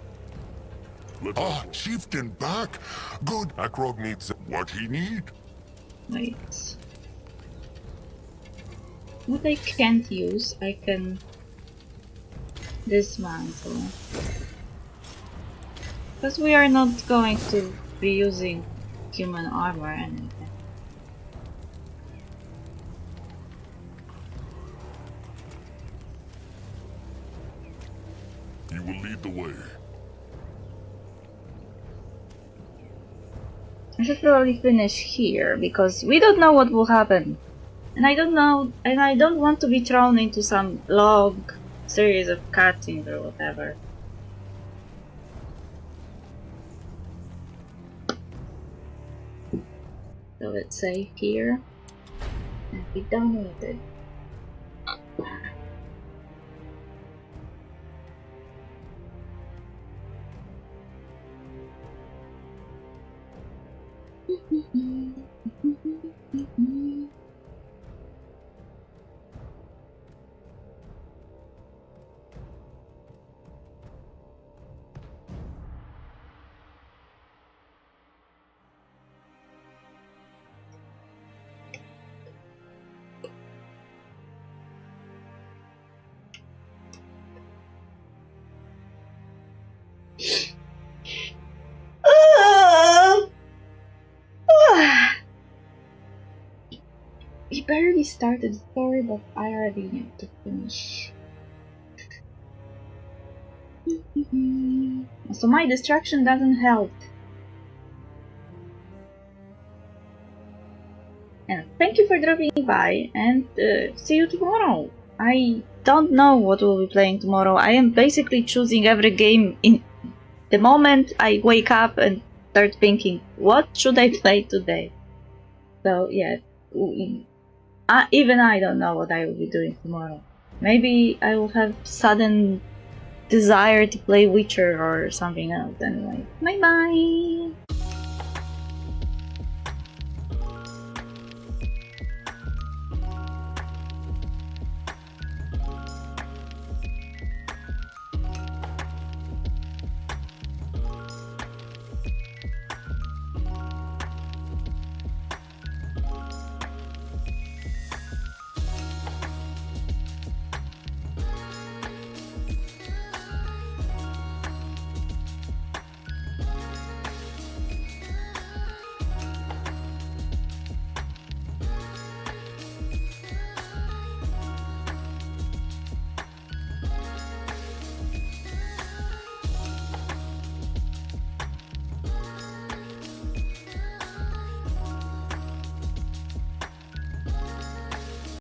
Speaker 2: Ah, chieftain back. Good.
Speaker 5: Akrog needs
Speaker 2: what he need.
Speaker 1: Wait. What I can't use, I can dismantle. Because we are not going to be using human armor or anything.
Speaker 5: You will lead the way.
Speaker 1: I should probably finish here because we don't know what will happen. And I don't know, and I don't want to be thrown into some log series of cutscenes or whatever. So let's save here and be done with it. We barely started the story, but I already need to finish. So my distraction doesn't help. And thank you for dropping by, and see you tomorrow. I don't know what we'll be playing tomorrow. I am basically choosing every game in the moment I wake up and start thinking, what should I play today? So yeah, even I don't know what I will be doing tomorrow. Maybe I will have sudden desire to play Witcher or something else anyway. Bye bye!